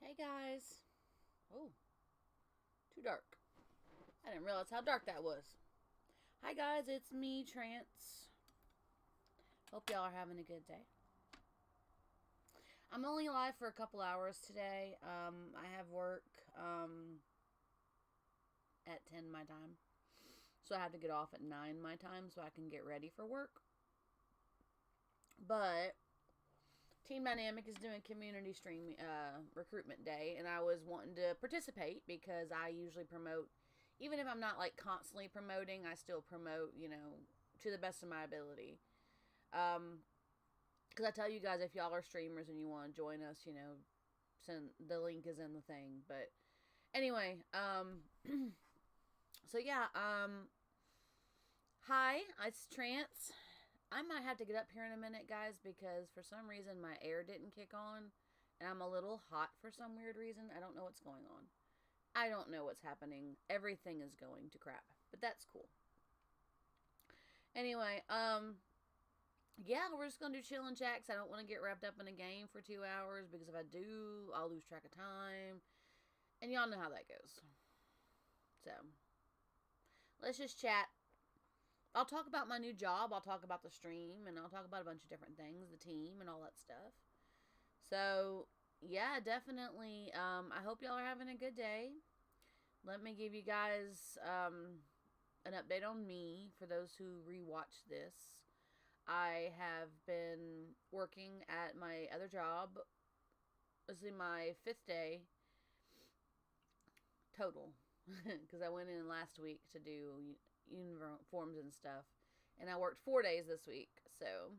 Hey guys. Oh, too dark. I didn't realize how dark that was. Hi guys, it's me, Trance. Hope y'all are having a good day. I'm only live for a couple hours today. I have work at 10 my time. So I have to get off at 9 my time so I can get ready for work. But Team Dynamic is doing community stream recruitment day, and I was wanting to participate because I usually promote, even if I'm not like constantly promoting, I still promote, to the best of my ability. Because I tell you guys, if y'all are streamers and you want to join us, send the link is in the thing. But anyway, so yeah, hi, it's Trance. I might have to get up here in a minute, guys, because for some reason my air didn't kick on, and I'm a little hot for some weird reason. I don't know what's going on. I don't know what's happening. Everything is going to crap, but that's cool. Anyway, yeah, we're just gonna do chill and chat, 'cause I don't want to get wrapped up in a game for 2 hours, because if I do, I'll lose track of time, and y'all know how that goes. So, let's just chat. I'll talk about my new job, I'll talk about the stream, and I'll talk about a bunch of different things, the team, and all that stuff. So, yeah, definitely, I hope y'all are having a good day. Let me give you guys an update on me for those who rewatch this. I have been working at my other job. This is my 5th day total, because I went in last week to do uniforms and stuff, and I worked 4 days this week. So,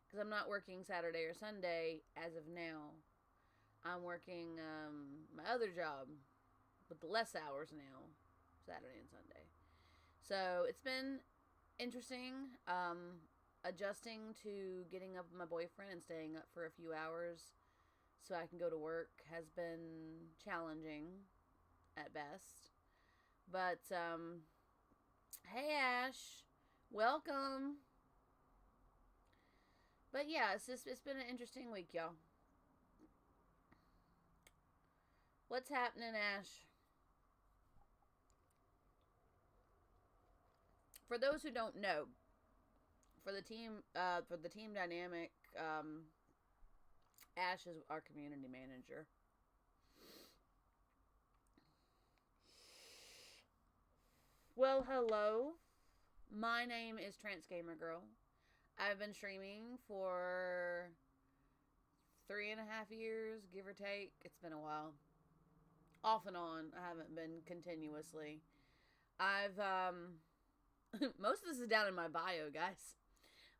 because I'm not working Saturday or Sunday as of now, I'm working my other job with less hours now, Saturday and Sunday. So it's been interesting. Adjusting to getting up with my boyfriend and staying up for a few hours so I can go to work has been challenging at best. But hey Ash, welcome. But yeah, it's been an interesting week, y'all. What's happening, Ash? For those who don't know, for the team dynamic, Ash is our community manager. Well, hello. My name is Trance Gamer Girl. I've been streaming for 3.5 years, give or take. It's been a while. Off and on. I haven't been continuously. I've most of this is down in my bio, guys.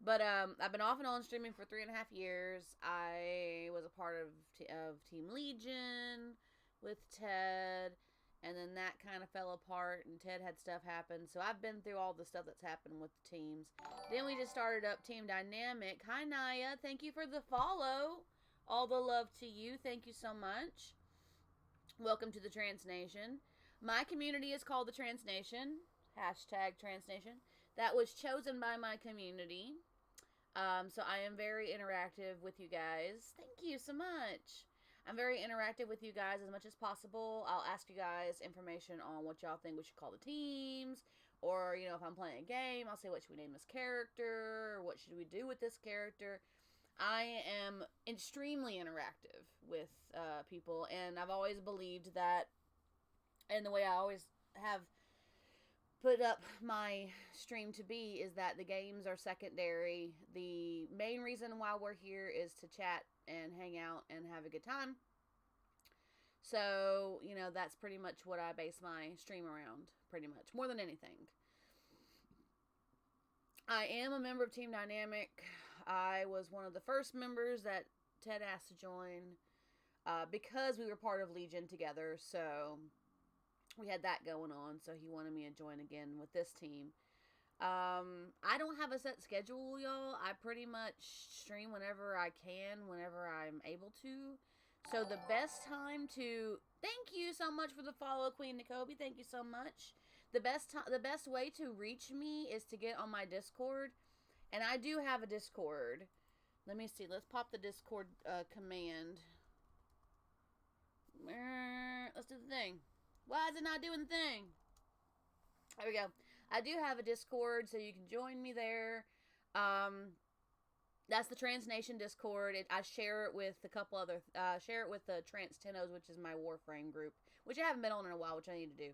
But I've been off and on streaming for 3.5 years. I was a part of Team Legion with Ted, and then that kind of fell apart, and Ted had stuff happen. So I've been through all the stuff that's happened with the teams. Then we just started up Team Dynamic. Hi, Naya. Thank you for the follow. All the love to you. Thank you so much. Welcome to the Trans Nation. My community is called the Trans Nation. Hashtag Trans Nation. That was chosen by my community. So I am very interactive with you guys. Thank you so much. I'm very interactive with you guys as much as possible. I'll ask you guys information on what y'all think we should call the teams. Or, if I'm playing a game, I'll say what should we name this character? Or what should we do with this character? I am extremely interactive with people. And I've always believed that, and the way I always have put up my stream to be, is that the games are secondary. The main reason why we're here is to chat and hang out and have a good time. So, that's pretty much what I base my stream around, pretty much, more than anything. I am a member of Team Dynamic. I was one of the first members that Ted asked to join because we were part of Legion together, so we had that going on, so he wanted me to join again with this team. I don't have a set schedule, y'all. I pretty much stream whenever I can, whenever I'm able to. So the best time to... Thank you so much for the follow, Queen Nicobe. Thank you so much. The best way to reach me is to get on my Discord. And I do have a Discord. Let me see. Let's pop the Discord command. Let's do the thing. Why is it not doing the thing? There we go. I do have a Discord, so you can join me there. That's the Trans Nation Discord. I share it with a couple other, share it with the Trans Tennos, which is my Warframe group, which I haven't been on in a while, which I need to do.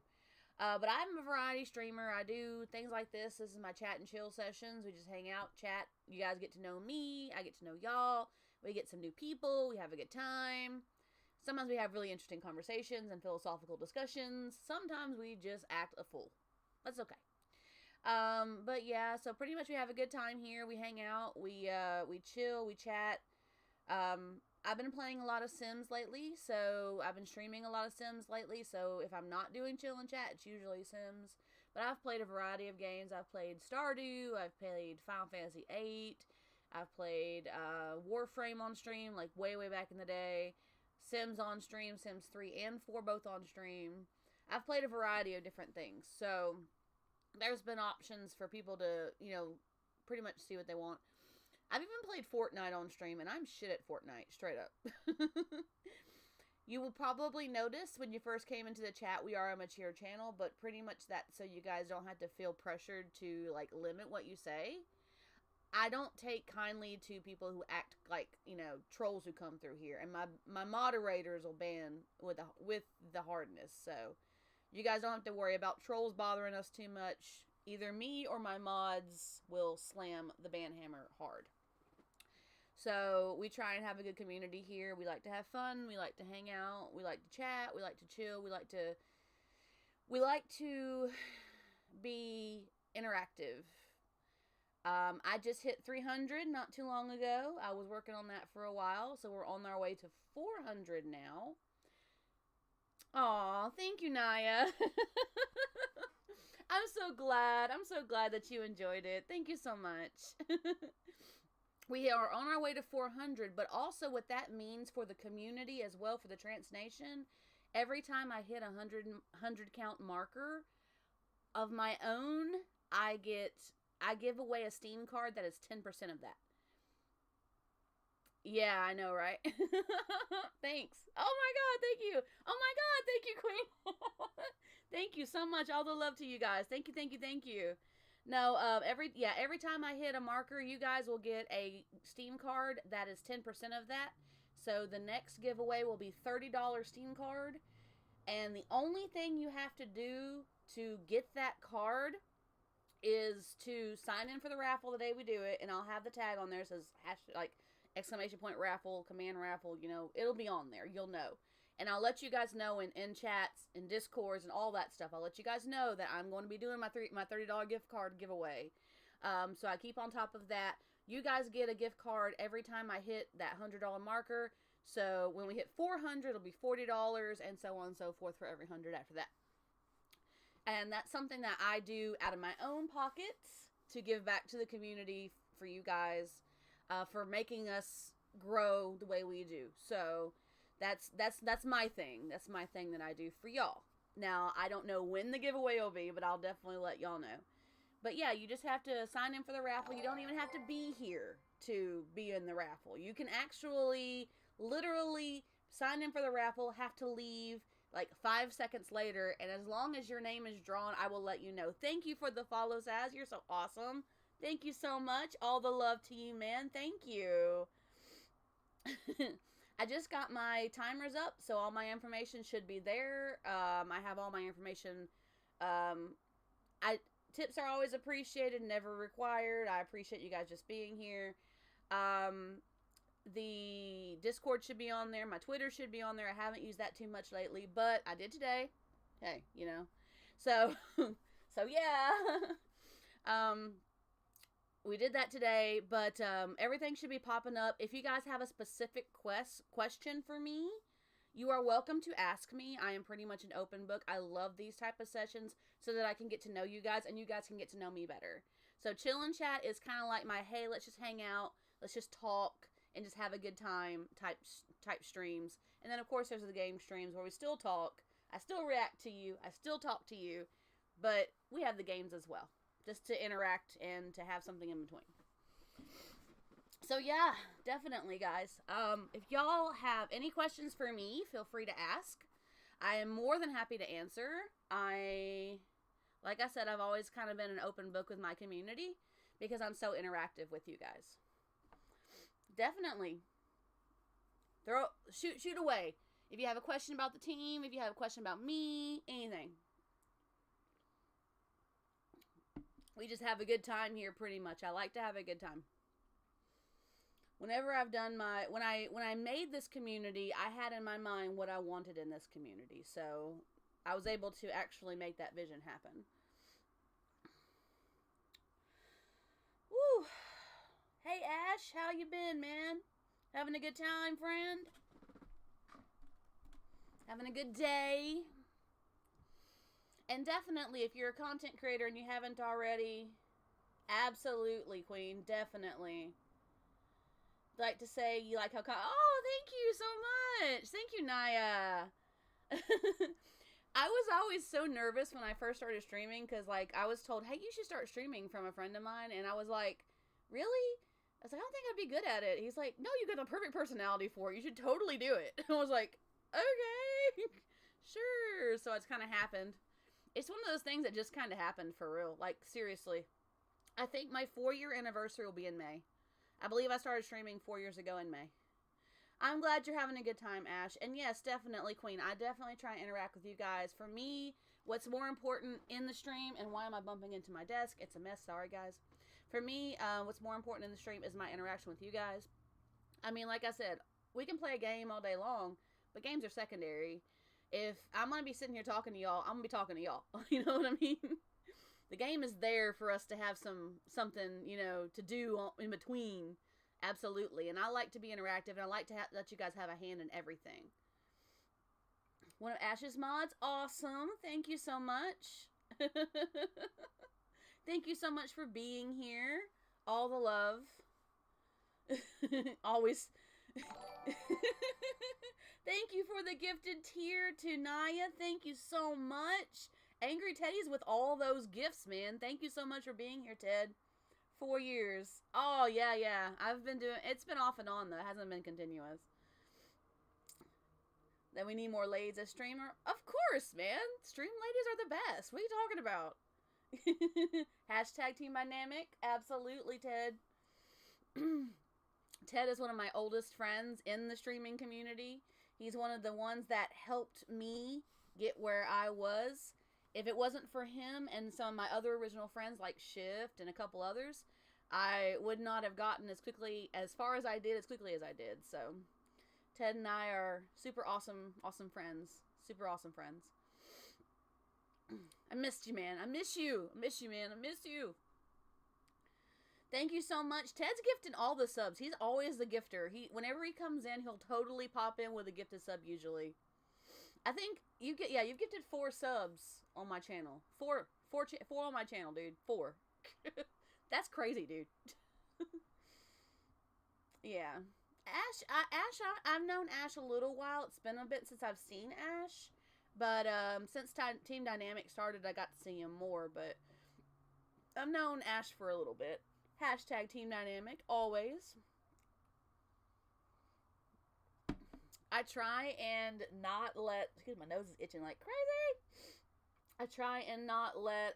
But I'm a variety streamer. I do things like this. This is my chat and chill sessions. We just hang out, chat. You guys get to know me. I get to know y'all. We get some new people. We have a good time. Sometimes we have really interesting conversations and philosophical discussions. Sometimes we just act a fool. That's okay. But yeah, so pretty much we have a good time here. We hang out, we chill, we chat. I've been playing a lot of Sims lately, so I've been streaming a lot of Sims lately, so if I'm not doing chill and chat, it's usually Sims. But I've played a variety of games. I've played Stardew, I've played Final Fantasy VIII, I've played, Warframe on stream, like way back in the day. Sims on stream, Sims 3 and 4 both on stream. I've played a variety of different things, so there's been options for people to, pretty much see what they want. I've even played Fortnite on stream, and I'm shit at Fortnite, straight up. You will probably notice when you first came into the chat, we are a mature channel, but pretty much that's so you guys don't have to feel pressured to, limit what you say. I don't take kindly to people who act like, trolls who come through here, and my moderators will ban with the hardness, so you guys don't have to worry about trolls bothering us too much. Either me or my mods will slam the ban hammer hard. So we try and have a good community here. We like to have fun. We like to hang out. We like to chat. We like to chill. We like to be interactive. I just hit 300 not too long ago. I was working on that for a while, so we're on our way to 400 now. Aw, thank you, Naya. I'm so glad that you enjoyed it. Thank you so much. We are on our way to 400, but also what that means for the community as well, for the Trans Nation, every time I hit a 100 count marker of my own, I give away a Steam card that is 10% of that. Yeah, I know, right? Thanks. Oh my God, thank you. Oh my God, thank you, Queen. Thank you so much. All the love to you guys. Thank you. No, every time I hit a marker, you guys will get a Steam card that is 10% of that. So the next giveaway will be $30 Steam card. And the only thing you have to do to get that card is to sign in for the raffle the day we do it. And I'll have the tag on there. It says exclamation point raffle, command raffle, it'll be on there. You'll know. And I'll let you guys know in chats, in Discords, and all that stuff. I'll let you guys know that I'm going to be doing my $30 gift card giveaway. So I keep on top of that. You guys get a gift card every time I hit that $100 marker. So when we hit 400, it'll be $40, and so on and so forth for every 100 after that. And that's something that I do out of my own pockets to give back to the community for you guys, for making us grow the way we do. So that's my thing. That's my thing that I do for y'all. Now, I don't know when the giveaway will be, but I'll definitely let y'all know. But yeah, you just have to sign in for the raffle. You don't even have to be here to be in the raffle. You can actually, literally sign in for the raffle, have to leave 5 seconds later, and as long as your name is drawn, I will let you know. Thank you for the follow, Saz. You're so awesome. Thank you so much. All the love to you, man. Thank you. I just got my timers up, so all my information should be there. I have all my information. Tips are always appreciated, never required. I appreciate you guys just being here. The Discord should be on there. My Twitter should be on there. I haven't used that too much lately, but I did today. Hey, So, yeah. We did that today, but everything should be popping up. If you guys have a specific question for me, you are welcome to ask me. I am pretty much an open book. I love these type of sessions so that I can get to know you guys and you guys can get to know me better. So chill and chat is kind of like my, hey, let's just hang out, let's just talk and just have a good time type streams. And then of course there's the game streams where we still talk. I still react to you. I still talk to you, but we have the games as well, just to interact and to have something in between. So yeah, definitely, guys. If y'all have any questions for me, feel free to ask. I am more than happy to answer. Like I said, I've always kind of been an open book with my community because I'm so interactive with you guys. Definitely. Shoot away. If you have a question about the team, if you have a question about me, anything. We just have a good time here pretty much. I like to have a good time. Whenever I've done when I made this community, I had in my mind what I wanted in this community. So I was able to actually make that vision happen. Woo! Hey Ash, how you been, man? Having a good time, friend? Having a good day? And definitely, if you're a content creator and you haven't already, absolutely, Queen, definitely. Like to say you like how oh, thank you so much. Thank you, Naya. I was always so nervous when I first started streaming because, like, I was told, hey, you should start streaming from a friend of mine. And I was like, really? I was like, I don't think I'd be good at it. He's like, no, you got the perfect personality for it. You should totally do it. I was like, okay, sure. So it's kind of happened. It's one of those things that just kind of happened for real. Like, seriously. I think my 4-year anniversary will be in May. I believe I started streaming 4 years ago in May. I'm glad you're having a good time, Ash. And yes, definitely, Queen. I definitely try and interact with you guys. For me, what's more important in the stream, and why am I bumping into my desk? It's a mess. Sorry, guys. For me, what's more important in the stream is my interaction with you guys. I mean, like I said, we can play a game all day long, but games are secondary. If I'm going to be sitting here talking to y'all, I'm going to be talking to y'all. You know what I mean? The game is there for us to have something, you know, to do in between. Absolutely. And I like to be interactive, and I like to let you guys have a hand in everything. One of Ash's mods. Awesome. Thank you so much. Thank you so much for being here. All the love. Always. Thank you for the gifted tier to Naya. Thank you so much. Angry Teddy's with all those gifts, man. Thank you so much for being here, Ted. 4 years. Oh, yeah. I've been doing... It's been off and on, though. It hasn't been continuous. Then we need more ladies as streamer. Of course, man. Stream ladies are the best. What are you talking about? Hashtag team dynamic. Absolutely, Ted. Ted is one of my oldest friends in the streaming community. He's one of the ones that helped me get where I was. If it wasn't for him and some of my other original friends like Shift and a couple others, I would not have gotten as far as I did, as quickly as I did. So Ted and I are super awesome friends. Super awesome friends. I missed you, man. I miss you. I miss you, man. I miss you. Thank you so much. Ted's gifting all the subs. He's always the gifter. Whenever he comes in, he'll totally pop in with a gifted sub usually. I think you've gifted 4 subs on my channel. 4 on my channel, dude. 4. That's crazy, dude. Yeah. I've known Ash a little while. It's been a bit since I've seen Ash. But since Team Dynamic started, I got to see him more. But I've known Ash for a little bit. Hashtag Team Dynamic, always. I try and not let... Excuse me, my nose is itching like crazy. I try and not let,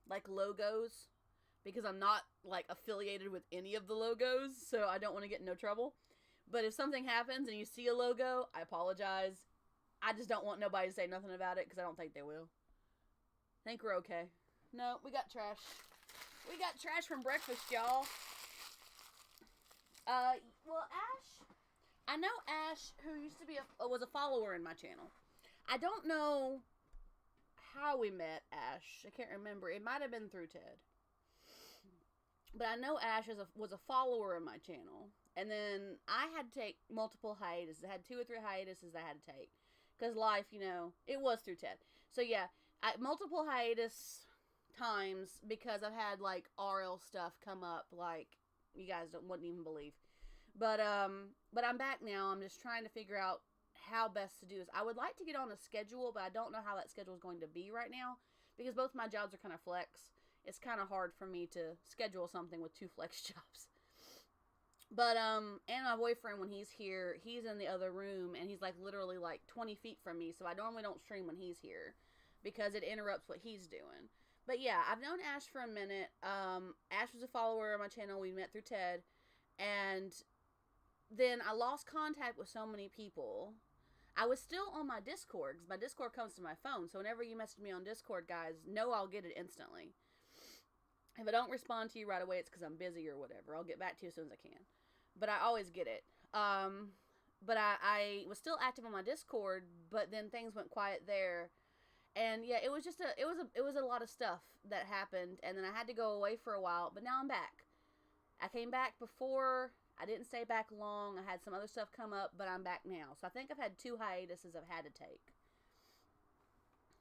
like, logos, because I'm not, like, affiliated with any of the logos, so I don't want to get in no trouble. But if something happens and you see a logo, I apologize. I just don't want nobody to say nothing about it, because I don't think they will. I think we're okay. No, we got trash. We got trash from breakfast, y'all. Well, Ash... I know Ash, who used to be was a follower in my channel. I don't know how we met Ash. I can't remember. It might have been through Ted. But I know Ash was a follower in my channel. And then I had to take multiple hiatuses. I had 2 or 3 hiatuses I had to take. Because life, you know, it was through Ted. So yeah, multiple hiatus times because I've had, like, RL stuff come up like you guys wouldn't even believe. But I'm back now. I'm just trying to figure out how best to do this. I would like to get on a schedule, but I don't know how that schedule is going to be right now because both my jobs are kind of flex. It's kind of hard for me to schedule something with 2 flex jobs. But and my boyfriend, when he's here, he's in the other room, and he's like literally like 20 feet from me. So I normally don't stream when he's here because it interrupts what he's doing. But yeah, I've known Ash for a minute. Ash was a follower on my channel. We met through Ted, and then I lost contact with so many people. I was still on my Discord because my Discord comes to my phone. So whenever you message me on Discord, guys, know I'll get it instantly. If I don't respond to you right away, it's because I'm busy or whatever. I'll get back to you as soon as I can. But I always get it. But I was still active on my Discord, but then things went quiet there. And yeah, it was just it was a lot of stuff that happened, and then I had to go away for a while, but now I'm back. I came back before. I didn't stay back long. I had some other stuff come up, but I'm back now. So I think I've had 2 hiatuses I've had to take.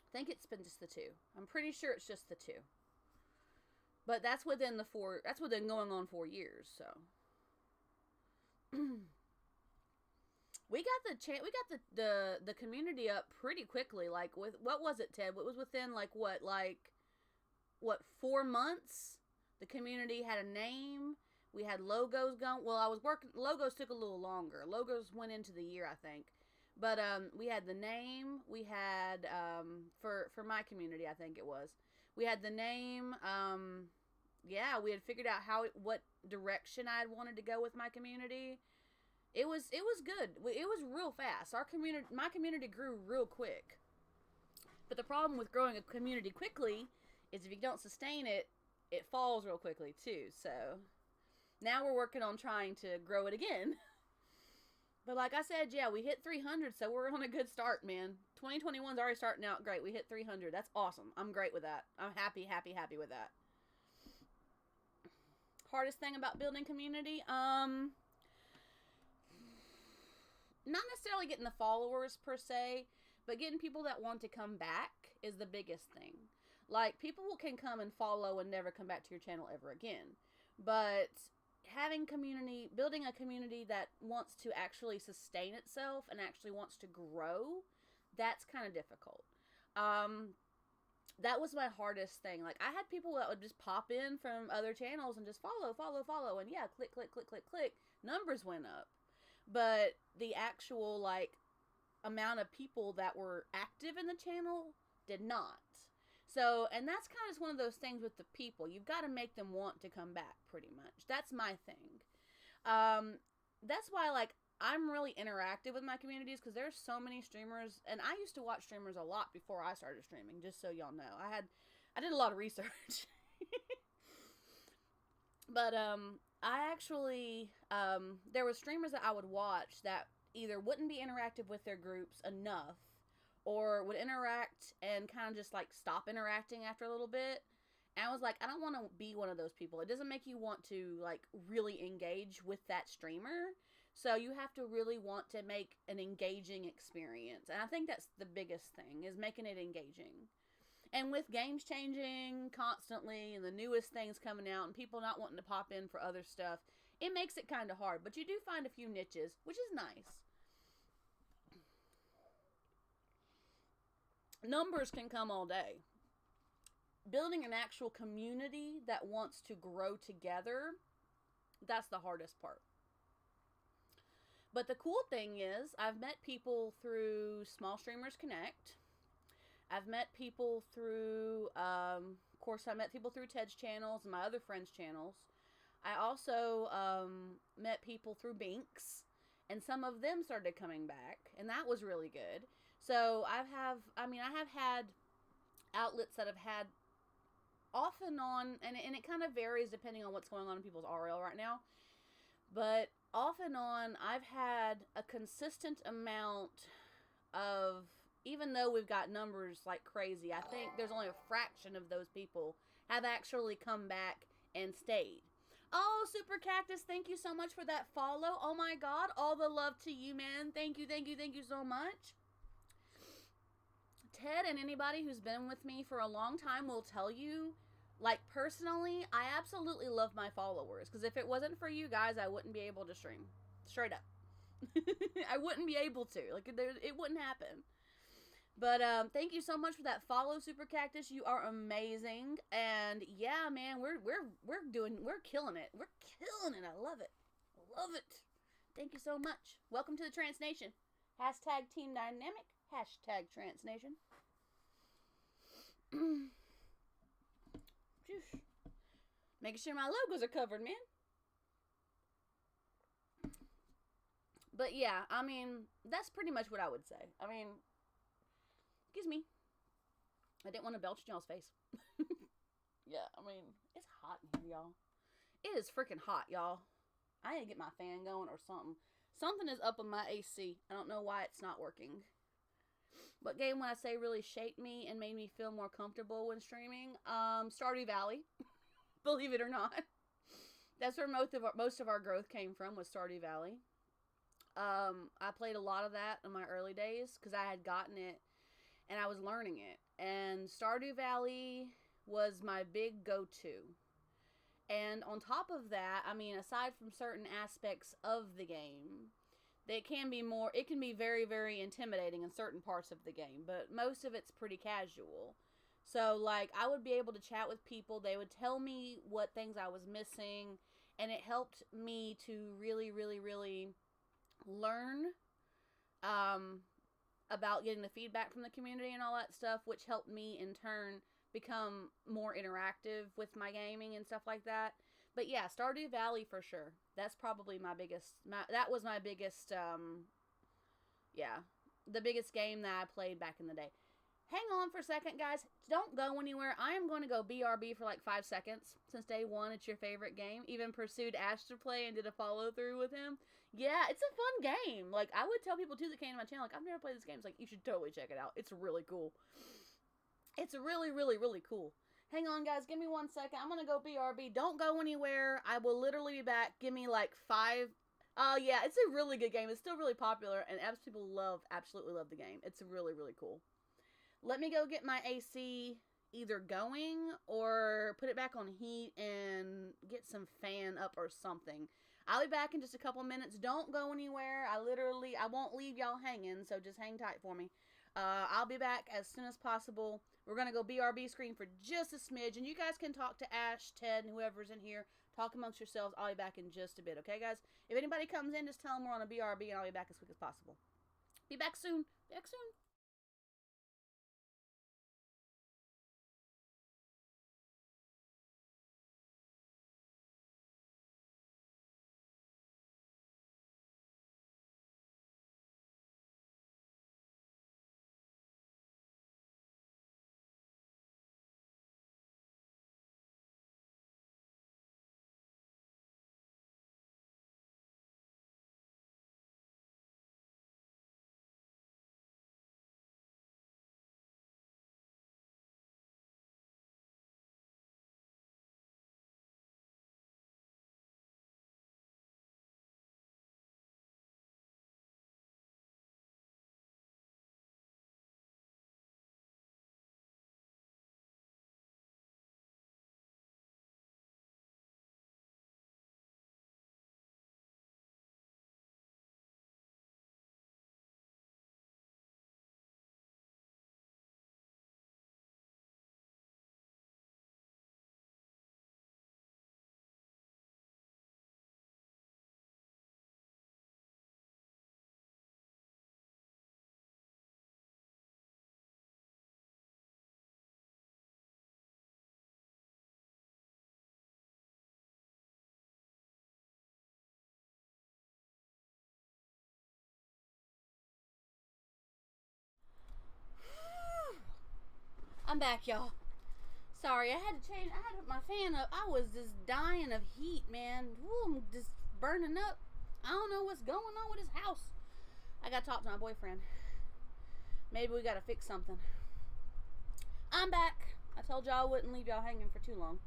I think it's been just the 2. I'm pretty sure it's just the 2. But that's within going on 4 years, so. We got the community up pretty quickly. Like, with, what was it, Ted? It was within what 4 months? The community had a name. We had logos going. Well, logos took a little longer. Logos went into the year, I think. But we had the name. We had for my community, I think it was. We had the name. Yeah, we had figured out what direction I wanted to go with my community. It was good. It was real fast. My community grew real quick. But the problem with growing a community quickly is if you don't sustain it, it falls real quickly too. So now we're working on trying to grow it again. But like I said, yeah, we hit 300, so we're on a good start, man. 2021's already starting out great. We hit 300. That's awesome. I'm great with that. I'm happy with that. Hardest thing about building community? Not necessarily getting the followers per se, but getting people that want to come back is the biggest thing. Like, people can come and follow and never come back to your channel ever again. But building a community that wants to actually sustain itself and actually wants to grow, that's kind of difficult. That was my hardest thing. Like, I had people that would just pop in from other channels and just follow, and yeah, click, numbers went up. But the actual, like, amount of people that were active in the channel did not. So, and that's kind of one of those things with the people. You've got to make them want to come back, pretty much. That's my thing. That's why, like, I'm really interactive with my communities, because there's so many streamers, and I used to watch streamers a lot before I started streaming, just so y'all know. I did a lot of research. But, I actually, there were streamers that I would watch that either wouldn't be interactive with their groups enough, or would interact and kind of just, like, stop interacting after a little bit. And I was like, I don't want to be one of those people. It doesn't make you want to, like, really engage with that streamer. So you have to really want to make an engaging experience. And I think that's the biggest thing, is making it engaging. And with games changing constantly and the newest things coming out and people not wanting to pop in for other stuff, it makes it kind of hard. But you do find a few niches, which is nice. Numbers can come all day. Building an actual community that wants to grow together, that's the hardest part. But the cool thing is, I've met people through Small Streamers Connect. I've met people through, of course, I met people through Ted's channels and my other friends' channels. I also met people through Binks, and some of them started coming back, and that was really good. So I have had outlets that have had off and on, and it kind of varies depending on what's going on in people's RL right now. But off and on, I've had a consistent amount of, even though we've got numbers like crazy, I think there's only a fraction of those people have actually come back and stayed. Oh, Super Cactus, thank you so much for that follow. Oh my God, all the love to you, man. Thank you so much. Ted and anybody who's been with me for a long time will tell you, like, personally, I absolutely love my followers, because if it wasn't for you guys, I wouldn't be able to stream. Straight up. I wouldn't be able to. Like, it wouldn't happen. But, thank you so much for that follow, Super Cactus. You are amazing. And, yeah, man, we're killing it. We're killing it. I love it. love it. Thank you so much. Welcome to the Trans Nation. Hashtag Team Dynamic. Hashtag Trans Nation. Making sure my logos are covered, man. But yeah, I mean, that's pretty much what I would say. I mean, excuse me. I didn't want to belch in y'all's face. Yeah, I mean, it's hot in here, y'all. It is freaking hot, y'all. I need to get my fan going or something. Something is up with my AC. I don't know why it's not working. But game, when I say really shaped me and made me feel more comfortable when streaming, Stardew Valley. Believe it or not. That's where most of our growth came from, was Stardew Valley. I played a lot of that in my early days because I had gotten it and I was learning it. And Stardew Valley was my big go-to. And on top of that, I mean, aside from certain aspects of the game, it can be very, very intimidating in certain parts of the game, but most of it's pretty casual. So, like, I would be able to chat with people, they would tell me what things I was missing, and it helped me to really, really, really learn about getting the feedback from the community and all that stuff, which helped me in turn become more interactive with my gaming and stuff like that. But yeah, Stardew Valley for sure. That's probably my biggest, the biggest game that I played back in the day. Hang on for a second, guys. Don't go anywhere. I am going to go BRB for like 5 seconds. Since day one, it's your favorite game. Even pursued Ash to play and did a follow through with him. Yeah, it's a fun game. Like, I would tell people too that came to my channel, like, I've never played this game. It's like, you should totally check it out. It's really cool. It's really, really, really cool. Hang on, guys. Give me 1 second. I'm going to go BRB. Don't go anywhere. I will literally be back. Give me like 5. Yeah, it's a really good game. It's still really popular, and people absolutely love the game. It's really, really cool. Let me go get my AC either going or put it back on heat and get some fan up or something. I'll be back in just a couple minutes. Don't go anywhere. I won't leave y'all hanging, so just hang tight for me. I'll be back as soon as possible. We're going to go BRB screen for just a smidge, and you guys can talk to Ash, Ted, and whoever's in here. Talk amongst yourselves. I'll be back in just a bit, okay, guys? If anybody comes in, just tell them we're on a BRB, and I'll be back as quick as possible. Be back soon. Back soon. I'm back, y'all. Sorry, I had to put my fan up. I was just dying of heat, man. Ooh, I'm just burning up. I don't know what's going on with his house. I gotta talk to my boyfriend. Maybe we gotta fix something. I'm back. I told y'all I wouldn't leave y'all hanging for too long.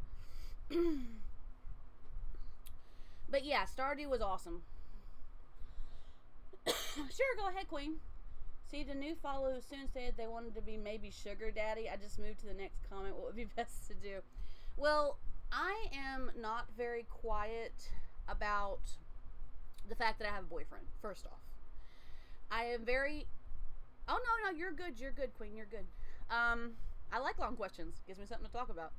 But yeah, Stardew was awesome. Sure, go ahead, Queen. See, the new follow soon said they wanted to be maybe sugar daddy. I just moved to the next comment. What would be best to do? Well, I am not very quiet about the fact that I have a boyfriend, first off. I am very... Oh, no, you're good. You're good, Queen. You're good. I like long questions. Gives me something to talk about.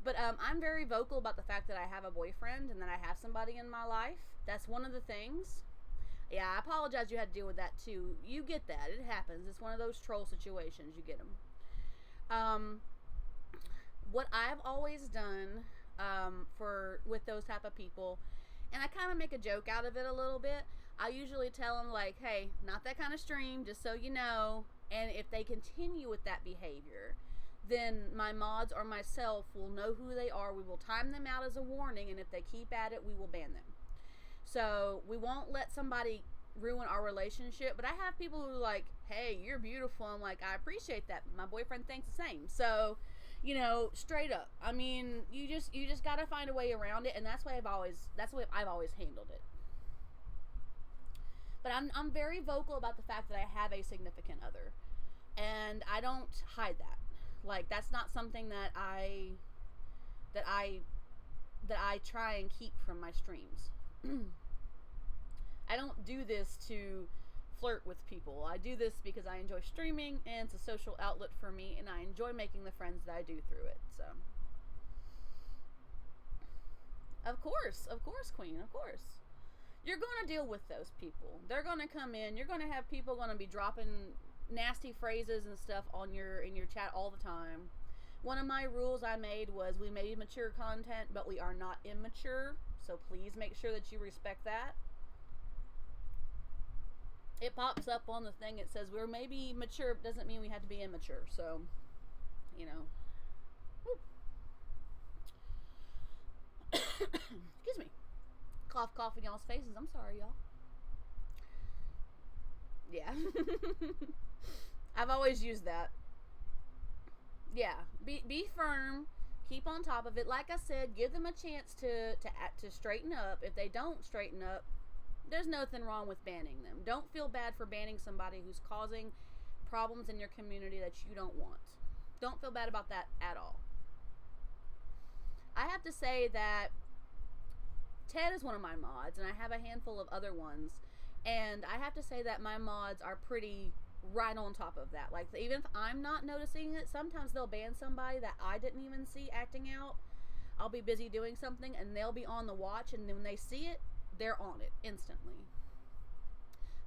But I'm very vocal about the fact that I have a boyfriend and that I have somebody in my life. That's one of the things. Yeah, I apologize you had to deal with that too. You get that. It happens. It's one of those troll situations. You get them. What I've always done with those type of people, and I kind of make a joke out of it a little bit. I usually tell them, like, hey, not that kind of stream, just so you know. And if they continue with that behavior, then my mods or myself will know who they are. We will time them out as a warning, and if they keep at it, we will ban them. So we won't let somebody ruin our relationship. But I have people who are like, hey, you're beautiful. I'm like, I appreciate that. My boyfriend thinks the same. So, you know, straight up. I mean, you just gotta find a way around it, and that's the way I've always handled it. But I'm very vocal about the fact that I have a significant other, and I don't hide that. Like, that's not something that I try and keep from my streams. I don't do this to flirt with people. I do this because I enjoy streaming, and it's a social outlet for me, and I enjoy making the friends that I do through it. So, of course, Queen, of course. You're going to deal with those people. They're going to come in. You're going to have people going to be dropping nasty phrases and stuff in your chat all the time. One of my rules I made was we made mature content, but we are not immature. So please make sure that you respect that. It pops up on the thing. It says we're maybe mature, but doesn't mean we have to be immature. So, you know. Excuse me. Cough in y'all's faces. I'm sorry, y'all. Yeah. I've always used that. Yeah. Be firm. Keep on top of it. Like I said, give them a chance to straighten up. If they don't straighten up, there's nothing wrong with banning them. Don't feel bad for banning somebody who's causing problems in your community that you don't want. Don't feel bad about that at all. I have to say that Ted is one of my mods, and I have a handful of other ones, and I have to say that my mods are pretty right on top of that. Like, even if I'm not noticing it, sometimes they'll ban somebody that I didn't even see acting out. I'll be busy doing something, and they'll be on the watch, and then when they see it, they're on it instantly.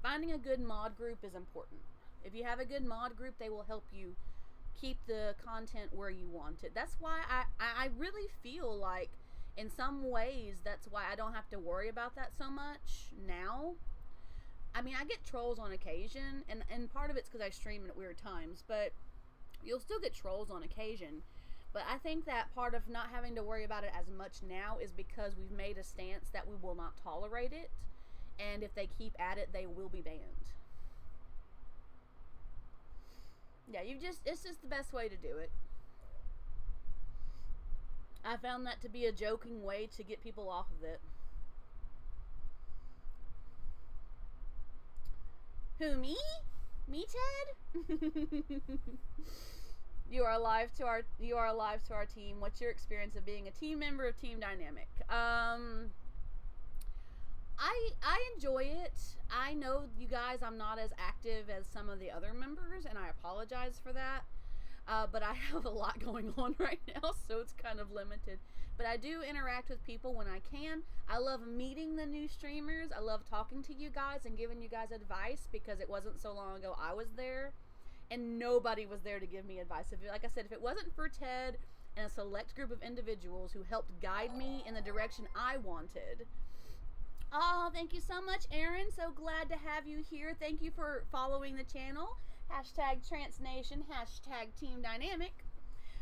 Finding a good mod group is important. If you have a good mod group, they will help you keep the content where you want it. That's why I really feel like in some ways that's why I don't have to worry about that so much now. I mean, I get trolls on occasion, and part of it's because I stream at weird times, but you'll still get trolls on occasion. But I think that part of not having to worry about it as much now is because we've made a stance that we will not tolerate it, and if they keep at it, they will be banned. Yeah, it's just the best way to do it. I found that to be a joking way to get people off of it. Who, me? Me, Ted? You are alive to our team. What's your experience of being a team member of Team Dynamic? I enjoy it. I know, you guys, I'm not as active as some of the other members, and I apologize for that. But I have a lot going on right now, so it's kind of limited. But I do interact with people when I can. I love meeting the new streamers. I love talking to you guys and giving you guys advice, because it wasn't so long ago I was there, and nobody was there to give me advice. Like I said, if it wasn't for Ted and a select group of individuals who helped guide me in the direction I wanted. Oh, thank you so much, Aaron. So glad to have you here. Thank you for following the channel. #TransNation, #Team Dynamic.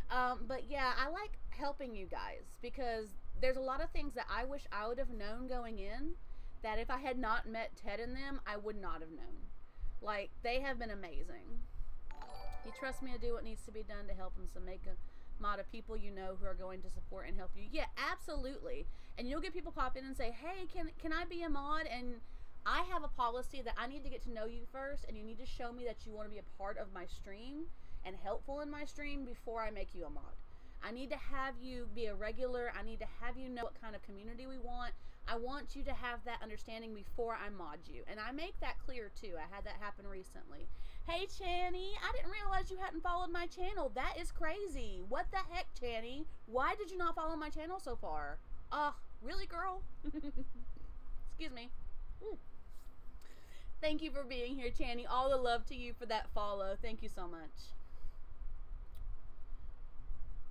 But yeah, I like helping you guys, because there's a lot of things that I wish I would have known going in, that if I had not met Ted and them, I would not have known. Like, they have been amazing. You trust me to do what needs to be done to help them, so make a mod of people you know who are going to support and help you. Yeah, absolutely. And you'll get people pop in and say, hey, can I be a mod? And I have a policy that I need to get to know you first, and you need to show me that you want to be a part of my stream and helpful in my stream before I make you a mod. I need to have you be a regular. I need to have you know what kind of community we want. I want you to have that understanding before I mod you. And I make that clear too. I had that happen recently. Hey, Channy, I didn't realize you hadn't followed my channel. That is crazy. What the heck, Channy? Why did you not follow my channel so far? Really, girl? Excuse me. Ooh. Thank you for being here, Channy. All the love to you for that follow. Thank you so much.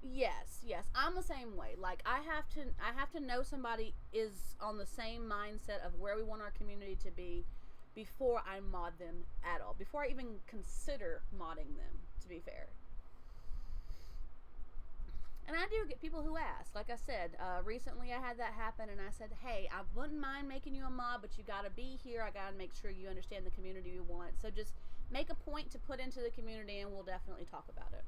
Yes, I'm the same way. Like I have to know somebody is on the same mindset of where we want our community to be before I mod them at all. Before I even consider modding them, to be fair. And I do get people who ask. Like I said, recently I had that happen and I said, hey, I wouldn't mind making you a mod, but you gotta be here. I gotta make sure you understand the community you want. So just make a point to put into the community and we'll definitely talk about it.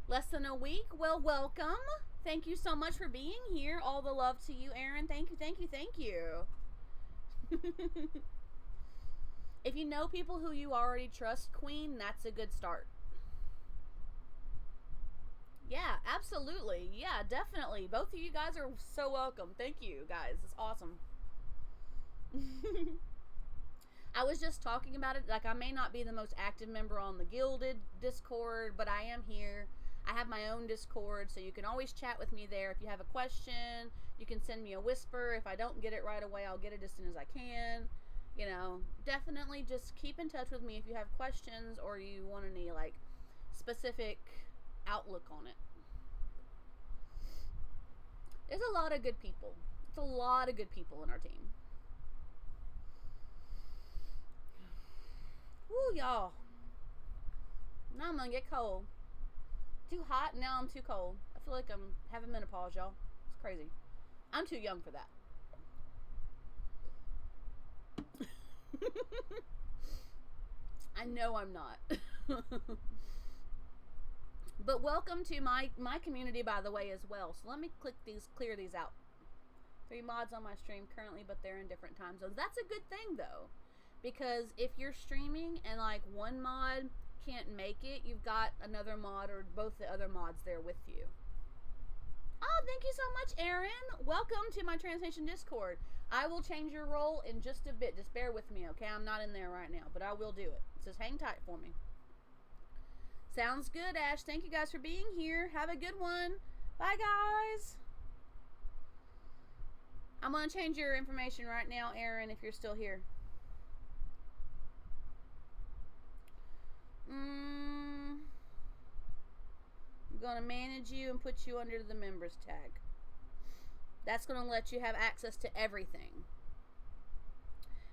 Less than a week. Well, welcome. Thank you so much for being here. All the love to you, Aaron. Thank you. If you know people who you already trust, Queen, that's a good start. Yeah, absolutely. Yeah, definitely. Both of you guys are so welcome. Thank you, guys. It's awesome. I was just talking about it. Like, I may not be the most active member on the Gilded Discord, but I am here. I have my own Discord, so you can always chat with me there. If you have a question, you can send me a whisper. If I don't get it right away, I'll get it as soon as I can. You know, definitely just keep in touch with me if you have questions or you want any, like, specific outlook on it. There's a lot of good people. It's a lot of good people in our team. Woo, y'all. Now I'm gonna get cold. Too hot, now I'm too cold. I feel like I'm having menopause, y'all. It's crazy. I'm too young for that. I know I'm not. But welcome to my community, by the way, as well. So let me clear these out. 3 mods on my stream currently, but they're in different time zones. That's a good thing, though. Because if you're streaming and, like, one mod can't make it, you've got another mod or both the other mods there with you. Oh, thank you so much, Aaron. Welcome to my Transnation Discord. I will change your role in just a bit. Just bear with me, okay? I'm not in there right now, but I will do it. Just hang tight for me. Sounds good, Ash. Thank you guys for being here. Have a good one. Bye, guys. I'm going to change your information right now, Aaron, if you're still here. I'm going to manage you and put you under the members tag. That's going to let you have access to everything.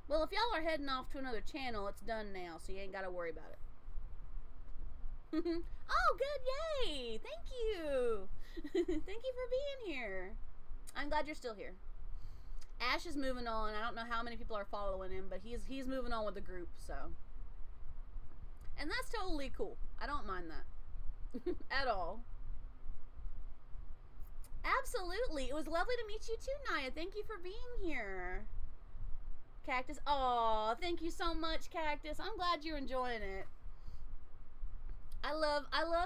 Well, if y'all are heading off to another channel, it's done now, so you ain't got to worry about it. Oh, good. Yay. Thank you. Thank you for being here. I'm glad you're still here. Ash is moving on. I don't know how many people are following him, but he's moving on with the group, so. And that's totally cool. I don't mind that. At all. Absolutely. It was lovely to meet you too, Naya. Thank you for being here. Cactus. Aw, thank you so much, Cactus. I'm glad you're enjoying it. I love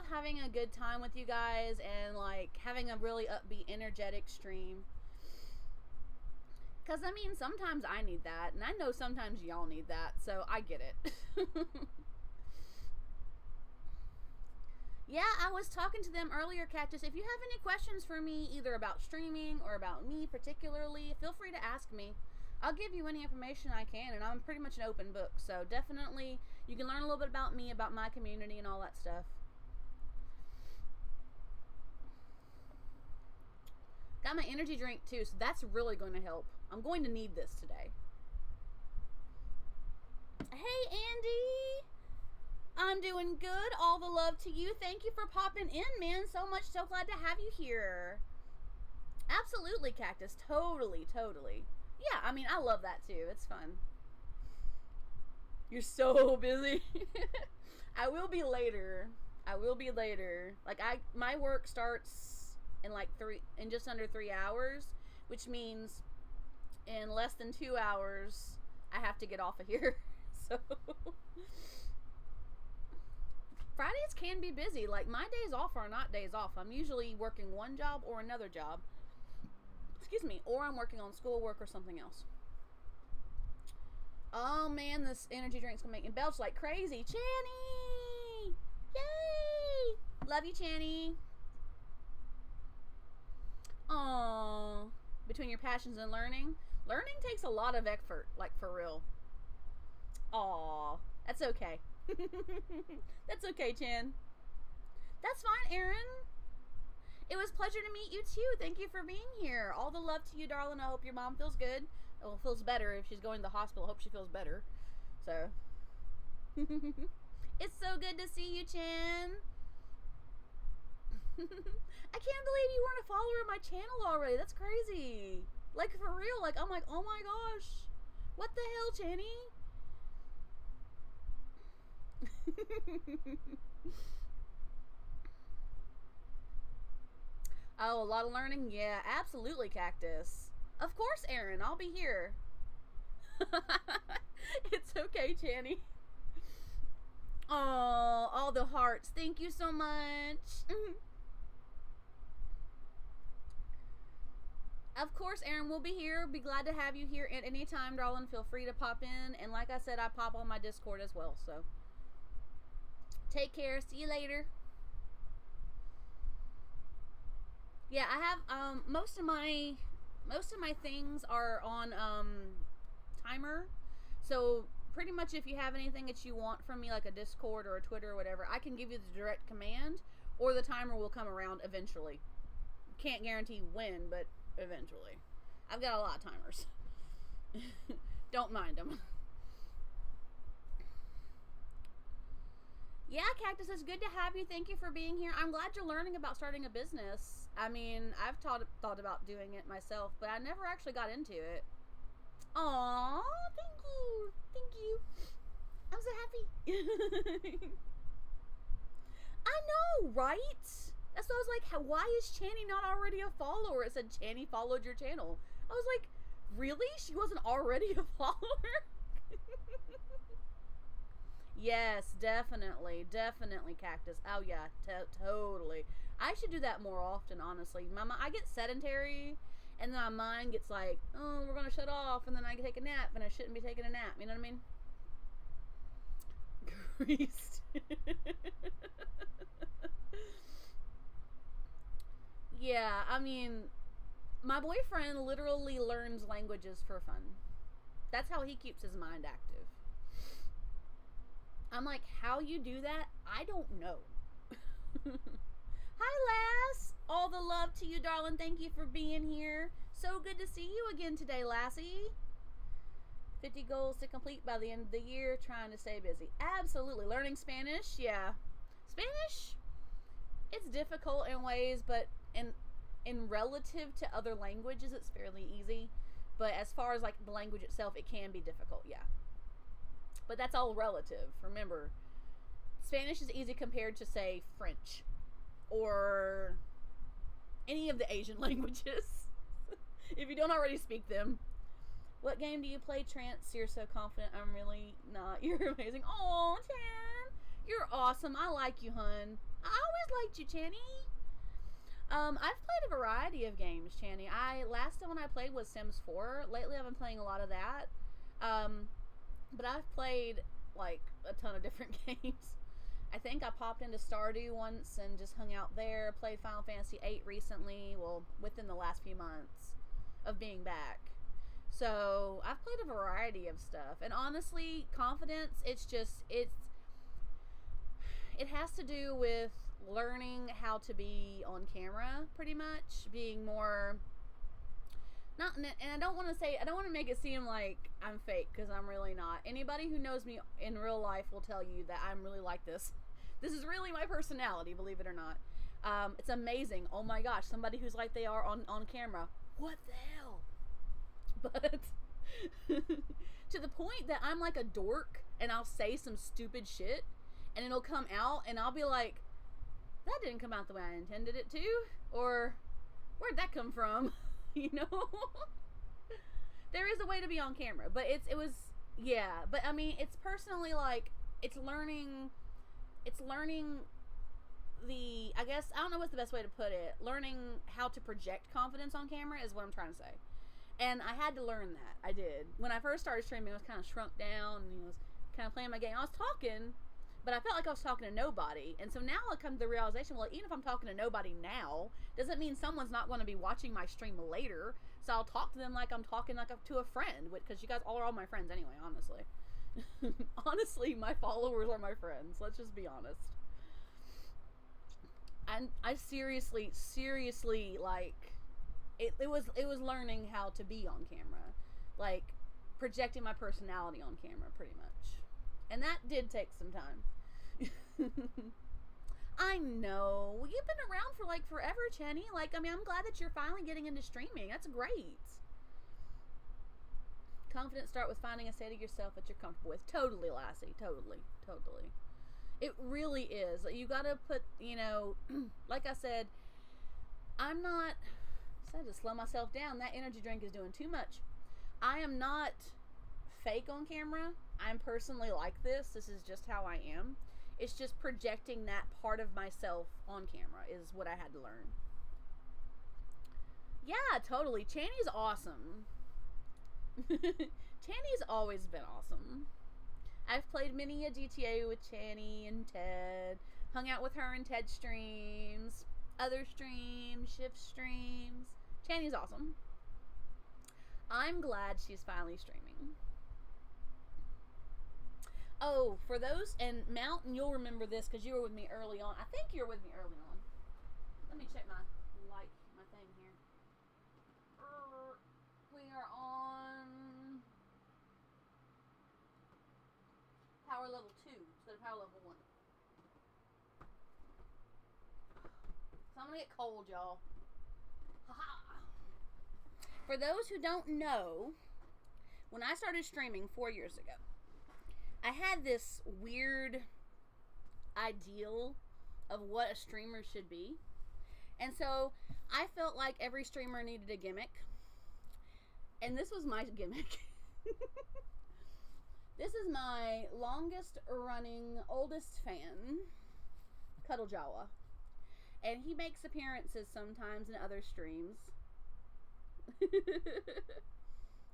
having a good time with you guys and, like, having a really upbeat, energetic stream. Because, I mean, sometimes I need that, and I know sometimes y'all need that, so I get it. Yeah, I was talking to them earlier, Cactus. If you have any questions for me, either about streaming or about me particularly, feel free to ask me. I'll give you any information I can, and I'm pretty much an open book, so definitely you can learn a little bit about me, about my community, and all that stuff. Got my energy drink, too, so that's really going to help. I'm going to need this today. Hey, Andy! I'm doing good. All the love to you. Thank you for popping in, man. So glad to have you here. Absolutely, Cactus. Totally. Yeah, I mean, I love that too. It's fun. You're so busy. I will be later. Like, my work starts in like just under 3 hours, which means in less than 2 hours, I have to get off of here. So Fridays can be busy. Like, my days off are not days off. I'm usually working one job or another job. Excuse me, or I'm working on schoolwork or something else. Oh man, this energy drink's gonna make me belch like crazy. Channy! Yay! Love you, Channy. Aww. Between your passions and learning takes a lot of effort, like for real. Aww. That's okay. That's okay, Chan. That's fine, Aaron. It was a pleasure to meet you too. Thank you for being here. All the love to you, darling. I hope your mom feels good. Well, feels better if she's going to the hospital. I hope she feels better. So, it's so good to see you, Chan. I can't believe you weren't a follower of my channel already. That's crazy. Like, for real. Like, I'm like, oh my gosh. What the hell, Channy? Oh, a lot of learning? Yeah, absolutely, Cactus. Of course, Aaron. I'll be here. It's okay, Channy. Oh, all the hearts. Thank you so much. Of course, Aaron will be here. Be glad to have you here at any time, darling. Feel free to pop in. And like I said, I pop on my Discord as well. So, take care. See you later. Yeah, I have most of my things are on timer. So pretty much if you have anything that you want from me, like a Discord or a Twitter or whatever, I can give you the direct command, or the timer will come around eventually. Can't guarantee when, but eventually. I've got a lot of timers. Don't mind them. Yeah, Cactus, it's good to have you. Thank you for being here. I'm glad you're learning about starting a business. I mean, I've thought about doing it myself, but I never actually got into it. Aww, thank you. Thank you. I'm so happy. I know, right? That's why I was like, why is Channy not already a follower? It said Channy followed your channel. I was like, really? She wasn't already a follower? Yes, definitely, Cactus. Oh yeah, totally. I should do that more often, honestly. I get sedentary, and then my mind gets like, oh, we're gonna shut off, and then I can take a nap, and I shouldn't be taking a nap. You know what I mean? Greased. Yeah, I mean, my boyfriend literally learns languages for fun. That's how he keeps his mind active. I'm like, how you do that? I don't know. Hi, Lass. All the love to you, darling. Thank you for being here. So good to see you again today, Lassie. 50 goals to complete by the end of the year. Trying to stay busy. Absolutely. Learning Spanish? Yeah. Spanish? It's difficult in ways, but in relative to other languages, it's fairly easy. But as far as like the language itself, it can be difficult, yeah. But that's all relative. Remember, Spanish is easy compared to, say, French or any of the Asian languages. If you don't already speak them. What game do you play, Trance? You're so confident. I'm really not. You're amazing. Oh, Chan. You're awesome. I like you, hun. I always liked you, Channy. I've played a variety of games, Channy. Last one I played was Sims 4. Lately, I've been playing a lot of that. But I've played, like, a ton of different games. I think I popped into Stardew once and just hung out there. Played Final Fantasy VIII recently. Well, within the last few months of being back. So, I've played a variety of stuff. And honestly, confidence, it has to do with learning how to be on camera, pretty much. Being more... and I don't want to make it seem like I'm fake, because I'm really not. Anybody who knows me in real life will tell you that I'm really like this. This is really my personality, believe it or not. It's amazing. Oh my gosh, somebody who's like they are on camera. What the hell? But to the point that I'm like a dork, and I'll say some stupid shit, and it'll come out, and I'll be like, that didn't come out the way I intended it to, or where'd that come from? You know? There is a way to be on camera, but but I mean, it's personally like, it's learning I guess, I don't know what's the best way to put it, learning how to project confidence on camera is what I'm trying to say. And I had to learn that. I did. When I first started streaming, I was kind of shrunk down and was kind of playing my game. I was talking, but I felt like I was talking to nobody. And so now I come to the realization, well, even if I'm talking to nobody now, doesn't mean someone's not going to be watching my stream later. So I'll talk to them like I'm talking to a friend, because you guys all are all my friends anyway, honestly. Honestly, my followers are my friends. Let's just be honest. And I seriously, like, it was learning how to be on camera, like projecting my personality on camera, pretty much, and that did take some time. I know you've been around for like forever, Chenny. Like, I mean, I'm glad that you're finally getting into streaming. That's great. Confidence start with finding a state of yourself that you're comfortable with. Totally, Lassie. Totally. It really is. You gotta put, like I said, I'm not. I had to slow myself down. That energy drink is doing too much. I am not fake on camera. I'm personally like this. This is just how I am. It's just projecting that part of myself on camera is what I had to learn. Yeah, totally. Channy's awesome. Channy's always been awesome. I've played many a GTA with Channy and Ted. Hung out with her in Ted streams. Other streams. Shift streams. Channy's awesome. I'm glad she's finally streaming. Oh, for those, and Mountain, you'll remember this because you were with me early on. I think you were with me early on. Let me check my thing here. We are on power level 2 instead of power level 1. So I'm gonna get cold, y'all. Haha. For those who don't know, when I started streaming 4 years ago, I had this weird ideal of what a streamer should be. And so I felt like every streamer needed a gimmick. And this was my gimmick. This is my longest running, oldest fan, Cuddle Jawa. And he makes appearances sometimes in other streams.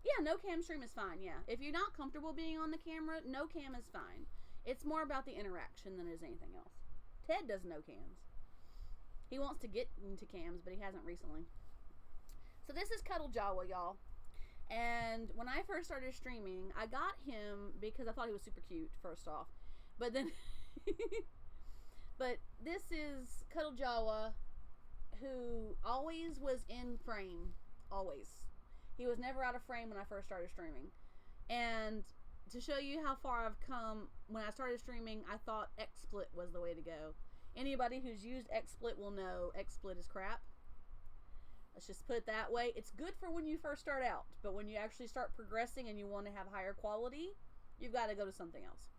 Yeah, no cam stream is fine, yeah. If you're not comfortable being on the camera, no cam is fine. It's more about the interaction than it is anything else. Ted does no cams. He wants to get into cams, but he hasn't recently. So this is Cuddle Jawa, y'all. And when I first started streaming, I got him because I thought he was super cute, first off. But then... But this is Cuddle Jawa, who always was in frame. Always. He was never out of frame when I first started streaming. And to show you how far I've come, when I started streaming, I thought XSplit was the way to go. Anybody who's used XSplit will know XSplit is crap. Let's just put it that way. It's good for when you first start out, but when you actually start progressing and you want to have higher quality, you've got to go to something else.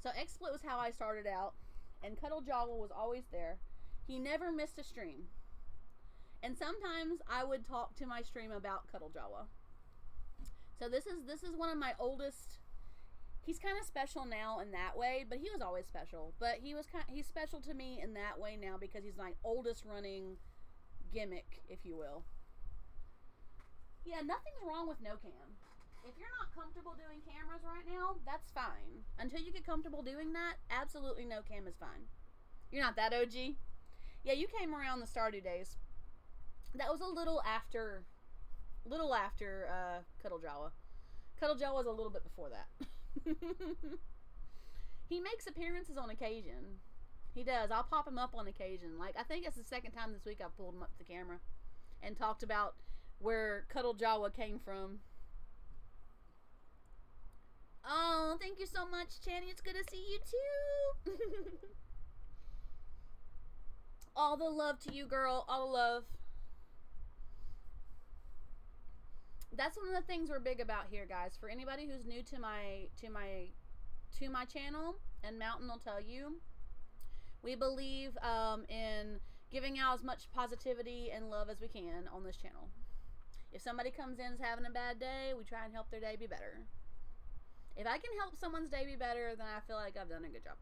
So XSplit was how I started out, and Cuddle Jawa was always there. He never missed a stream. And sometimes I would talk to my stream about Cuddle Jawa. So this is one of my oldest. He's kind of special now in that way, but he was always special. But he's special to me in that way now because he's my oldest running gimmick, if you will. Yeah, nothing's wrong with no cam. If you're not comfortable doing cameras right now, that's fine. Until you get comfortable doing that, absolutely no cam is fine. You're not that OG? Yeah, you came around the Stardew days. That was a little after Cuddle Jawa. Cuddle Jawa was a little bit before that. He makes appearances on occasion. He does. I'll pop him up on occasion. Like, I think it's the second time this week I've pulled him up to the camera and talked about where Cuddle Jawa came from. Oh, thank you so much, Channy. It's good to see you too. All the love to you, girl. All the love. That's one of the things we're big about here, guys. For anybody who's new to my channel, and Mountain will tell you, we believe in giving out as much positivity and love as we can on this channel. If somebody comes in and is having a bad day, we try and help their day be better. If I can help someone's day be better, then I feel like I've done a good job.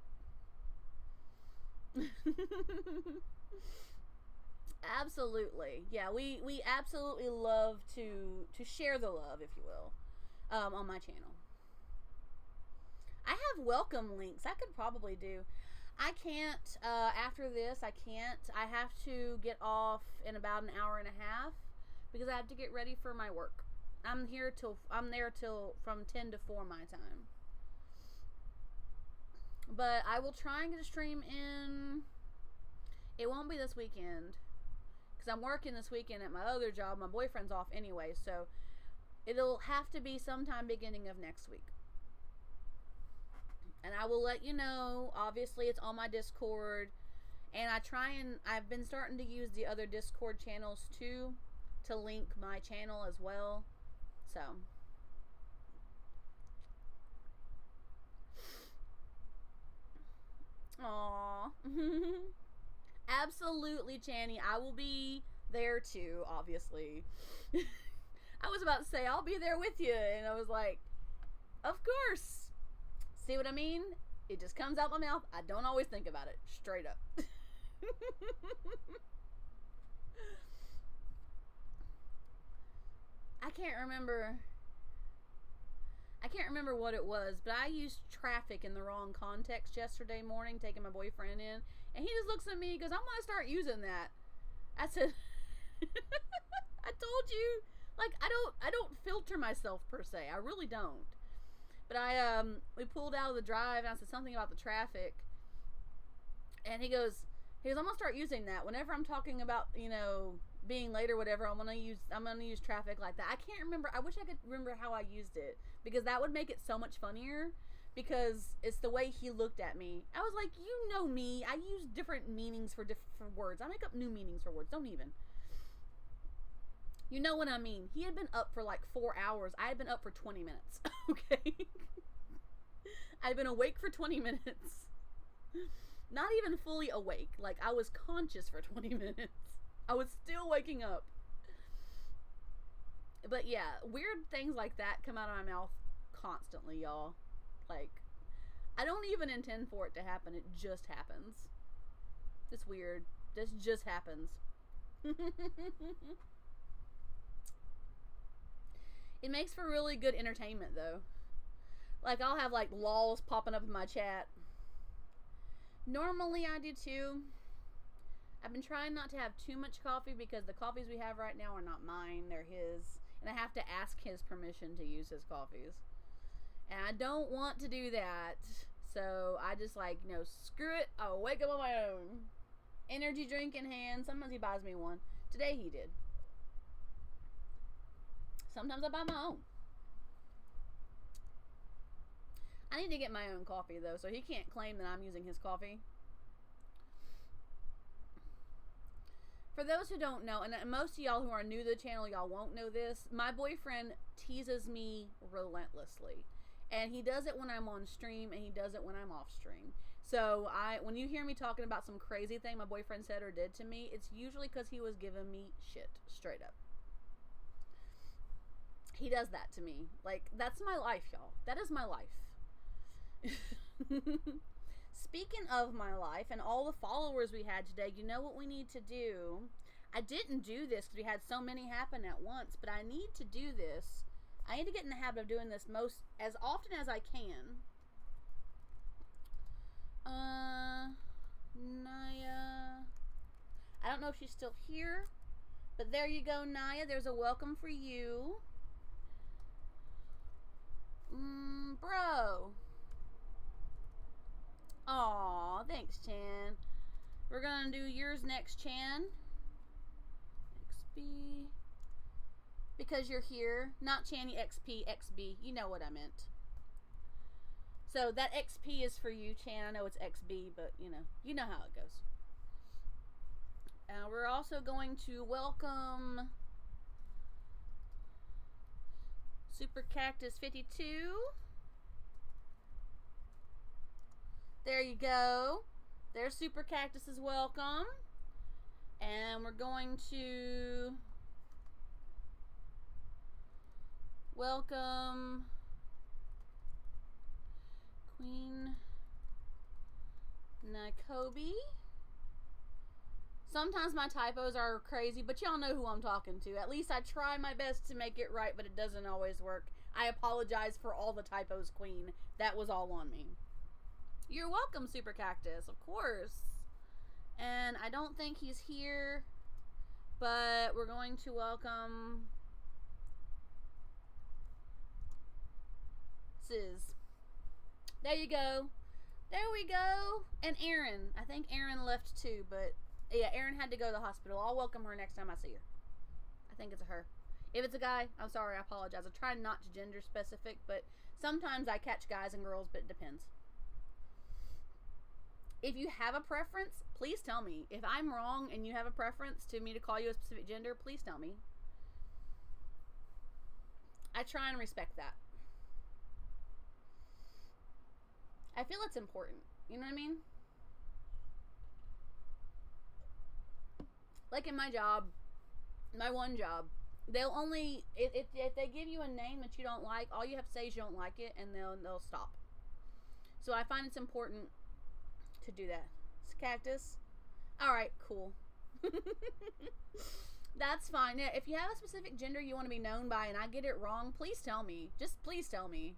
Absolutely. Yeah, we absolutely love to share the love, if you will, on my channel. I have welcome links. I could probably do. I can't after this. I can't. I have to get off in about an hour and a half because I have to get ready for my work. I'm there till from 10 to 4 my time. But I will try and get a stream in. It won't be this weekend because I'm working this weekend at my other job. My boyfriend's off anyway, so it'll have to be sometime beginning of next week. And I will let you know. Obviously, it's on my Discord. And I've been starting to use the other Discord channels too to link my channel as well. So. Aww. Absolutely, Channy. I will be there too, obviously. I was about to say, I'll be there with you. And I was like, of course. See what I mean? It just comes out my mouth. I don't always think about it. Straight up. I can't remember. I can't remember what it was, but I used traffic in the wrong context yesterday morning, taking my boyfriend in, and he just looks at me and goes, I'm gonna start using that. I said, I told you, like, I don't filter myself per se. I really don't. But we pulled out of the drive and I said something about the traffic, and he goes, I'm gonna start using that whenever I'm talking about, being late or whatever. I'm gonna use traffic like that. I can't remember. I wish I could remember how I used it because that would make it so much funnier. Because it's the way he looked at me. I was like, you know me. I use different meanings for different words. I make up new meanings for words. Don't even. You know what I mean. He had been up for like 4 hours. I had been up for 20 minutes. Okay. I'd been awake for 20 minutes. Not even fully awake. Like, I was conscious for 20 minutes. I was still waking up. But yeah, weird things like that come out of my mouth constantly, y'all. Like, I don't even intend for it to happen. It just happens. It's weird. This just happens. It makes for really good entertainment, though. Like, I'll have, like, laws popping up in my chat. Normally, I do, too. I've been trying not to have too much coffee because the coffees we have right now are not mine. They're his. And I have to ask his permission to use his coffees. And I don't want to do that. So, I just, like, screw it. I'll wake up on my own. Energy drink in hand. Sometimes he buys me one. Today, he did. Sometimes I buy my own. I need to get my own coffee, though, so he can't claim that I'm using his coffee. For those who don't know, and most of y'all who are new to the channel, y'all won't know this, my boyfriend teases me relentlessly. And he does it when I'm on stream, and he does it when I'm off stream. So, when you hear me talking about some crazy thing my boyfriend said or did to me, it's usually because he was giving me shit, straight up. He does that to me. Like, that's my life, y'all. That is my life. Speaking of my life and all the followers we had today, you know what we need to do? I didn't do this because we had so many happen at once, but I need to do this. I need to get in the habit of doing this as often as I can. Naya. I don't know if she's still here, but there you go, Naya. There's a welcome for you. Bro. Aw, thanks, Chan. We're gonna do yours next, Chan. XB. Because you're here. Not Channy XP, XB. You know what I meant. So that XP is for you, Chan. I know it's XB, but you know how it goes. We're also going to welcome Super Cactus 52. There you go. There's Super Cactus's welcome. And we're going to welcome Queen Nikobe. Sometimes my typos are crazy, but y'all know who I'm talking to. At least I try my best to make it right, but it doesn't always work. I apologize for all the typos, Queen. That was all on me. You're welcome, Super Cactus, of course. And I don't think he's here, but we're going to welcome Sis. There you go. There we go. And Erin. I think Erin left too, but yeah, Erin had to go to the hospital. I'll welcome her next time I see her. I think it's a her. If it's a guy, I'm sorry, I apologize. I try not to gender specific, but sometimes I catch guys and girls, but it depends. If you have a preference, please tell me. If I'm wrong and you have a preference to me to call you a specific gender, please tell me. I try and respect that. I feel it's important. You know what I mean? Like in my job, my one job, they'll only, if they give you a name that you don't like, all you have to say is you don't like it, and they'll stop. So I find it's important to do that. It's Cactus. Alright, cool. That's fine. Yeah, if you have a specific gender you want to be known by and I get it wrong, please tell me. Just please tell me.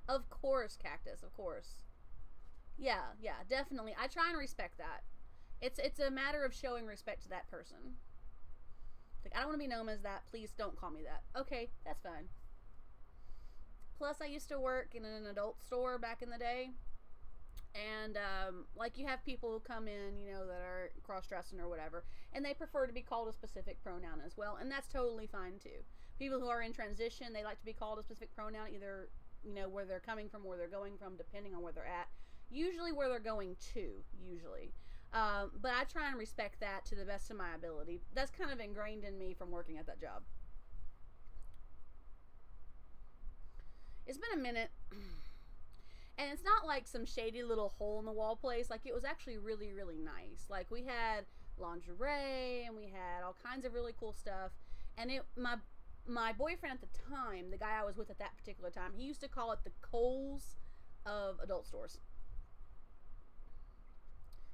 Of course, Cactus, of course. Yeah, definitely. I try and respect that. It's a matter of showing respect to that person. Like, I don't want to be known as that. Please don't call me that. Okay, that's fine. Plus, I used to work in an adult store back in the day. And, like, you have people who come in, you know, that are cross-dressing or whatever, and they prefer to be called a specific pronoun as well, and that's totally fine, too. People who are in transition, they like to be called a specific pronoun, either, you know, where they're coming from, where they're going from, depending on where they're at. Usually where they're going to, usually. But I try and respect that to the best of my ability. That's kind of ingrained in me from working at that job. It's been a minute. And it's not like some shady little hole in the wall place. Like, it was actually really, really nice. Like, we had lingerie and we had all kinds of really cool stuff. And my boyfriend at the time, the guy I was with at that particular time, he used to call it the Kohl's of adult stores.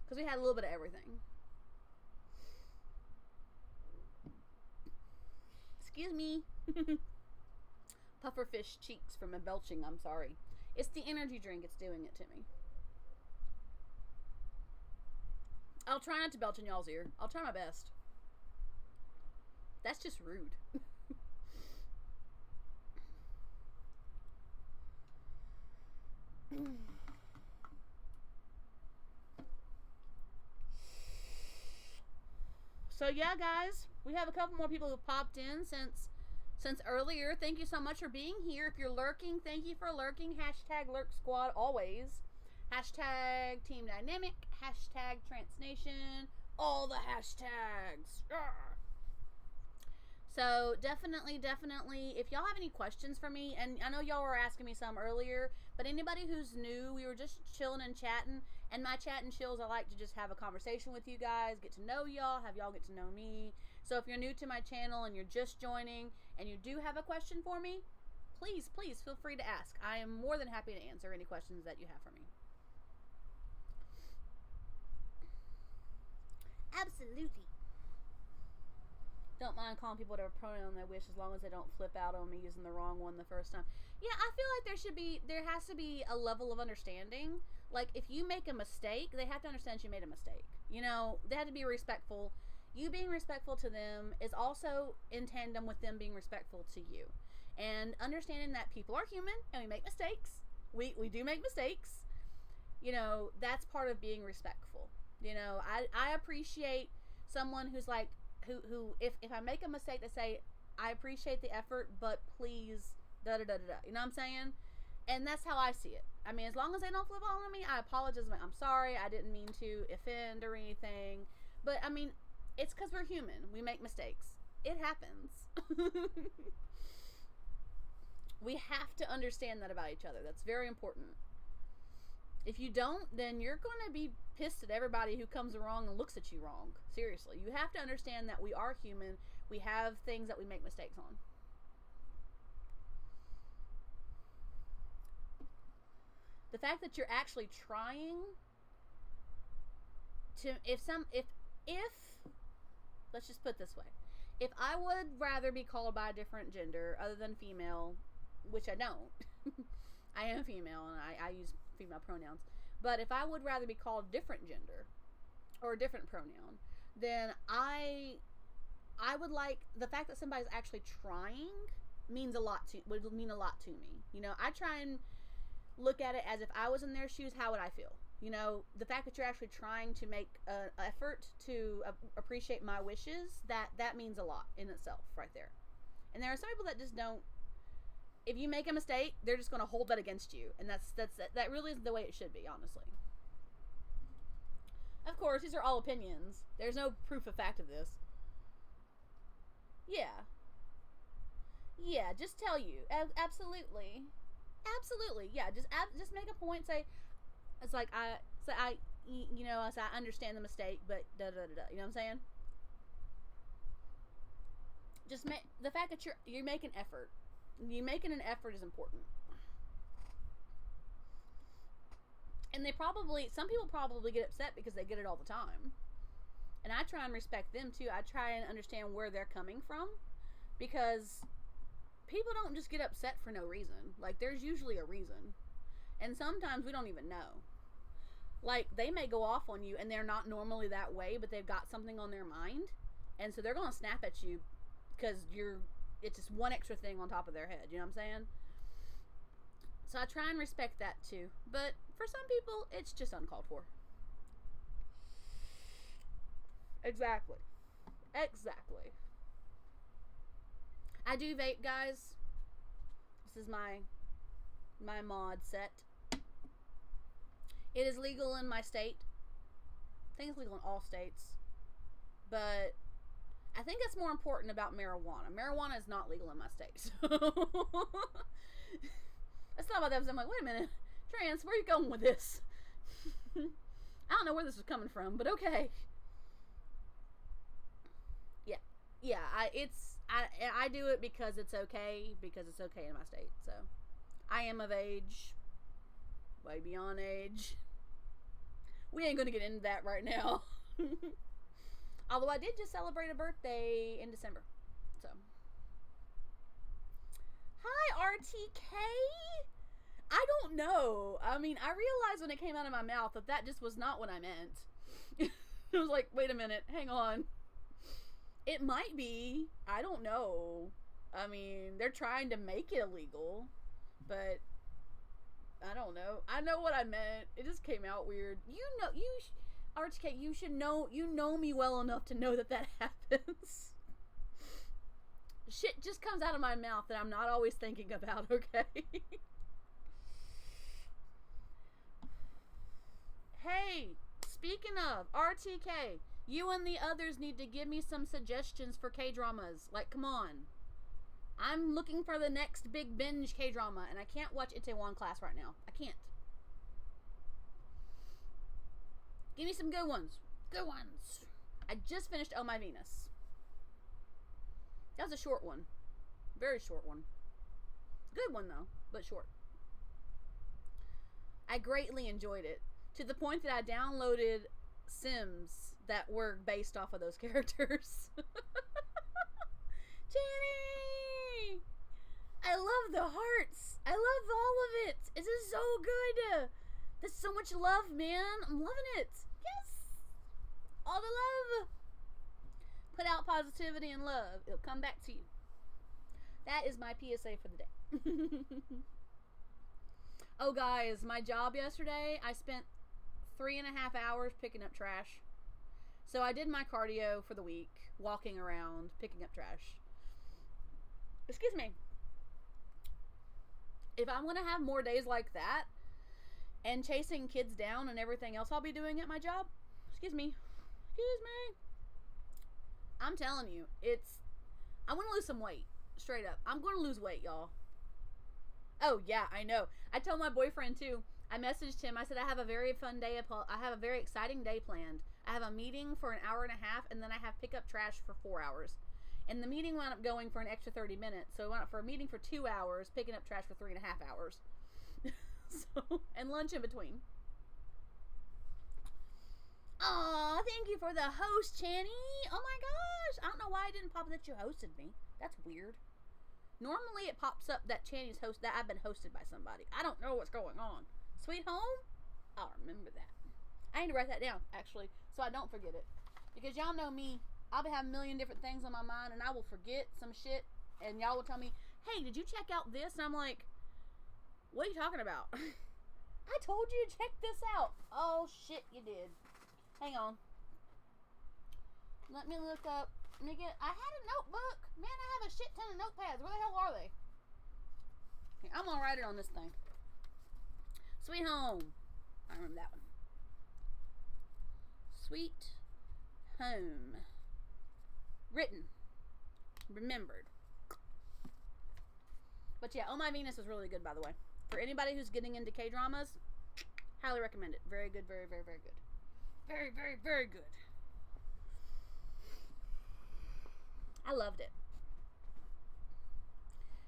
Because we had a little bit of everything. Excuse me. Pufferfish cheeks from a belching, I'm sorry. It's the energy drink, it's doing it to me. I'll try not to belch in y'all's ear. I'll try my best. That's just rude. So yeah, guys, we have a couple more people who popped in since earlier. Thank you so much for being here. If you're lurking, thank you for lurking. Hashtag Lurk Squad always. Hashtag Team Dynamic. Hashtag TransNation. All the hashtags. Arrgh. So definitely, if y'all have any questions for me, and I know y'all were asking me some earlier, but anybody who's new, we were just chilling and chatting, and my chat and chills, I like to just have a conversation with you guys, get to know y'all, have y'all get to know me. So if you're new to my channel and you're just joining, and you do have a question for me, please feel free to ask. I am more than happy to answer any questions that you have for me. Absolutely. Don't mind calling people whatever pronoun they wish, as long as they don't flip out on me using the wrong one the first time. Yeah, I feel like there has to be a level of understanding. Like, if you make a mistake, they have to understand you made a mistake. You know, they have to be respectful. You being respectful to them is also in tandem with them being respectful to you. And understanding that people are human and we make mistakes. We do make mistakes. You know, that's part of being respectful. You know, I appreciate someone who's like, who if I make a mistake, they say, I appreciate the effort, but please, da-da-da-da-da. You know what I'm saying? And that's how I see it. I mean, as long as they don't flip on me, I apologize. I'm sorry. I didn't mean to offend or anything. But, I mean, it's because we're human. We make mistakes. It happens. We have to understand that about each other. That's very important. If you don't, then you're going to be pissed at everybody who comes along and looks at you wrong. Seriously. You have to understand that we are human. We have things that we make mistakes on. The fact that you're actually trying if let's just put it this way. If I would rather be called by a different gender other than female, which I don't, I am female and I use female pronouns. But if I would rather be called a different gender or a different pronoun, then I would like the fact that somebody's actually trying would mean a lot to me. You know, I try and look at it as if I was in their shoes, how would I feel? You know, the fact that you're actually trying to make an effort to appreciate my wishes, that means a lot in itself right there. And there are some people that just don't. If you make a mistake, they're just going to hold that against you, and that really isn't the way it should be, honestly. Of course, these are all opinions. There's no proof of fact of this. Yeah, just tell you, absolutely, yeah. Just make a point. Say, it's like I understand the mistake, but da da da da. You know what I'm saying? Just the fact that you're making effort. You making an effort is important. And some people probably get upset because they get it all the time. And I try and respect them too. I try and understand where they're coming from, because people don't just get upset for no reason. Like, there's usually a reason. And sometimes we don't even know. Like, they may go off on you and they're not normally that way, but they've got something on their mind. And so they're going to snap at you because it's just one extra thing on top of their head. You know what I'm saying? So I try and respect that too. But for some people, it's just uncalled for. Exactly. I do vape, guys. This is my mod set. It is legal in my state. I think it's legal in all states. But I think that's more important about marijuana. Marijuana is not legal in my state. So that's not about that. I'm like, wait a minute. Trans, where are you going with this? I don't know where this is coming from, but okay. Yeah, I do it because it's okay in my state. So I am of age, way beyond age. We ain't gonna get into that right now. Although I did just celebrate a birthday in December. So hi, RTK. I don't know. I mean, I realized when it came out of my mouth that just was not what I meant. I was like, wait a minute, hang on. It might be. I don't know. I mean, they're trying to make it illegal, but I don't know. I know what I meant. It just came out weird. RTK, you should know. You know me well enough to know that happens. Shit just comes out of my mouth that I'm not always thinking about. Okay. Hey, speaking of RTK. You and the others need to give me some suggestions for K-dramas. Like, come on. I'm looking for the next big binge K-drama, and I can't watch Itaewon Class right now. I can't. Give me some good ones. Good ones. I just finished Oh My Venus. That was a short one. Very short one. Good one, though, but short. I greatly enjoyed it. To the point that I downloaded Sims that were based off of those characters. Jenny! I love the hearts. I love all of it. This is so good. There's so much love, man. I'm loving it. Yes! All the love. Put out positivity and love. It'll come back to you. That is my PSA for the day. Oh, guys, my job yesterday, I spent 3.5 hours picking up trash. So I did my cardio for the week, walking around, picking up trash. Excuse me. If I'm going to have more days like that, and chasing kids down and everything else I'll be doing at my job, excuse me, I'm telling you, I want to lose some weight, straight up. I'm going to lose weight, y'all. Oh, yeah, I know. I told my boyfriend, too. I messaged him. I said, I have a very fun day. I have a very exciting day planned. I have a meeting for an hour and a half, and then I have pick up trash for 4 hours. And the meeting wound up going for an extra 30 minutes. So I went up for a meeting for 2 hours, picking up trash for 3.5 hours. And lunch in between. Aw, thank you for the host, Channy. Oh my gosh. I don't know why it didn't pop that you hosted me. That's weird. Normally it pops up that Channy's host, that I've been hosted by somebody. I don't know what's going on. Sweet home? I'll remember that. I need to write that down, actually, so I don't forget it. Because y'all know me. I'll be having a million different things on my mind, and I will forget some shit, and y'all will tell me, hey, did you check out this? And I'm like, what are you talking about? I told you to check this out. Oh, shit, you did. Hang on. Let me look up. I had a notebook. Man, I have a shit ton of notepads. Where the hell are they? Here, I'm gonna write it on this thing. Sweet home. I remember that one. Sweet home. Written. Remembered. But yeah, Oh My Venus is really good, by the way. For anybody who's getting into K-dramas, highly recommend it. Very good, very, very, very good. Very, very, very good. I loved it.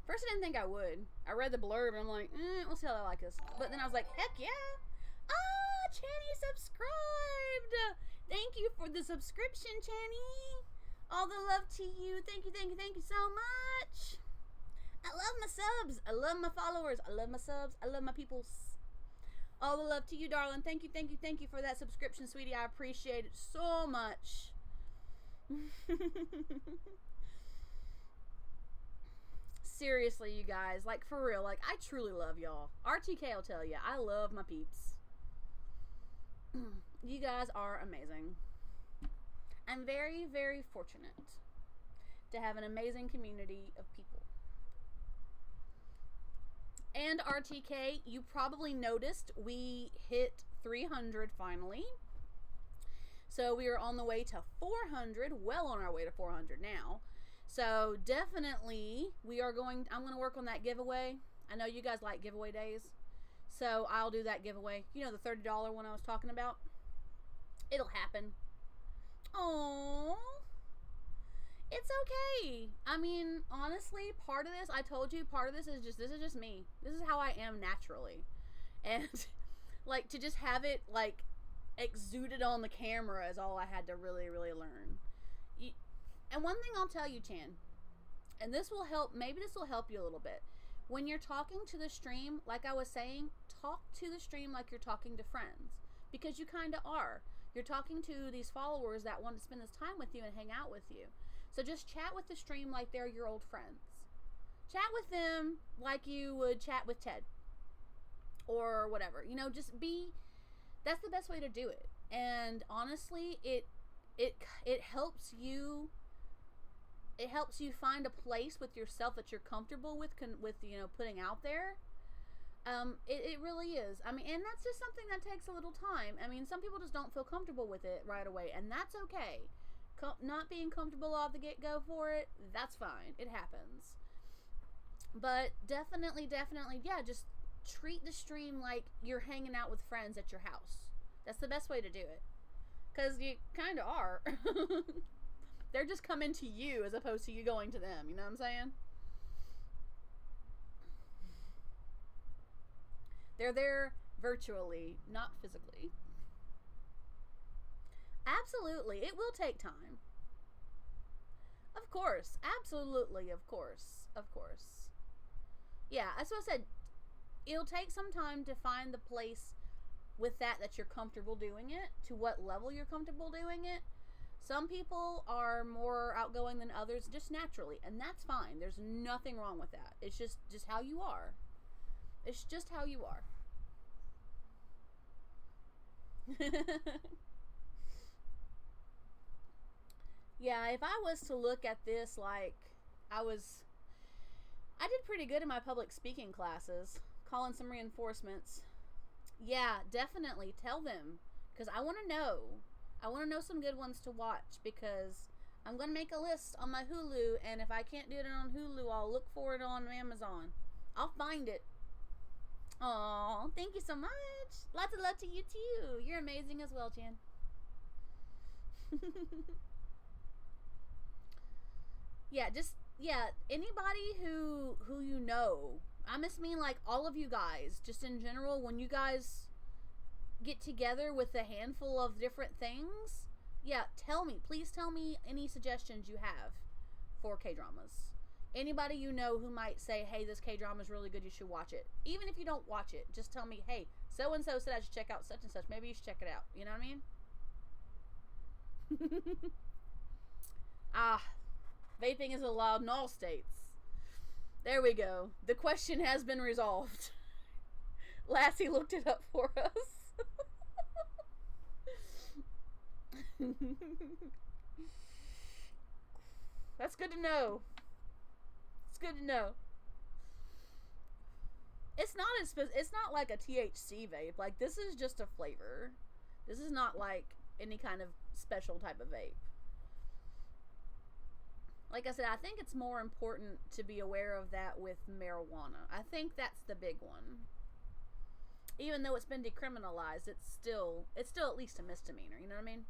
First, I didn't think I would. I read the blurb and I'm like, we'll see how I like this. But then I was like, heck yeah. Ah, Channy subscribed. Thank you for the subscription, Channy. All the love to you. Thank you, thank you, thank you so much. I love my subs. I love my followers. I love my subs. I love my peoples. All the love to you, darling. Thank you, thank you, thank you for that subscription, sweetie. I appreciate it so much. Seriously, you guys, like, for real, like, I truly love y'all. RTK will tell you, I love my peeps. You guys are amazing. I'm very, very fortunate to have an amazing community of people. And RTK, you probably noticed we hit 300 finally. So we are on the way to 400, well on our way to 400 now. So definitely I'm going to work on that giveaway. I know you guys like giveaway days. So I'll do that giveaway. You know, the $30 one I was talking about? It'll happen. Aww. It's okay. I mean, honestly, part of this, I told you, part of this is just me. This is how I am naturally. And, like, to just have it, like, exuded on the camera is all I had to really, really learn. And one thing I'll tell you, Chan, and this will help, maybe this will help you a little bit. When you're talking to the stream, like I was saying, talk to the stream like you're talking to friends. Because you kind of are. You're talking to these followers that want to spend this time with you and hang out with you. So just chat with the stream like they're your old friends. Chat with them like you would chat with Ted. Or whatever. You know, just be... That's the best way to do it. And honestly, it helps you... It helps you find a place with yourself that you're comfortable with you know, putting out there. It really is. I mean, and that's just something that takes a little time. I mean, some people just don't feel comfortable with it right away, and that's okay. Not being comfortable off the get-go for it, that's fine. It happens. But definitely, yeah, just treat the stream like you're hanging out with friends at your house. That's the best way to do it. Because you kind of are. They're just coming to you as opposed to you going to them. You know what I'm saying? They're there virtually, not physically. Absolutely. It will take time. Of course. Absolutely. Of course. Of course. Yeah, that's what I said. It'll take some time to find the place with that you're comfortable doing it, to what level you're comfortable doing it. Some people are more outgoing than others just naturally, and that's fine. There's nothing wrong with that. It's just how you are. It's just how you are. Yeah, if I was to look at this like I did pretty good in my public speaking classes, calling some reinforcements. Yeah, definitely tell them, because I want to know. I want to know some good ones to watch, because I'm going to make a list on my Hulu, and if I can't do it on Hulu, I'll look for it on Amazon. I'll find it. Aw, thank you so much. Lots of love to you too. You're amazing as well, Jan. Yeah, anybody who you know. I just mean like all of you guys, just in general, when you guys get together with a handful of different things, yeah, please tell me any suggestions you have for K-dramas. Anybody you know who might say, hey, this K-drama is really good, you should watch it. Even if you don't watch it, just tell me, hey, so-and-so said I should check out such and such. Maybe you should check it out. You know what I mean? Vaping is allowed in all states. There we go. The question has been resolved. Lassie looked it up for us. That's good to know. It's good to know. It's not like a THC vape. Like, this is just a flavor. This is not like any kind of special type of vape. Like I said, I think it's more important to be aware of that with marijuana. I think that's the big one. Even though it's been decriminalized, it's still at least a misdemeanor. You know what I mean?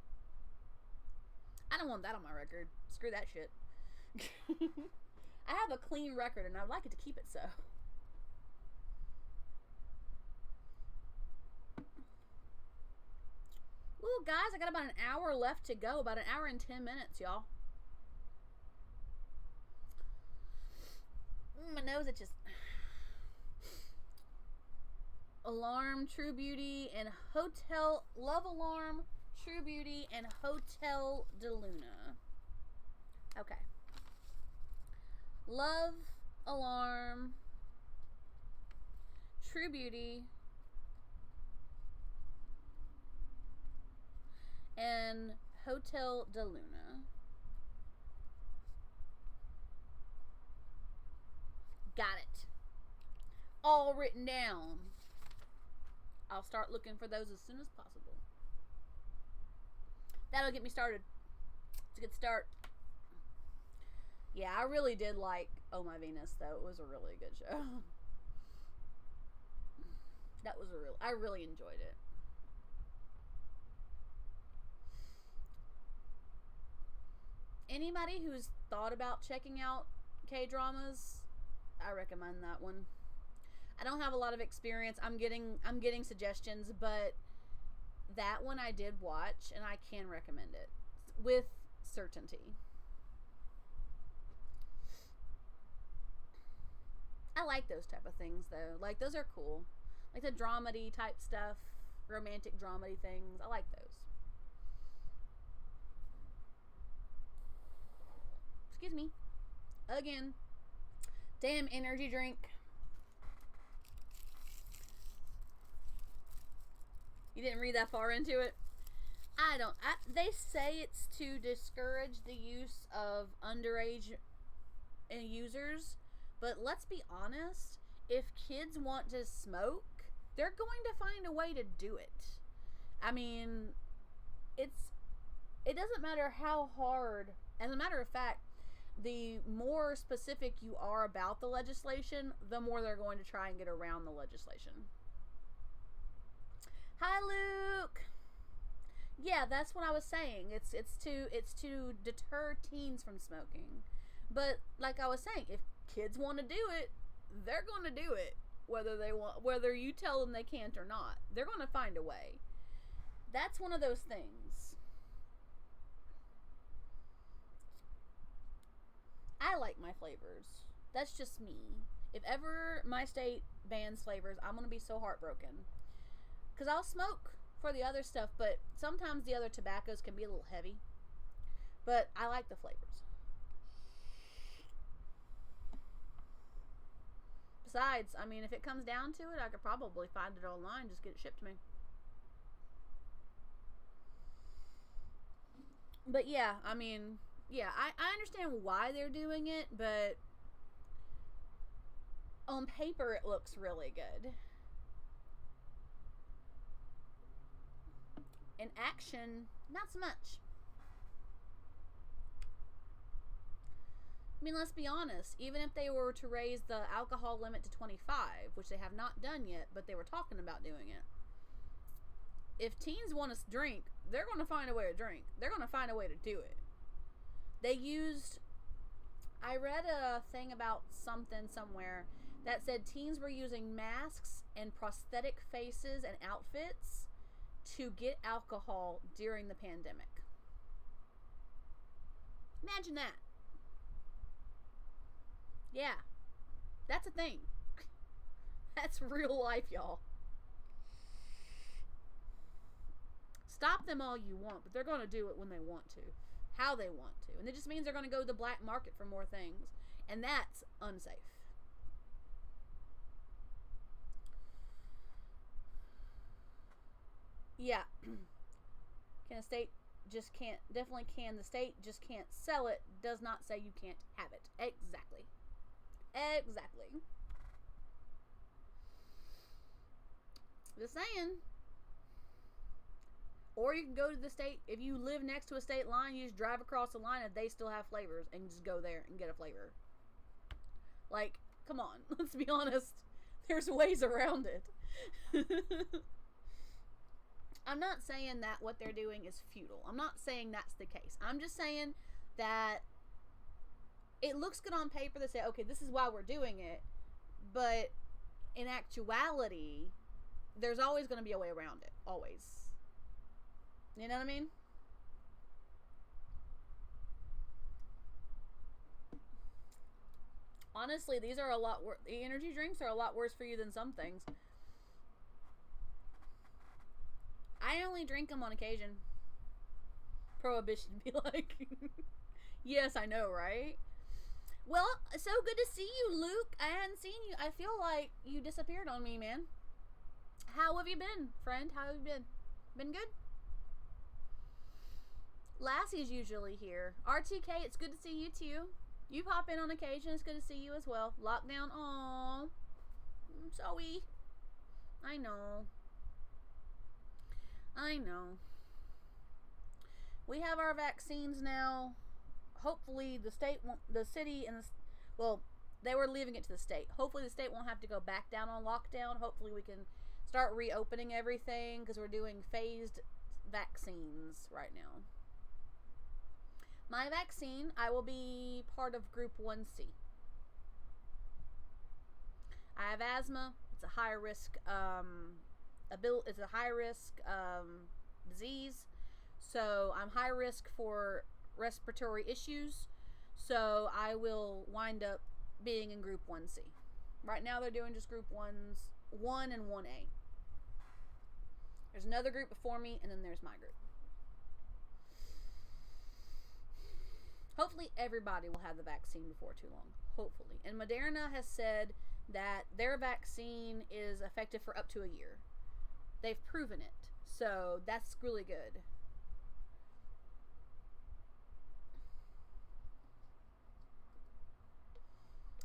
I don't want that on my record. Screw that shit. I have a clean record, and I'd like it to keep it so. Ooh, guys, I got about an hour left to go. About an hour and 10 minutes, y'all. My nose itches. Alarm, True Beauty, and Hotel Love Alarm, True Beauty, and Hotel de Luna. Okay. Love Alarm, True Beauty, and Hotel de Luna. Got it. All written down. I'll start looking for those as soon as possible. That'll get me started. It's a good start. Yeah, I really did like Oh My Venus, though. It was a really good show. I really enjoyed it. Anybody who's thought about checking out K-dramas, I recommend that one. I don't have a lot of experience. I'm getting suggestions, but that one I did watch, and I can recommend it with certainty. I like those type of things, though. Like, those are cool. Like the dramedy type stuff, romantic dramedy things. I like those. Excuse me. Again. Damn energy drink. You didn't read that far into it? They say it's to discourage the use of underage users, but let's be honest, if kids want to smoke, they're going to find a way to do it. I mean, it doesn't matter how hard. As a matter of fact, the more specific you are about the legislation, the more they're going to try and get around the legislation. Hi, Luke. Yeah, that's what I was saying. It's to deter teens from smoking. But like I was saying, if kids want to do it, they're going to do it. Whether you tell them they can't or not, they're going to find a way. That's one of those things. I like my flavors. That's just me. If ever my state bans flavors, I'm going to be so heartbroken. Because I'll smoke for the other stuff, but sometimes the other tobaccos can be a little heavy. But I like the flavors. Besides, I mean, if it comes down to it, I could probably find it online, just get it shipped to me. But yeah, I mean, yeah, I understand why they're doing it, but on paper it looks really good. In action, not so much. I mean, let's be honest. Even if they were to raise the alcohol limit to 25, which they have not done yet, but they were talking about doing it. If teens want to drink, they're going to find a way to drink. They're going to find a way to do it. I read a thing about something somewhere that said teens were using masks and prosthetic faces and outfits to get alcohol during the pandemic. Imagine that. Yeah, that's a thing. That's real life, y'all. Stop them all you want, but they're going to do it when they want to, how they want to. And it just means they're going to go to the black market for more things. And that's unsafe. Yeah. Can a state just can't, definitely can. The state just can't sell it, does not say you can't have it. Exactly. Exactly. Just saying. Or you can go to the state, if you live next to a state line, you just drive across the line and they still have flavors and just go there and get a flavor. Like, come on, let's be honest. There's ways around it. I'm not saying that what they're doing is futile. I'm not saying that's the case. I'm just saying that it looks good on paper to say, okay, this is why we're doing it. But in actuality, there's always going to be a way around it. Always. You know what I mean? Honestly, these are a lot worse. The energy drinks are a lot worse for you than some things. I only drink them on occasion. Prohibition be like. Yes, I know, right? Well, so good to see you, Luke. I hadn't seen you. I feel like you disappeared on me, man. How have you been, friend? How have you been? Been good? Lassie's usually here. RTK, it's good to see you too. You pop in on occasion. It's good to see you as well. Lockdown. Aww. Sorry. I know. I know. We have our vaccines now. Hopefully the state won't, the city and the, well, they were leaving it to the state. Hopefully the state won't have to go back down on lockdown. Hopefully we can start reopening everything because we're doing phased vaccines right now. My vaccine, I will be part of Group 1C. I have asthma. It's a high risk disease. So I'm high risk for respiratory issues. So I will wind up being in Group 1C. Right now they're doing just Group 1 and 1A. There's another group before me, and then there's my group. Hopefully everybody will have the vaccine before too long. Hopefully. And Moderna has said that their vaccine is effective for up to a year. They've proven it. So that's really good.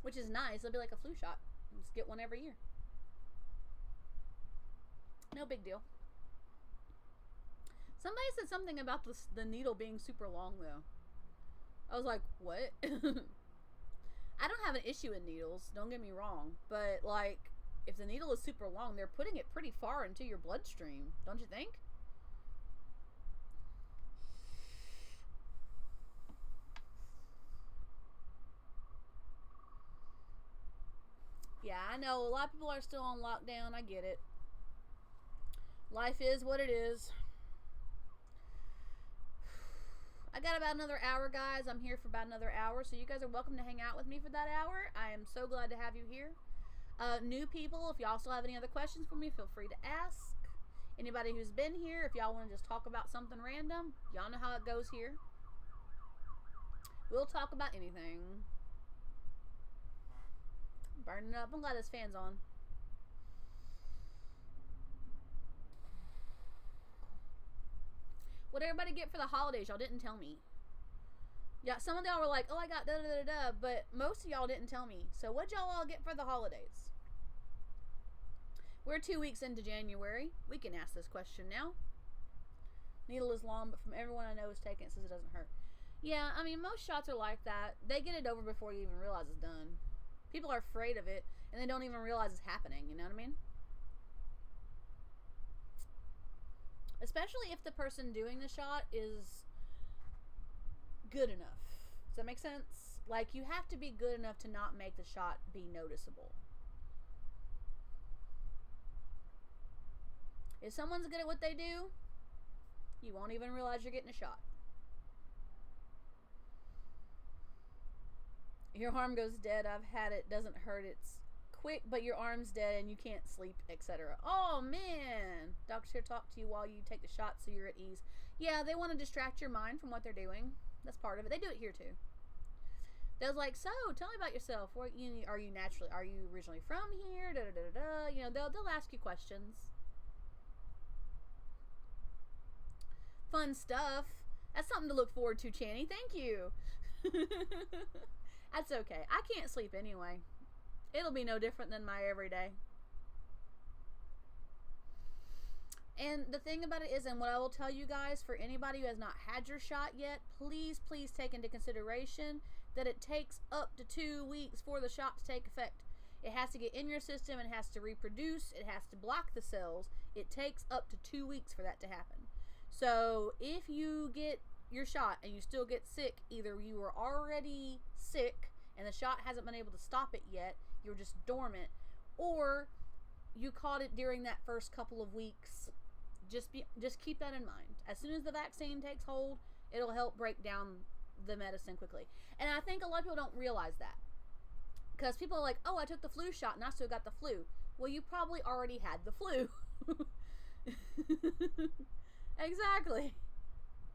Which is nice. It'll be like a flu shot. Just get one every year. No big deal. Somebody said something about the needle being super long though. I was like, what? I don't have an issue with needles, don't get me wrong. But, like, if the needle is super long, they're putting it pretty far into your bloodstream, don't you think? Yeah, I know. A lot of people are still on lockdown. I get it. Life is what it is. I got about another hour, guys. I'm here for about another hour, so you guys are welcome to hang out with me for that hour. I am so glad to have you here. New people, if y'all still have any other questions for me, feel free to ask. Anybody who's been here, if y'all want to just talk about something random, y'all know how it goes here. We'll talk about anything. Burning up. I'm glad this fan's on. What everybody get for the holidays? Y'all didn't tell me. Yeah, some of y'all were like, oh, I got da-da-da-da-da, but most of y'all didn't tell me. So what'd y'all all get for the holidays? We're 2 weeks into January. We can ask this question now. Needle is long, but from everyone I know who's taken it says it doesn't hurt. Yeah, I mean, most shots are like that. They get it over before you even realize it's done. People are afraid of it, and they don't even realize it's happening, you know what I mean? Especially if the person doing the shot is good enough. Does that make sense? Like, you have to be good enough to not make the shot be noticeable. If someone's good at what they do, you won't even realize you're getting a shot. Your arm goes dead. I've had it. Doesn't hurt. It's quick, but your arm's dead and you can't sleep, etc. Oh, man. Doctors here talk to you while you take the shot so you're at ease. Yeah, they want to distract your mind from what they're doing. That's part of it. They do it here, too. They're like, so, tell me about yourself. Are you originally from here? Da, da, da, da. You know, they'll ask you questions. Fun stuff. That's something to look forward to, Channy. Thank you. That's okay. I can't sleep anyway. It'll be no different than my everyday. And the thing about it is, and what I will tell you guys, for anybody who has not had your shot yet, please take into consideration that it takes up to 2 weeks for the shot to take effect. It has to get in your system, it has to reproduce, it has to block the cells. It takes up to 2 weeks for that to happen. So if you get your shot and you still get sick, either you were already sick and the shot hasn't been able to stop it yet, you're just dormant, or you caught it during that first couple of weeks. Just keep that in mind. As soon as the vaccine takes hold, it'll help break down the medicine quickly. And I think a lot of people don't realize that, because people are like, oh, I took the flu shot and I still got the flu. Well, you probably already had the flu. Exactly.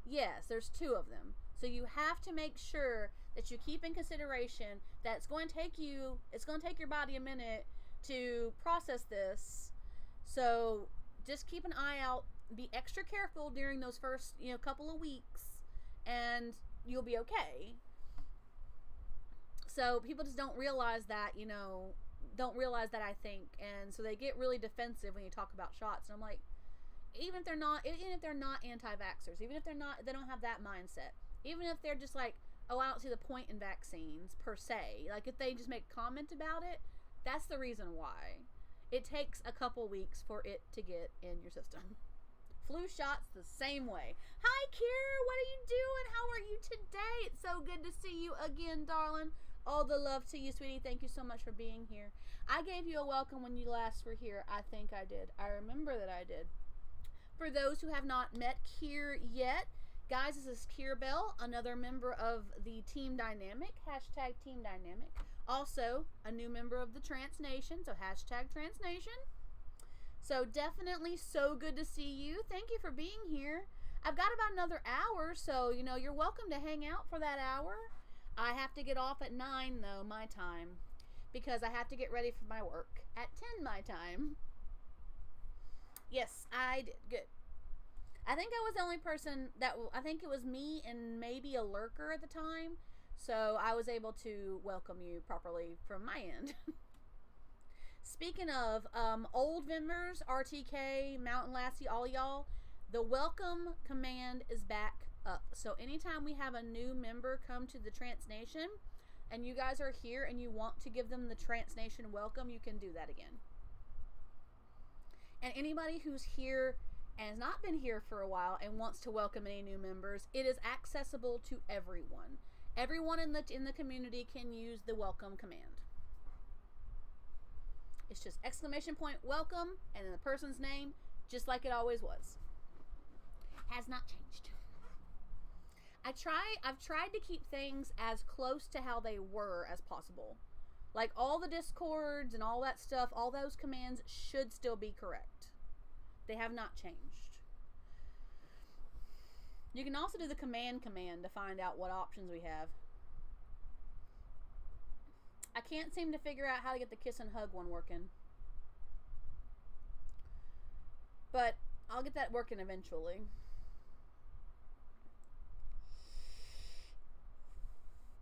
Yes, there's 2 of them. So you have to make sure that you keep in consideration that it's going to take your body a minute to process this. So just keep an eye out. Be extra careful during those first, couple of weeks, and you'll be okay. So people just don't realize that, I think. And so they get really defensive when you talk about shots. And I'm like, even if they're not anti-vaxxers, even if they don't have that mindset, even if they're just like, oh, I don't see the point in vaccines per se, like if they just make a comment about it, that's the reason why. It takes a couple weeks for it to get in your system. Flu shots the same way. Hi, Kira, what are you doing? How are you today? It's so good to see you again, darling. All the love to you, sweetie. Thank you so much for being here. I gave you a welcome when you last were here. I think I did. I remember that I did. For those who have not met Kier yet, guys, this is Kier Bell, another member of the Team Dynamic, hashtag Team Dynamic. Also, a new member of the Trans Nation, so hashtag Trans Nation. So definitely so good to see you. Thank you for being here. I've got about another hour, so, you're welcome to hang out for that hour. I have to get off at 9, though, my time, because I have to get ready for my work at 10, my time. Yes, I did. Good. I think I was the only person I think it was me and maybe a lurker at the time. So I was able to welcome you properly from my end. Speaking of old members, RTK, Mountain Lassie, all y'all, the welcome command is back up. So anytime we have a new member come to the Trans Nation and you guys are here and you want to give them the Trans Nation welcome, you can do that again. And anybody who's here and has not been here for a while and wants to welcome any new members, it is accessible to everyone. Everyone in the community can use the welcome command. It's just ! welcome and then the person's name, just like it always was. Has not changed. I've tried to keep things as close to how they were as possible. Like all the discords and all that stuff, all those commands should still be correct. They have not changed. You can also do the command to find out what options we have. I can't seem to figure out how to get the kiss and hug one working. But I'll get that working eventually.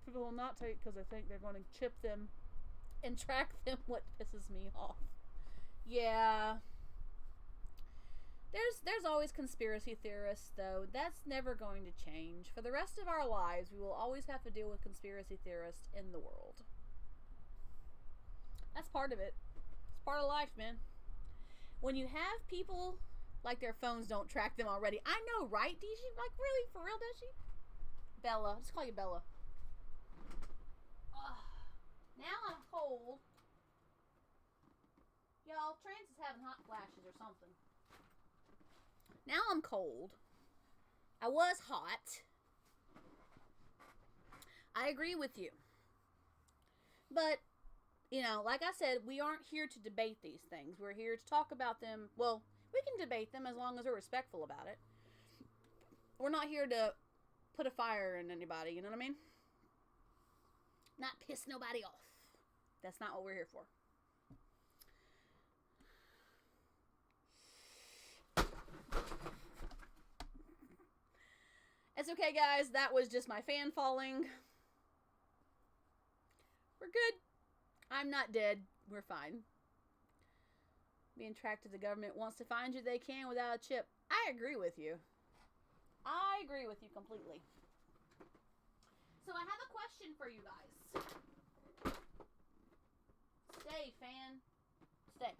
People will not take because I think they're going to chip them and track them, what pisses me off. Yeah. There's always conspiracy theorists, though. That's never going to change. For the rest of our lives, we will always have to deal with conspiracy theorists in the world. That's part of it. It's part of life, man. When you have people like their phones don't track them already. I know, right? Did she, like, really? For real, does she? Bella. Let's call you Bella. Now I'm cold. Y'all, Trans is having hot flashes or something. Now I'm cold. I was hot. I agree with you. But, you know, like I said, we aren't here to debate these things. We're here to talk about them. Well, we can debate them as long as we're respectful about it. We're not here to put a fire in anybody, you know what I mean? Not piss nobody off. That's not what we're here for. It's okay, guys. That was just my fan falling. We're good. I'm not dead. We're fine. Being tracked to the government wants to find you, they can without a chip. I agree with you. I agree with you completely. So I have a question for you guys. Stay, fan. Stay.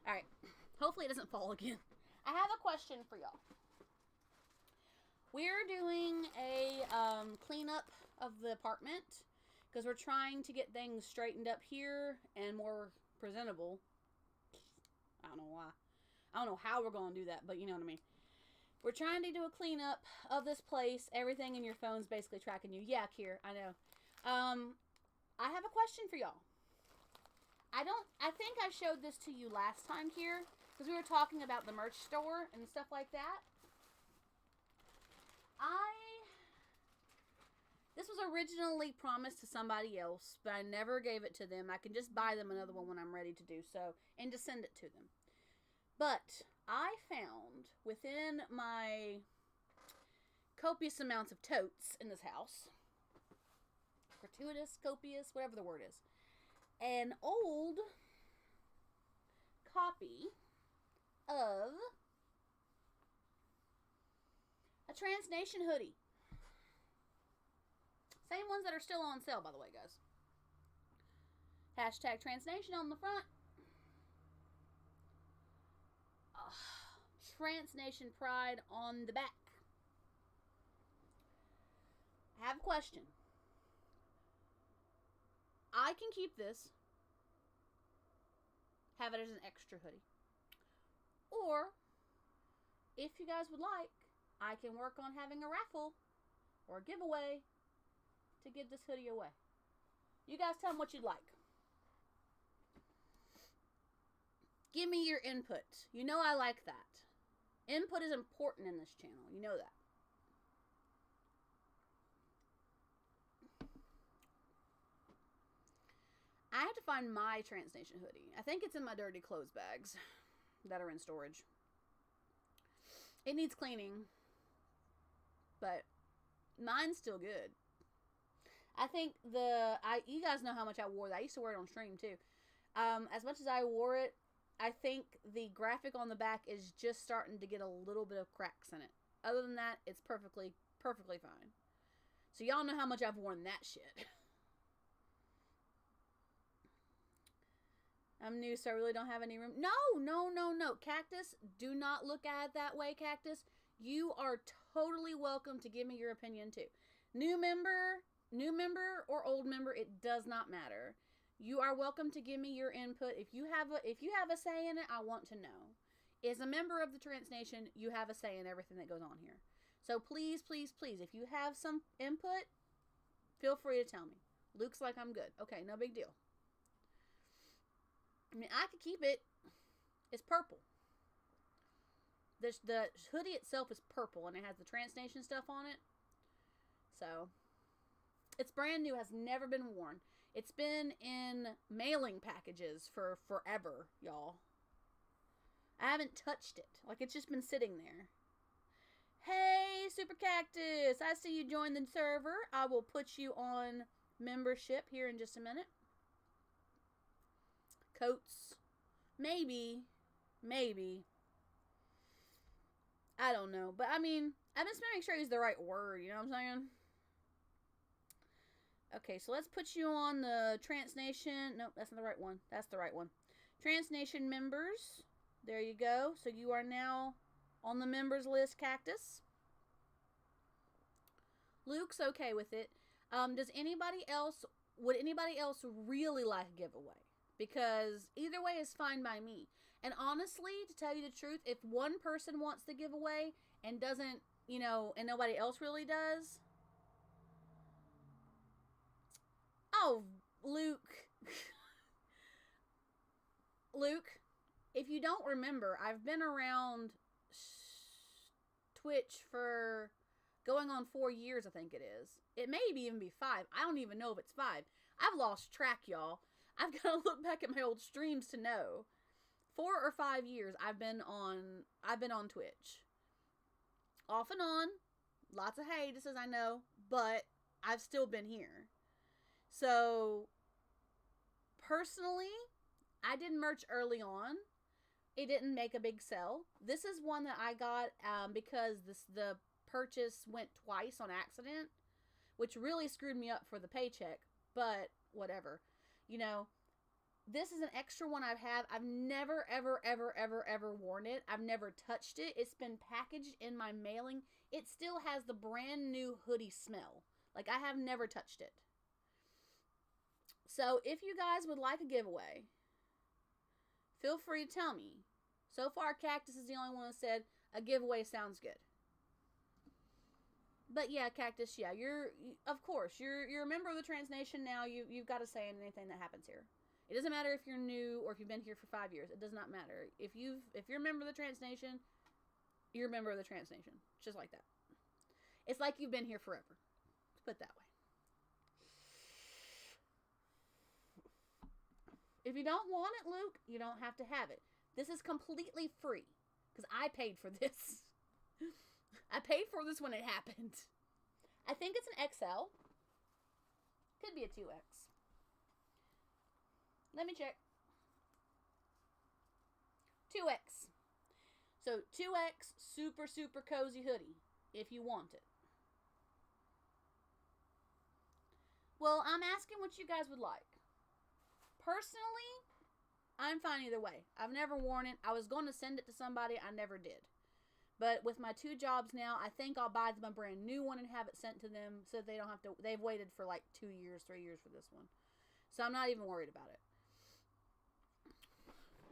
Alright. Hopefully it doesn't fall again. I have a question for y'all. We're doing a cleanup of the apartment because we're trying to get things straightened up here and more presentable. I don't know why. I don't know how we're going to do that, but you know what I mean. We're trying to do a cleanup of this place. Everything in your phone's basically tracking you. Yeah, Kier, I know. I have a question for y'all. I think I showed this to you last time here because we were talking about the merch store and stuff like that. This was originally promised to somebody else, but I never gave it to them. I can just buy them another one when I'm ready to do so and to send it to them. But I found within my copious amounts of totes in this house, gratuitous, copious, whatever the word is, an old copy of a Transnation hoodie. Same ones that are still on sale, by the way, guys. Hashtag Transnation on the front. Transnation Pride on the back. I have a question. I can keep this. Have it as an extra hoodie. Or, if you guys would like, I can work on having a raffle or a giveaway to give this hoodie away. You guys tell me what you'd like. Give me your input. You know I like that. Input is important in this channel. You know that. I have to find my Transnation hoodie. I think it's in my dirty clothes bags that are in storage. It needs cleaning, but mine's still good. I think you guys know how much I wore that. I used to wear it on stream too. As much as I wore it, I think the graphic on the back is just starting to get a little bit of cracks in it. Other than that, it's perfectly fine. So y'all know how much I've worn that shit. I'm new, so I really don't have any room. No. Cactus, do not look at it that way, Cactus. You are totally welcome to give me your opinion too. New member or old member, it does not matter. You are welcome to give me your input. If you have a say in it, I want to know. As a member of the Transnation, you have a say in everything that goes on here. So please, if you have some input, feel free to tell me. Luke's like, I'm good. Okay, no big deal. I mean, I could keep it. It's purple. The hoodie itself is purple, and it has the Transnation stuff on it. So, it's brand new, has never been worn. It's been in mailing packages for forever, y'all. I haven't touched it. Like, it's just been sitting there. Hey, Super Cactus! I see you joined the server. I will put you on membership here in just a minute. Coats. Maybe. I don't know. But, I mean, I'm just making sure I use the right word. You know what I'm saying? Okay, so let's put you on the Transnation. Nope, that's not the right one. That's the right one. Transnation members. There you go. So you are now on the members list, Cactus. Luke's okay with it. Would anybody else really like a giveaway? because either way is fine by me. And honestly, to tell you the truth, if one person wants the giveaway and doesn't, and nobody else really does, oh, Luke, if you don't remember, I've been around Twitch for going on 4 years, I think it is. It may even be 5. I don't even know if it's 5. I've lost track, y'all. I've got to look back at my old streams to know. 4 or 5 years I've been on Twitch. Off and on. Lots of hiatuses, I know, but I've still been here. So, personally, I did merch early on. It didn't make a big sell. This is one that I got because the purchase went twice on accident, which really screwed me up for the paycheck, but whatever. This is an extra one I've had. I've never, ever, ever, ever, ever worn it. I've never touched it. It's been packaged in my mailing. It still has the brand new hoodie smell. Like, I have never touched it. So, if you guys would like a giveaway, feel free to tell me. So far, Cactus is the only one that said a giveaway sounds good. But yeah, Cactus, yeah, you're a member of the Trans Nation now. You've got to say in anything that happens here. It doesn't matter if you're new or if you've been here for 5 years. It does not matter. If you're a member of the Trans Nation, you're a member of the Trans Nation. Just like that. It's like you've been here forever. Let's put it that way. If you don't want it, Luke, you don't have to have it. This is completely free. Because I paid for this. I paid for this when it happened. I think it's an XL. Could be a 2X. Let me check. 2X. So 2X super, super cozy hoodie. If you want it. Well, I'm asking what you guys would like. Personally, I'm fine either way. I've never worn it. I was going to send it to somebody. I never did. But with my 2 jobs now, I think I'll buy them a brand new one and have it sent to them so they don't have to. They've waited for like 2 years, 3 years for this one. So I'm not even worried about it.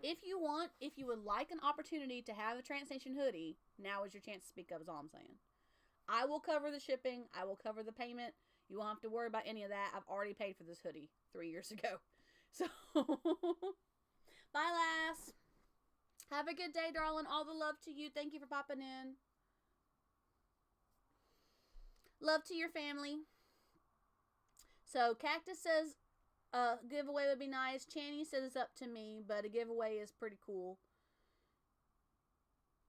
If you would like an opportunity to have a Trans Nation hoodie, now is your chance to speak up, is all I'm saying. I will cover the shipping. I will cover the payment. You won't have to worry about any of that. I've already paid for this hoodie 3 years ago. So, bye, lass. Have a good day, darling. All the love to you. Thank you for popping in. Love to your family. So, Cactus says a giveaway would be nice. Channy says it's up to me, but a giveaway is pretty cool.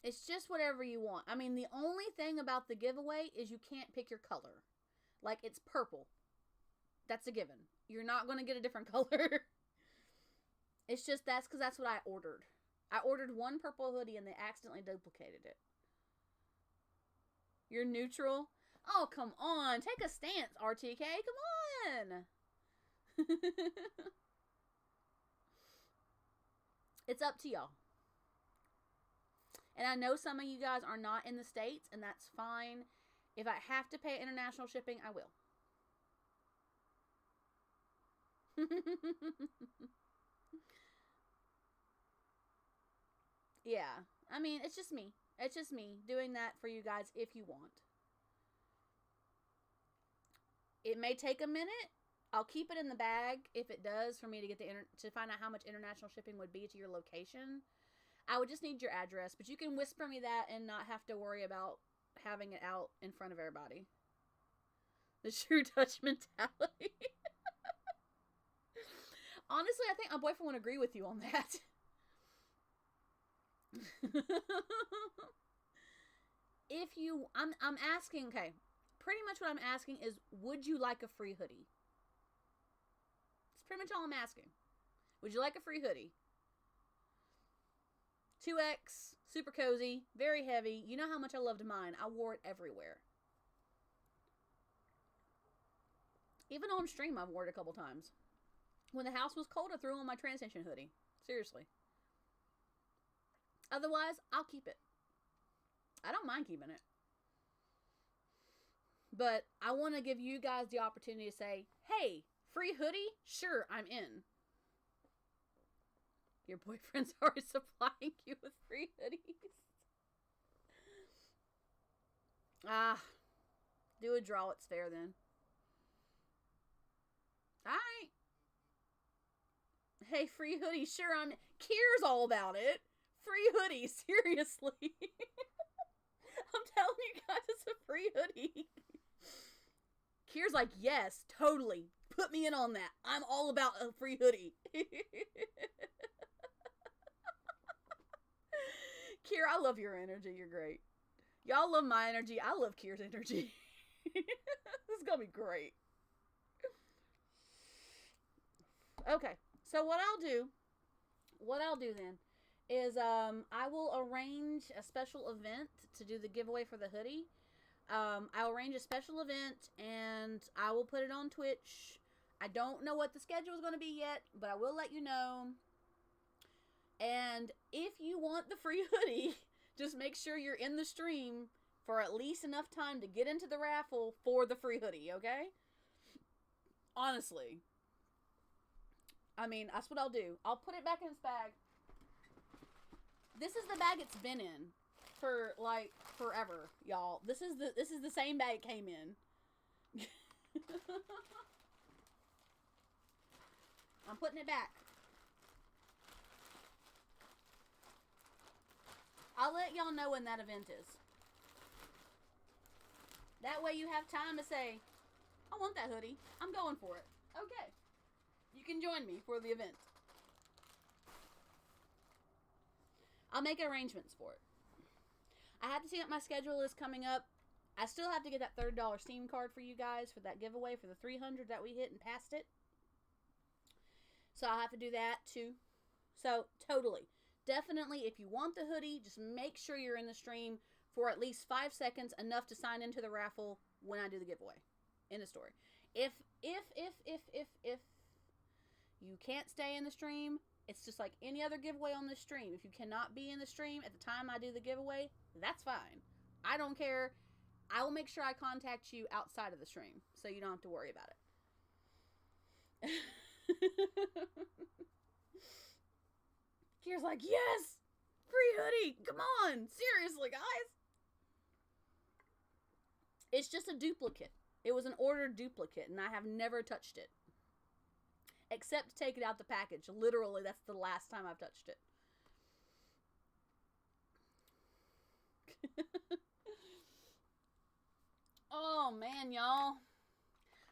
It's just whatever you want. I mean, the only thing about the giveaway is you can't pick your color. Like, it's purple. That's a given. You're not going to get a different color. It's just that's because that's what I ordered. I ordered one purple hoodie and they accidentally duplicated it. You're neutral? Oh, come on. Take a stance, RTK. Come on. It's up to y'all. And I know some of you guys are not in the States, and that's fine. If I have to pay international shipping, I will. Yeah. I mean, it's just me. It's just me doing that for you guys if you want. It may take a minute. I'll keep it in the bag if it does for me to get to find out how much international shipping would be to your location. I would just need your address, but you can whisper me that and not have to worry about having it out in front of everybody. The true Dutch mentality. Honestly, I think my boyfriend would agree with you on that. I'm asking, okay, pretty much what I'm asking is, would you like a free hoodie? It's pretty much all I'm asking. Would you like a free hoodie? 2X, super cozy, very heavy. You know how much I loved mine. I wore it everywhere. Even on stream, I've worn it a couple times. When the house was cold, I threw on my Trans Nation hoodie. Seriously. Otherwise, I'll keep it. I don't mind keeping it. But I want to give you guys the opportunity to say, hey, free hoodie? Sure, I'm in. Your boyfriend's already supplying you with free hoodies. Ah, do a draw. It's fair then. All right. Hey, free hoodie. Sure, Kier's all about it. Free hoodie. Seriously. I'm telling you guys, it's a free hoodie. Kier's like, yes, totally. Put me in on that. I'm all about a free hoodie. Kier, I love your energy. You're great. Y'all love my energy. I love Kier's energy. This is going to be great. Okay. So what I'll do then is I will arrange a special event to do the giveaway for the hoodie. I'll arrange a special event and I will put it on Twitch. I don't know what the schedule is going to be yet, but I will let you know. And if you want the free hoodie, just make sure you're in the stream for at least enough time to get into the raffle for the free hoodie, okay? Honestly. I mean, that's what I'll do. I'll put it back in its bag. This is the bag it's been in for like forever, y'all. This is the same bag it came in. I'm putting it back. I'll let y'all know when that event is. That way you have time to say, I want that hoodie. I'm going for it. Okay. You can join me for the event. I'll make arrangements for it. I have to see what my schedule is coming up. I still have to get that $30 Steam card for you guys for that giveaway for the 300 that we hit and passed it. So I'll have to do that too. So totally. Definitely, if you want the hoodie, just make sure you're in the stream for at least 5 seconds, enough to sign into the raffle when I do the giveaway. End of story. If you can't stay in the stream, it's just like any other giveaway on this stream. If you cannot be in the stream at the time I do the giveaway, that's fine. I don't care. I will make sure I contact you outside of the stream, so you don't have to worry about it. Kier's like, yes! Free hoodie! Come on! Seriously, guys! It's just a duplicate. It was an ordered duplicate, and I have never touched it. Except to take it out the package. Literally, that's the last time I've touched it. Oh, man, y'all.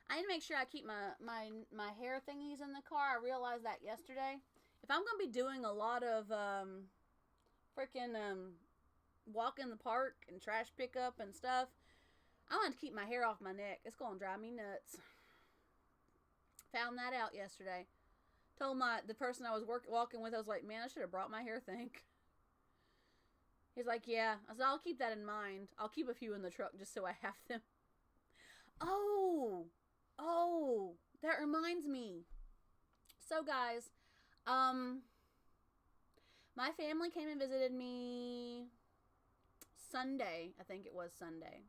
I need to make sure I keep my hair thingies in the car. I realized that yesterday. If I'm going to be doing a lot of freaking walk in the park and trash pickup and stuff, I want to keep my hair off my neck. It's going to drive me nuts. Found that out yesterday. Told the person I was walking with, I was like, man, I should have brought my hair thing. He's like, yeah. I said, I'll keep that in mind. I'll keep a few in the truck just so I have them. Oh, that reminds me. So, guys, my family came and visited me Sunday. I think it was Sunday.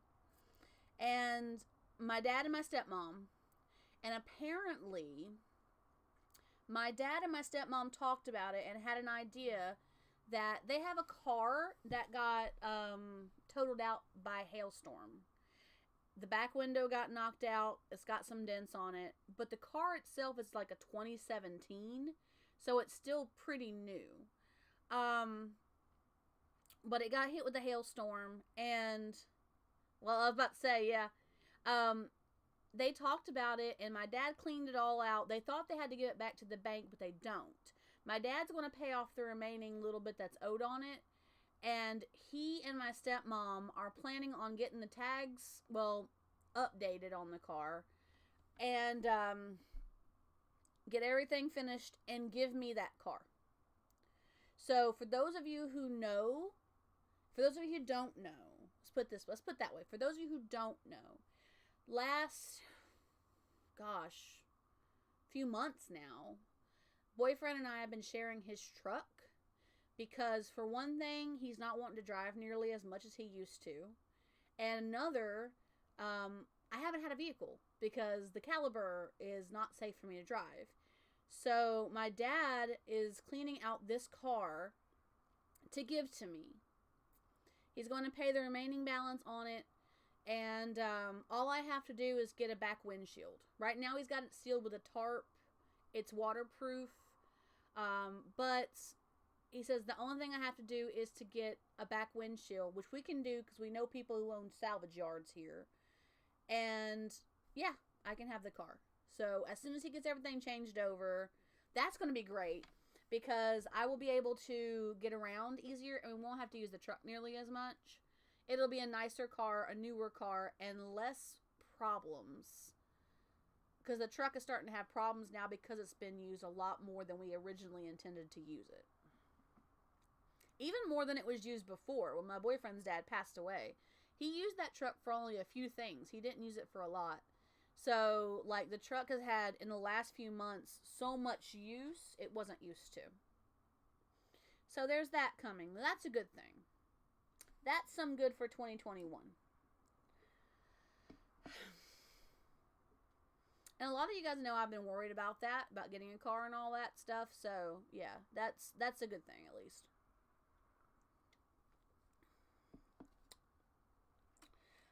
And my dad and my stepmom. And apparently, my dad and my stepmom talked about it and had an idea that they have a car that got totaled out by a hailstorm. The back window got knocked out. It's got some dents on it. But the car itself is like a 2017. So it's still pretty new. But it got hit with a hailstorm. And, well, I was about to say, yeah. They talked about it, and my dad cleaned it all out. They thought they had to give it back to the bank, but they don't. My dad's going to pay off the remaining little bit that's owed on it. And he and my stepmom are planning on getting the tags, well, updated on the car. And get everything finished and give me that car. So for those of you who know, for those of you who don't know, let's put it that way. For those of you who don't know, last, few months now, boyfriend and I have been sharing his truck because, for one thing, he's not wanting to drive nearly as much as he used to. And another, I haven't had a vehicle because the Caliber is not safe for me to drive. So my dad is cleaning out this car to give to me. He's going to pay the remaining balance on it, and all I have to do is get a back windshield. Right now he's got it sealed with a tarp. It's waterproof, but he says the only thing I have to do is to get a back windshield, which we can do because we know people who own salvage yards here. And yeah, I can have the car. So as soon as he gets everything changed over, that's going to be great because I will be able to get around easier and we won't have to use the truck nearly as much. It'll be a nicer car, a newer car, and less problems. Because the truck is starting to have problems now because it's been used a lot more than we originally intended to use it. Even more than it was used before when my boyfriend's dad passed away. He used that truck for only a few things. He didn't use it for a lot. So, like, the truck has had, in the last few months, so much use, it wasn't used to. So, there's that coming. That's a good thing. That's some good for 2021. And a lot of you guys know I've been worried about that, about getting a car and all that stuff. So, yeah, that's a good thing, at least.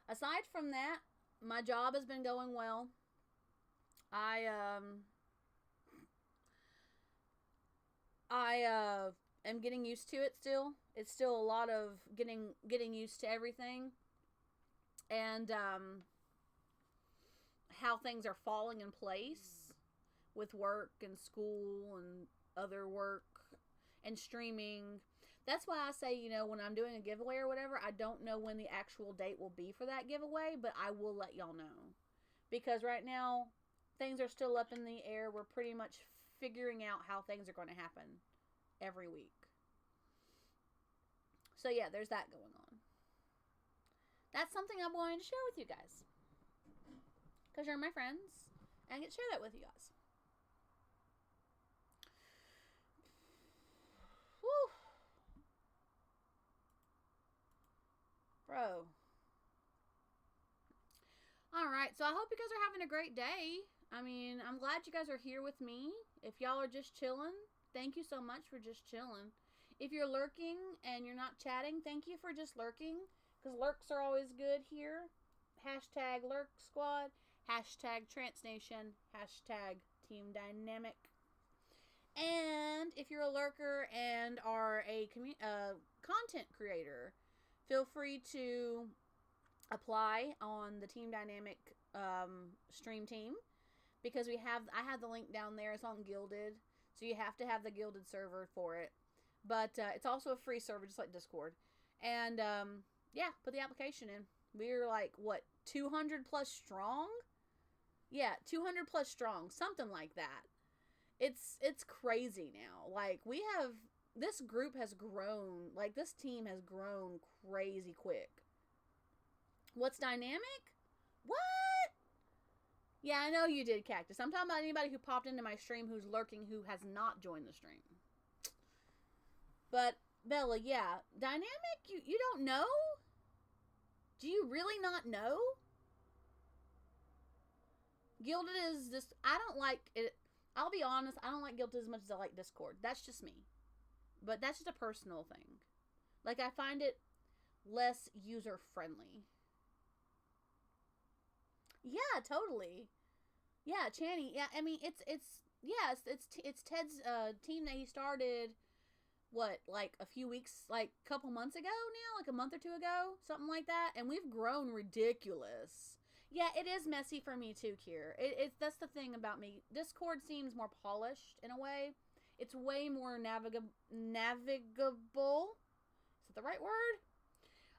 Aside from that, my job has been going well. I am getting used to it still. It's still a lot of getting used to everything. And how things are falling in place with work and school and other work and streaming. That's why I say, you know, when I'm doing a giveaway or whatever, I don't know when the actual date will be for that giveaway, but I will let y'all know. Because right now, things are still up in the air. We're pretty much figuring out how things are going to happen every week. So yeah, there's that going on. That's something I'm going to share with you guys. Because you're my friends, and I get to share that with you guys. Whew. Bro. Alright, so I hope you guys are having a great day. I mean, I'm glad you guys are here with me. If y'all are just chilling, thank you so much for just chilling. If you're lurking and you're not chatting, thank you for just lurking. Because lurks are always good here. Hashtag lurk squad. Hashtag transnation. Hashtag team dynamic. And if you're a lurker and are a content creator, feel free to apply on the Team Dynamic stream team. Because I have the link down there. It's on Guilded. So you have to have the Guilded server for it. But it's also a free server, just like Discord. And yeah, put the application in. We're like, what, 200 plus strong? Yeah, 200 plus strong. Something like that. It's crazy now. Like, this group has grown. Like, this team has grown crazy quick. What's dynamic? What? Yeah, I know you did, Cactus. I'm talking about anybody who popped into my stream who's lurking who has not joined the stream. But, Bella, yeah. Dynamic? You don't know? Do you really not know? Gilded is this... I don't like it. I'll be honest. I don't like Gilded as much as I like Discord. That's just me. But that's just a personal thing. Like, I find it less user-friendly. Yeah, totally. Yeah, Channy. Yeah, I mean, it's Ted's team that he started, what, like a few weeks, like a couple months ago now? Like a month or two ago? Something like that. And we've grown ridiculous. Yeah, it is messy for me too, Kier. That's the thing about me. Discord seems more polished in a way. It's way more navigable. Is that the right word?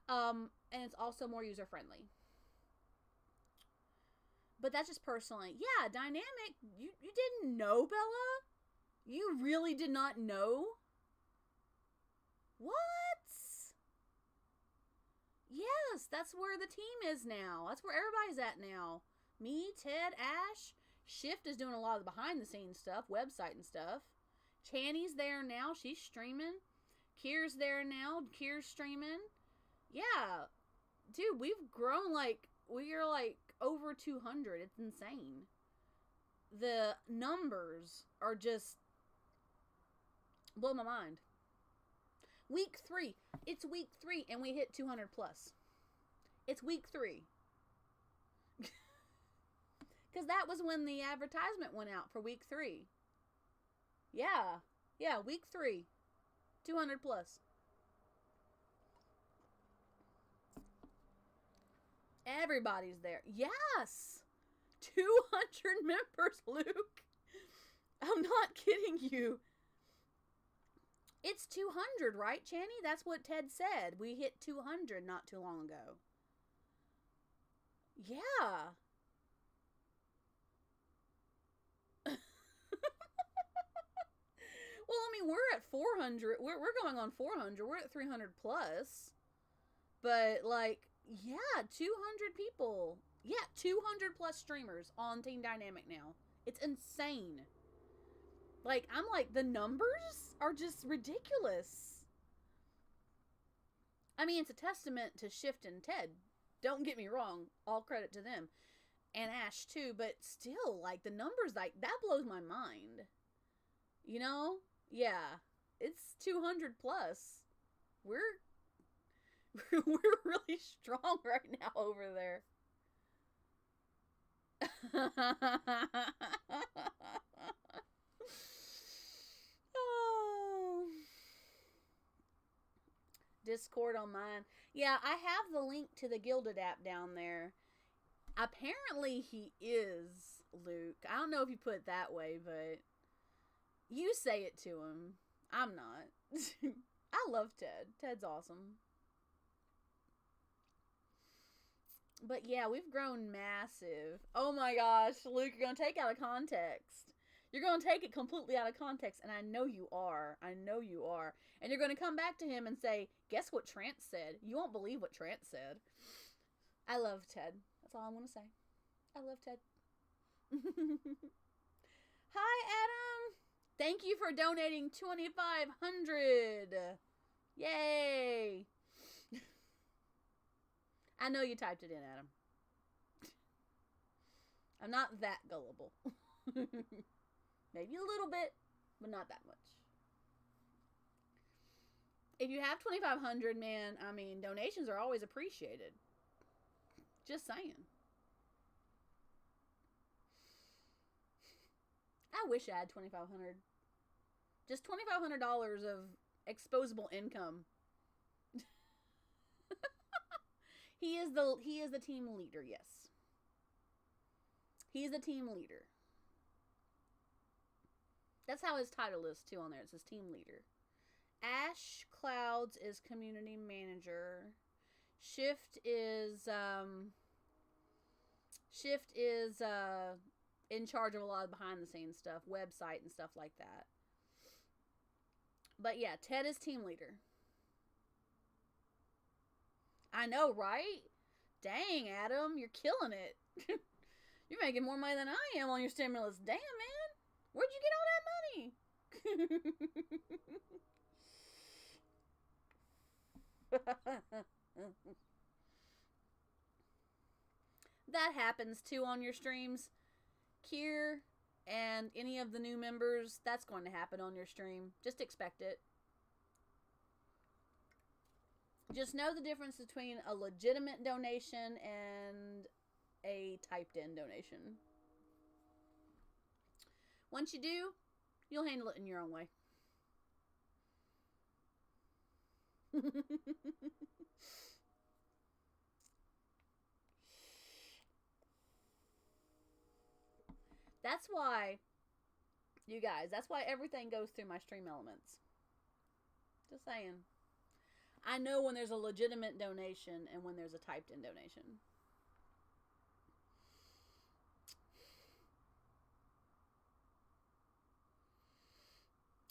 And it's also more user-friendly. But that's just personally. Yeah, dynamic. You didn't know, Bella? You really did not know? What? Yes, that's where the team is now. That's where everybody's at now. Me, Ted, Ash. Shift is doing a lot of the behind-the-scenes stuff, website and stuff. Channy's there now. She's streaming. Kier's there now. Kier's streaming. Yeah. Dude, we've grown like... We are like over 200. It's insane. the numbers are just blow my mind. Week 3. It's week 3 and we hit 200 plus. It's week 3. Because that was when the advertisement went out for week 3. Yeah. Yeah, week 3. 200 plus. Everybody's there. Yes! 200 members, Luke. I'm not kidding you. It's 200, right, Channy? That's what Ted said. We hit 200 not too long ago. Yeah. Well, I mean, we're at 400. We're going on 400. We're at 300 plus. But, like, yeah, 200 people. Yeah, 200 plus streamers on Team Dynamic now. It's insane. Like, I'm like, the numbers are just ridiculous. I mean, it's a testament to Shift and Ted. Don't get me wrong. All credit to them. And Ash, too. But still, like, the numbers, like, that blows my mind. You know? Yeah. It's 200 plus. We're really strong right now over there. Oh. Discord on mine. Yeah, I have the link to the Gilded app down there. Apparently he is, Luke. I don't know if you put it that way, but you say it to him. I'm not. I love Ted. Ted's awesome. But yeah, we've grown massive. Oh my gosh, Luke, you're going to take it out of context. You're going to take it completely out of context, and I know you are. I know you are. And you're going to come back to him and say, guess what Trance said? You won't believe what Trance said. I love Ted. That's all I'm going to say. I love Ted. Hi, Adam. Thank you for donating $2,500. Yay. I know you typed it in, Adam. I'm not that gullible. Maybe a little bit, but not that much. If you have $2,500, man, I mean, donations are always appreciated. Just saying. I wish I had $2,500. Just $2,500 of exposable income. He is the team leader, yes. He is the team leader. That's how his title is too on there. It says team leader. Ash Clouds is community manager. Shift is in charge of a lot of behind the scenes stuff, website and stuff like that. But yeah, Ted is team leader. I know, right? Dang, Adam, you're killing it. You're making more money than I am on your stimulus. Damn, man. Where'd you get all that money? That happens too on your streams. Kier and any of the new members, that's going to happen on your stream. Just expect it. Just know the difference between a legitimate donation and a typed in donation. Once you do, you'll handle it in your own way. That's why, you guys, that's why everything goes through my stream elements. Just saying. I know when there's a legitimate donation and when there's a typed in donation.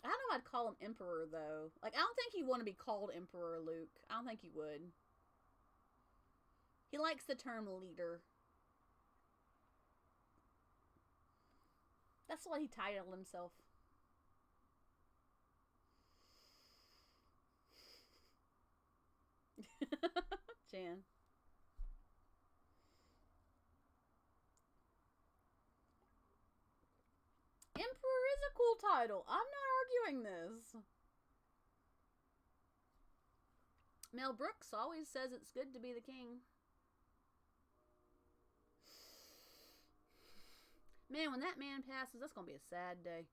I don't know if I'd call him Emperor, though. Like, I don't think he'd want to be called Emperor, Luke. I don't think he would. He likes the term leader. That's what he titled himself. Jan. title. I'm not arguing this. Mel Brooks always says it's good to be the king. Man, when that man passes, that's going to be a sad day.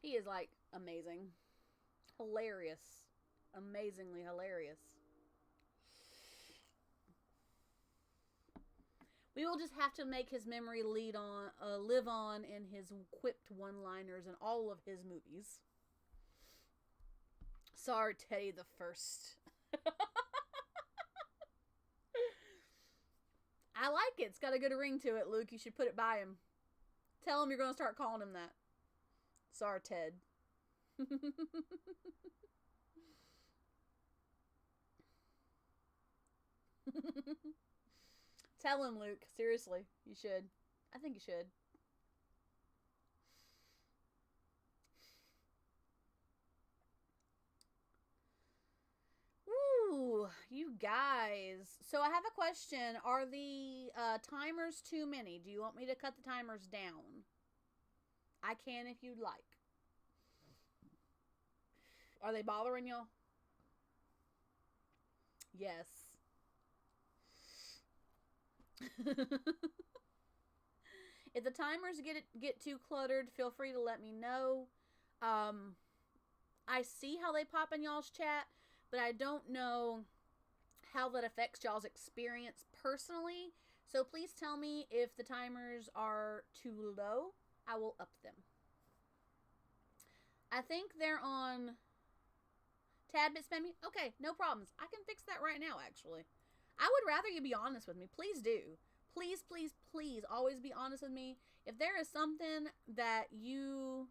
He is, like, amazing. Hilarious. Amazingly hilarious. We will just have to make his memory live on in his quipped one-liners in all of his movies. Sorry, Teddy the First. I like it. It's got a good ring to it, Luke. You should put it by him. Tell him you're going to start calling him that. Sorry, Ted. Tell him, Luke. Seriously. You should. I think you should. Woo, you guys. So I have a question. Are the timers too many? Do you want me to cut the timers down? I can if you'd like. Are they bothering y'all? Yes. If the timers get too cluttered, feel free to let me know. I see how they pop in y'all's chat, but I don't know how that affects y'all's experience personally. So please tell me if the timers are too low. I will up them. I think they're on tad bit spammy. Okay, no problems. I can fix that right now, actually. I would rather you be honest with me. Please do. Please, please, please always be honest with me. If there is something that you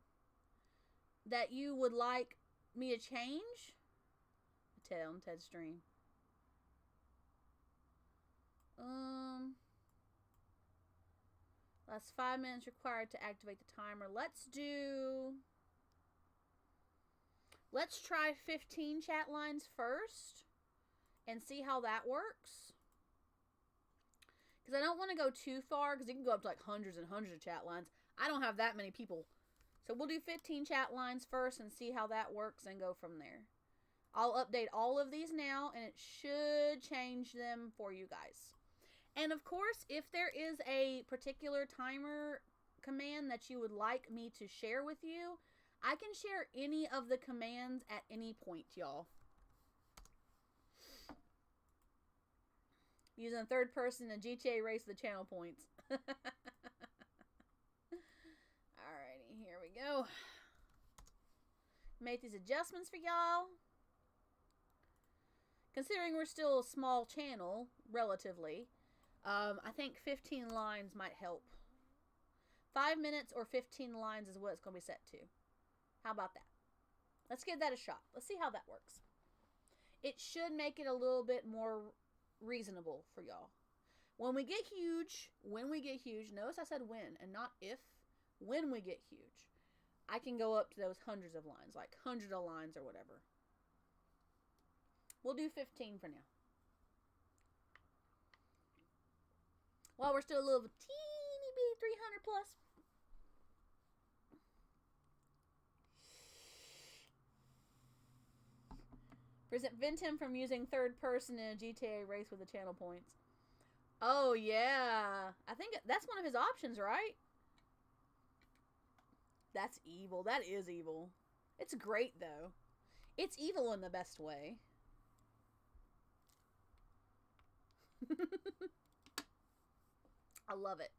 would like me to change, tell on Ted's stream. Last 5 minutes required to activate the timer. Let's try 15 chat lines first and see how that works. Because I don't want to go too far, because you can go up to like hundreds and hundreds of chat lines. I don't have that many people. So we'll do 15 chat lines first and see how that works and go from there. I'll update all of these now, and it should change them for you guys. And of course, if there is a particular timer command that you would like me to share with you, I can share any of the commands at any point, y'all. Using third person in GTA race the channel points. Alrighty, here we go. Make these adjustments for y'all. Considering we're still a small channel, relatively, I think 15 lines might help. 5 minutes or 15 lines is what it's going to be set to. How about that? Let's give that a shot. Let's see how that works. It should make it a little bit more reasonable for y'all. When we get huge, notice I said when and not if. When we get huge, I can go up to those hundreds of lines, like hundreds of lines or whatever. We'll do 15 for now. While we're still a little teeny bitty 300 plus. Prevent him from using third person in a GTA race with the channel points. Oh, yeah. I think that's one of his options, right? That's evil. That is evil. It's great, though. It's evil in the best way. I love it.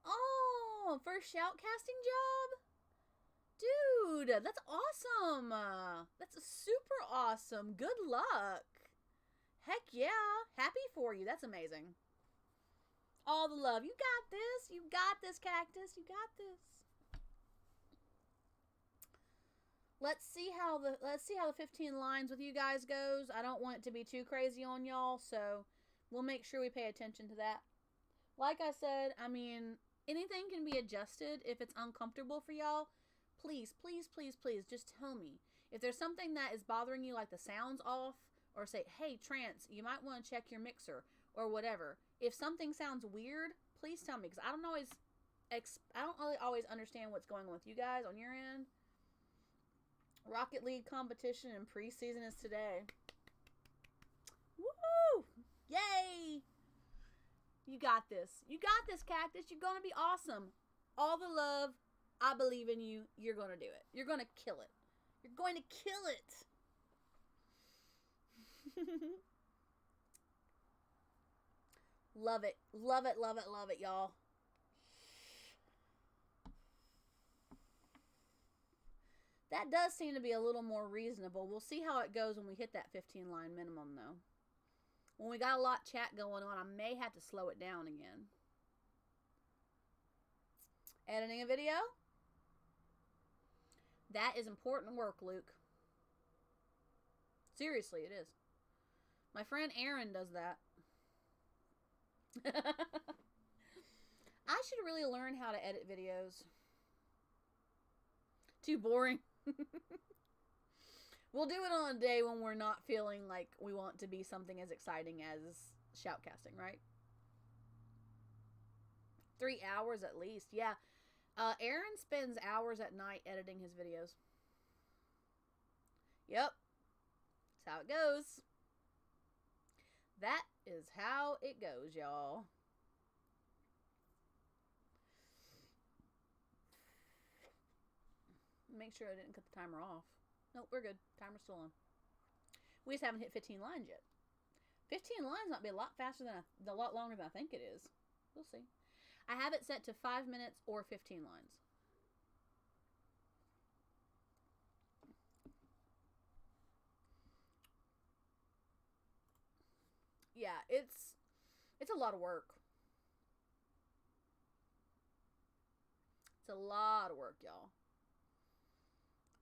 Oh, first shoutcasting job? Dude, that's awesome. That's super awesome. Good luck. Heck yeah. Happy for you. That's amazing. All the love. You got this. You got this, Cactus. You got this. Let's see how the 15 lines with you guys goes. I don't want it to be too crazy on y'all, so we'll make sure we pay attention to that. Like I said, I mean, anything can be adjusted if it's uncomfortable for y'all. Please, please, please, please, just tell me. If there's something that is bothering you, like the sound's off, or say, hey, Trance, you might want to check your mixer, or whatever. If something sounds weird, please tell me, because I don't always really always understand what's going on with you guys on your end. Rocket League competition and preseason is today. Woo! Yay! You got this. You got this, Cactus. You're going to be awesome. All the love. I believe in you. You're going to do it. You're going to kill it. You're going to kill it. Love it. Love it, love it, love it, y'all. That does seem to be a little more reasonable. We'll see how it goes when we hit that 15 line minimum, though. When we got a lot of chat going on, I may have to slow it down again. Editing a video? That is important work, Luke. Seriously, it is. My friend Aaron does that. I should really learn how to edit videos. Too boring. We'll do it on a day when we're not feeling like we want to be something as exciting as shoutcasting, right? 3 hours at least. Yeah. Aaron spends hours at night editing his videos. Yep. That's how it goes. That is how it goes, y'all. Make sure I didn't cut the timer off. Nope, we're good. Timer's still on. We just haven't hit 15 lines yet. 15 lines might be a lot faster than a lot longer than I think it is. We'll see. I have it set to 5 minutes or 15 lines. Yeah, it's a lot of work. It's a lot of work, y'all.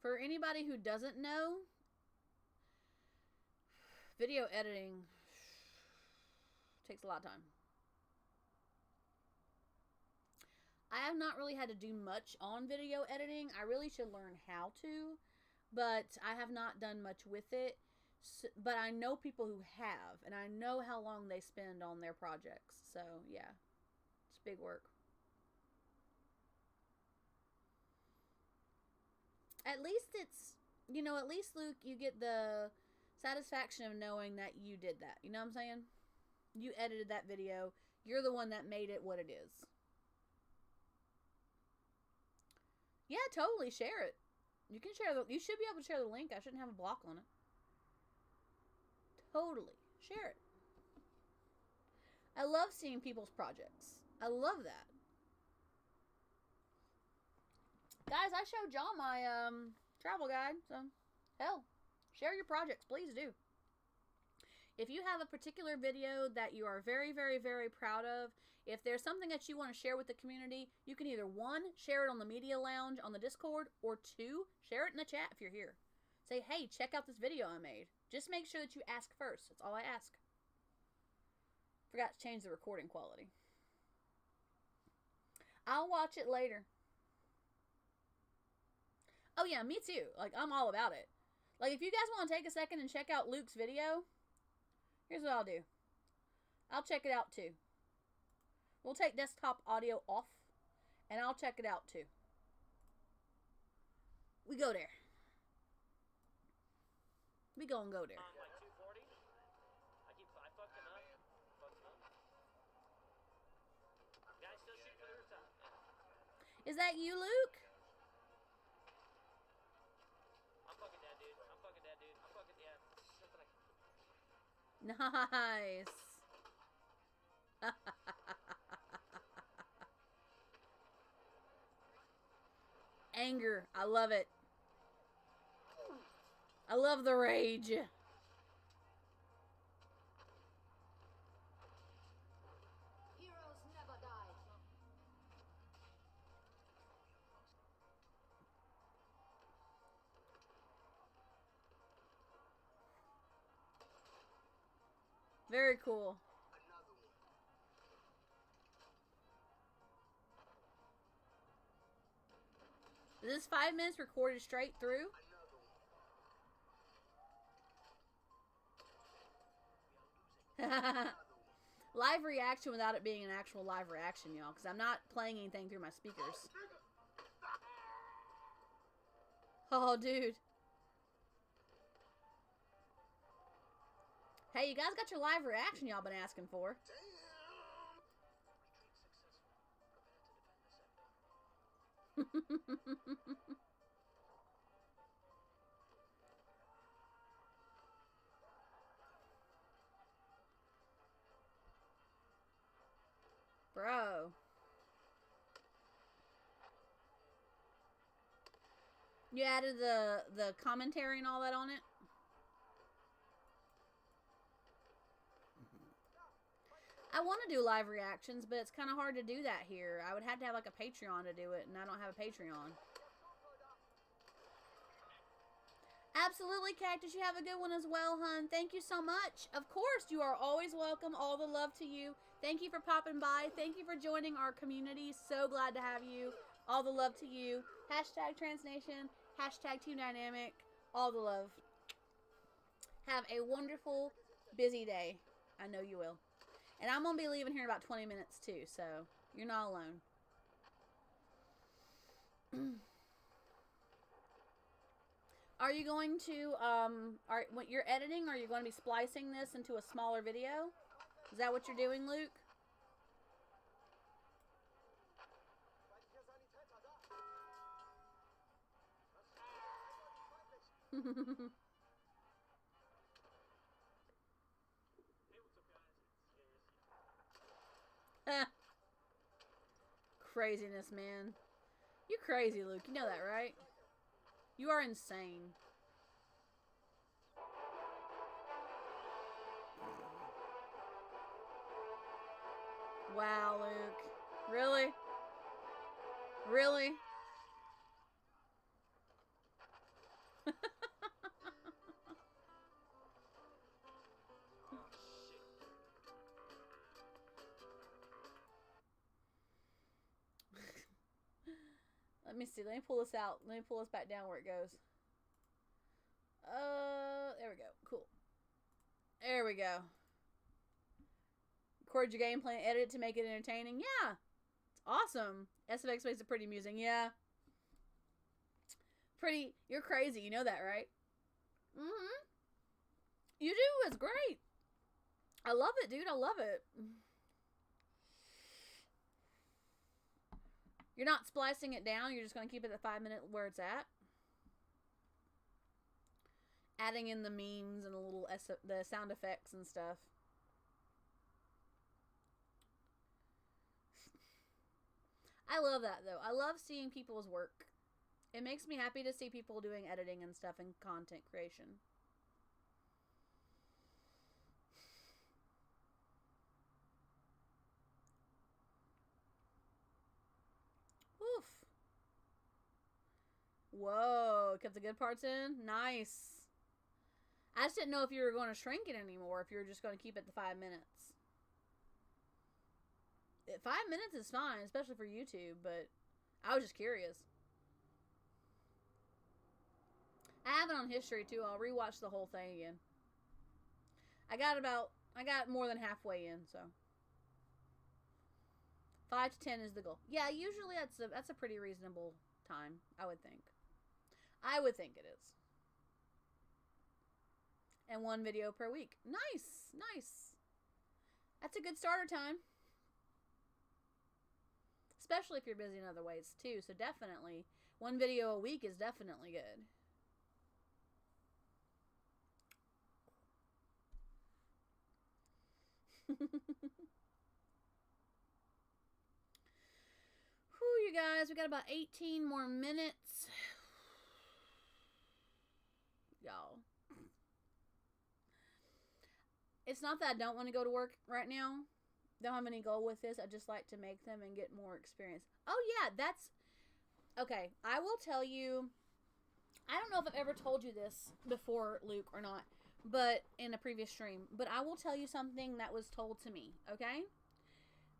For anybody who doesn't know, video editing takes a lot of time. I have not really had to do much on video editing. I really should learn how to, but I have not done much with it. So, but I know people who have, and I know how long they spend on their projects. So, yeah, it's big work. At least it's, at least, Luke, you get the satisfaction of knowing that you did that. You know what I'm saying? You edited that video. You're the one that made it what it is. Yeah, totally. Share it. You can share you should be able to share the link. I shouldn't have a block on it. Totally. Share it. I love seeing people's projects. I love that. Guys, I showed y'all my travel guide, so hell, share your projects, please do. If you have a particular video that you are very, very, very proud of, if there's something that you want to share with the community, you can either 1, share it on the Media Lounge on the Discord, or 2, share it in the chat if you're here. Say, hey, check out this video I made. Just make sure that you ask first. That's all I ask. Forgot to change the recording quality. I'll watch it later. Oh yeah, me too. Like, I'm all about it. Like, if you guys want to take a second and check out Luke's video, here's what I'll do. I'll check it out too. We'll take desktop audio off, and I'll check it out too. We go there. We gonna go there. Like 240. I fucked him up. Guys, still shoot for the rooftop. Yeah. Is that you, Luke? I'm fucking dead, dude. I'm fucking dead, dude. I'm fucking dead. Nice. Anger. I love it. I love the rage. Heroes never die. Very cool. Is this 5 minutes recorded straight through? live reaction without it being an actual live reaction, y'all, because I'm not playing anything through my speakers. Oh, dude. Hey, you guys got your live reaction y'all been asking for. Bro. You added the commentary and all that on it? I want to do live reactions, but it's kind of hard to do that here. I would have to have like a Patreon to do it, and I don't have a Patreon. Absolutely, Cactus. You have a good one as well, hun. Thank you so much. Of course, you are always welcome. All the love to you. Thank you for popping by. Thank you for joining our community. So glad to have you. All the love to you. Hashtag TransNation. Hashtag Team Dynamic. All the love. Have a wonderful, busy day. I know you will. And I'm going to be leaving here in about 20 minutes too, so you're not alone. Are you going to, when you're editing, are you going to be splicing this into a smaller video? Is that what you're doing, Luke? Craziness, man. You crazy, Luke. You know that, right? You are insane. Wow, Luke. Really? Really? Let me see. Let me pull this out. Let me pull this back down where it goes. There we go. Cool. There we go. Record your gameplay and edit it to make it entertaining. Yeah. It's awesome. SFX makes it pretty amusing. Yeah. Pretty. You're crazy. You know that, right? Mm-hmm. You do. It's great. I love it, dude. I love it. You're not splicing it down. You're just going to keep it at 5 minutes where it's at. Adding in the memes and the sound effects and stuff. I love that, though. I love seeing people's work. It makes me happy to see people doing editing and stuff and content creation. Oof. Whoa, kept the good parts in? Nice. I just didn't know if you were going to shrink it anymore, if you were just going to keep it to 5 minutes. 5 minutes is fine, especially for YouTube, but I was just curious. I have it on history, too. I'll rewatch the whole thing again. I got more than halfway in, so. 5 to 10 is the goal. Yeah, usually that's a pretty reasonable time, I would think. I would think it is. And 1 video per week. Nice, nice. That's a good starter time. Especially if you're busy in other ways, too. So definitely, 1 video a week is definitely good. Whew, you guys, we got about 18 more minutes. Y'all. It's not that I don't want to go to work right now. Don't have any goal with this. I just like to make them and get more experience. Oh, yeah, that's... Okay, I will tell you... I don't know if I've ever told you this before, Luke, or not, but in a previous stream. But I will tell you something that was told to me, okay?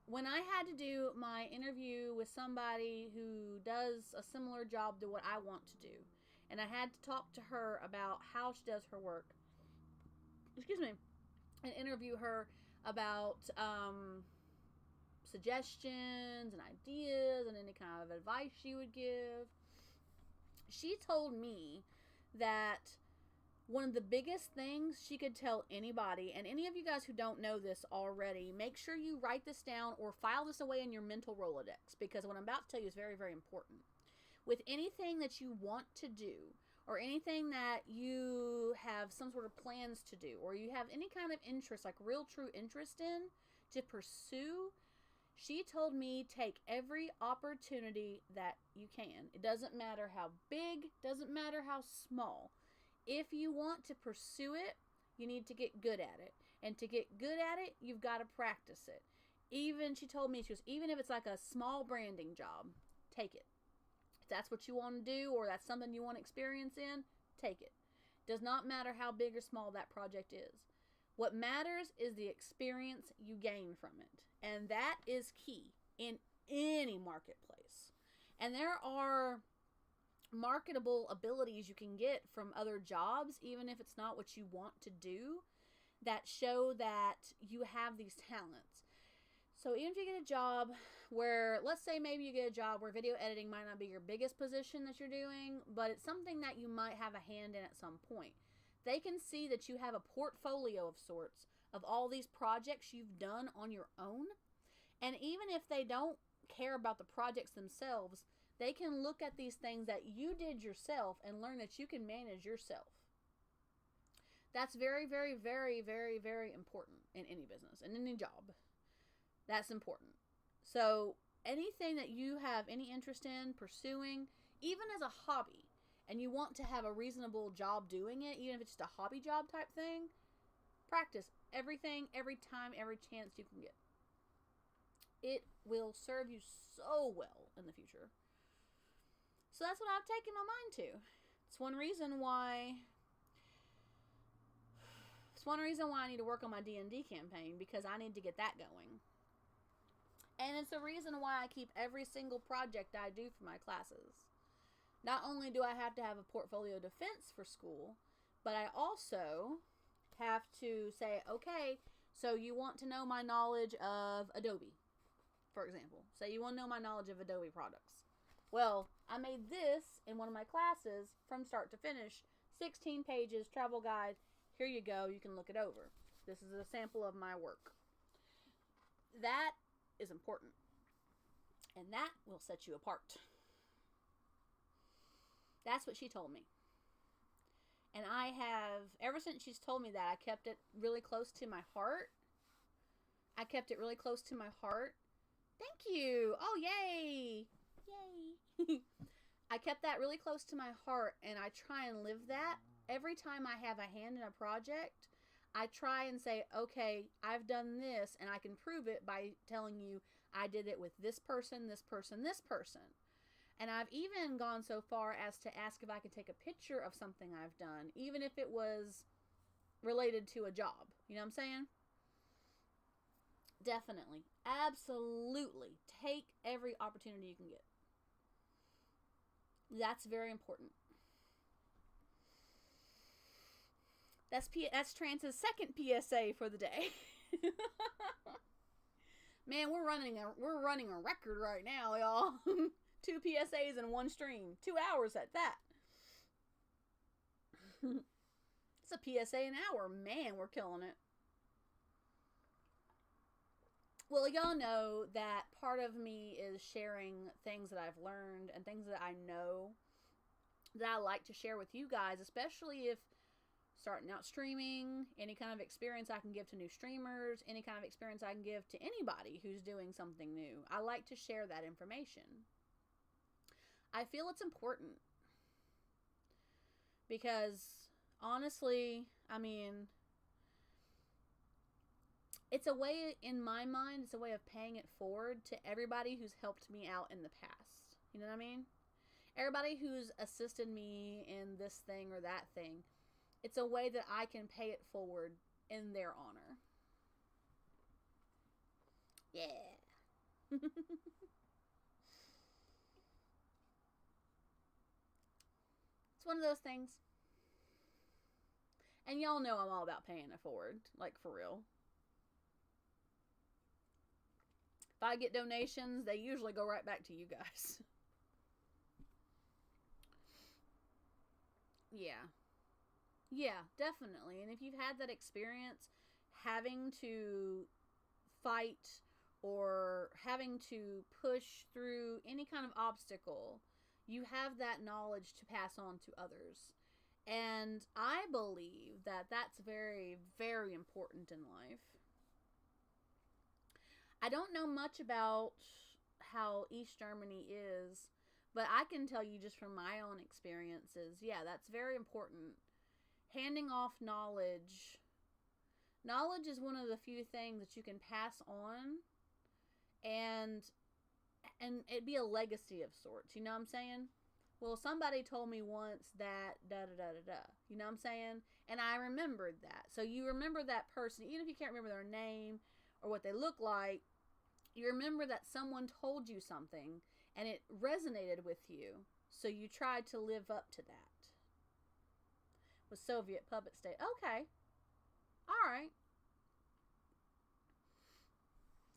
When I had to do my interview with somebody who does a similar job to what I want to do, and I had to talk to her about how she does her work, excuse me, and interview her about suggestions and ideas and any kind of advice she would give. She told me that one of the biggest things she could tell anybody, and any of you guys who don't know this already, make sure you write this down or file this away in your mental Rolodex, because what I'm about to tell you is very, very important. With anything that you want to do, or anything that you have some sort of plans to do, or you have any kind of interest, like real true interest in, to pursue, she told me take every opportunity that you can. It doesn't matter how big, doesn't matter how small. If you want to pursue it, you need to get good at it. And to get good at it, you've got to practice it. Even, she told me, she goes, even if it's like a small branding job, take it. If that's what you want to do, or that's something you want experience in, take it. Does not matter how big or small that project is. What matters is the experience you gain from it. And that is key in any marketplace. And there are marketable abilities you can get from other jobs, even if it's not what you want to do, that show that you have these talents. So even if you get a job where, let's say maybe you get a job where video editing might not be your biggest position that you're doing, but it's something that you might have a hand in at some point. They can see that you have a portfolio of sorts of all these projects you've done on your own. And even if they don't care about the projects themselves, they can look at these things that you did yourself and learn that you can manage yourself. That's very, very, very, very, very important in any business, in any job. That's important. So anything that you have any interest in pursuing, even as a hobby, and you want to have a reasonable job doing it, even if it's just a hobby job type thing, practice everything, every time, every chance you can get. It will serve you so well in the future. So that's what I've taken my mind to. It's one reason why I need to work on my D&D campaign, because I need to get that going. And it's the reason why I keep every single project I do for my classes. Not only do I have to have a portfolio defense for school, but I also have to say, okay, so you want to know my knowledge of Adobe, for example. Say you want to know my knowledge of Adobe products. Well, I made this in one of my classes from start to finish, 16 pages, travel guide. Here you go, you can look it over. This is a sample of my work. That is important. And that will set you apart. That's what she told me. And I have, ever since she's told me that, I kept it really close to my heart. I kept it really close to my heart. Thank you. Oh, yay. Yay. I kept that really close to my heart, and I try and live that. Every time I have a hand in a project, I try and say, okay, I've done this, and I can prove it by telling you I did it with this person, this person, this person. And I've even gone so far as to ask if I could take a picture of something I've done, even if it was related to a job. You know what I'm saying? Definitely. Absolutely. Take every opportunity you can get. That's very important. That's Trance's second PSA for the day. Man, we're running a record right now, y'all. 2 PSAs in one stream. 2 hours at that. It's a PSA an hour. Man, we're killing it. Well, y'all know that part of me is sharing things that I've learned and things that I know that I like to share with you guys, especially if starting out streaming, any kind of experience I can give to new streamers, any kind of experience I can give to anybody who's doing something new. I like to share that information. I feel it's important because, honestly, I mean, it's a way, in my mind, it's a way of paying it forward to everybody who's helped me out in the past. You know what I mean? Everybody who's assisted me in this thing or that thing. It's a way that I can pay it forward in their honor. Yeah. It's one of those things. And y'all know I'm all about paying it forward. Like, for real. If I get donations, they usually go right back to you guys. Yeah. Yeah, definitely. And if you've had that experience having to fight or having to push through any kind of obstacle, you have that knowledge to pass on to others. And I believe that that's very, very important in life. I don't know much about how East Germany is, but I can tell you just from my own experiences, yeah, that's very important. Handing off knowledge. Knowledge is one of the few things that you can pass on and it'd be a legacy of sorts. You know what I'm saying? Well, somebody told me once that da da da da da. You know what I'm saying? And I remembered that. So you remember that person, even if you can't remember their name or what they look like, you remember that someone told you something and it resonated with you. So you tried to live up to that. With Soviet puppet state. Okay. All right.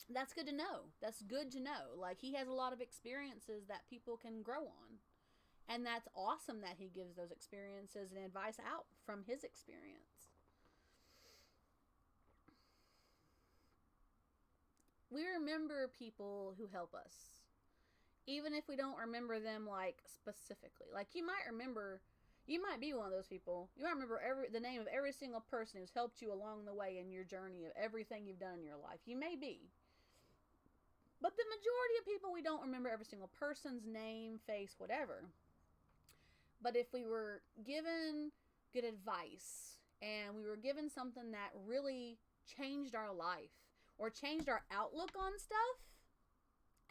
That's good to know. That's good to know. Like, he has a lot of experiences that people can grow on. And that's awesome that he gives those experiences and advice out from his experience. We remember people who help us. Even if we don't remember them, like, specifically. Like, you might be one of those people. You might remember the name of every single person who's helped you along the way in your journey of everything you've done in your life. You may be. But the majority of people, we don't remember every single person's name, face, whatever. But if we were given good advice and we were given something that really changed our life or changed our outlook on stuff,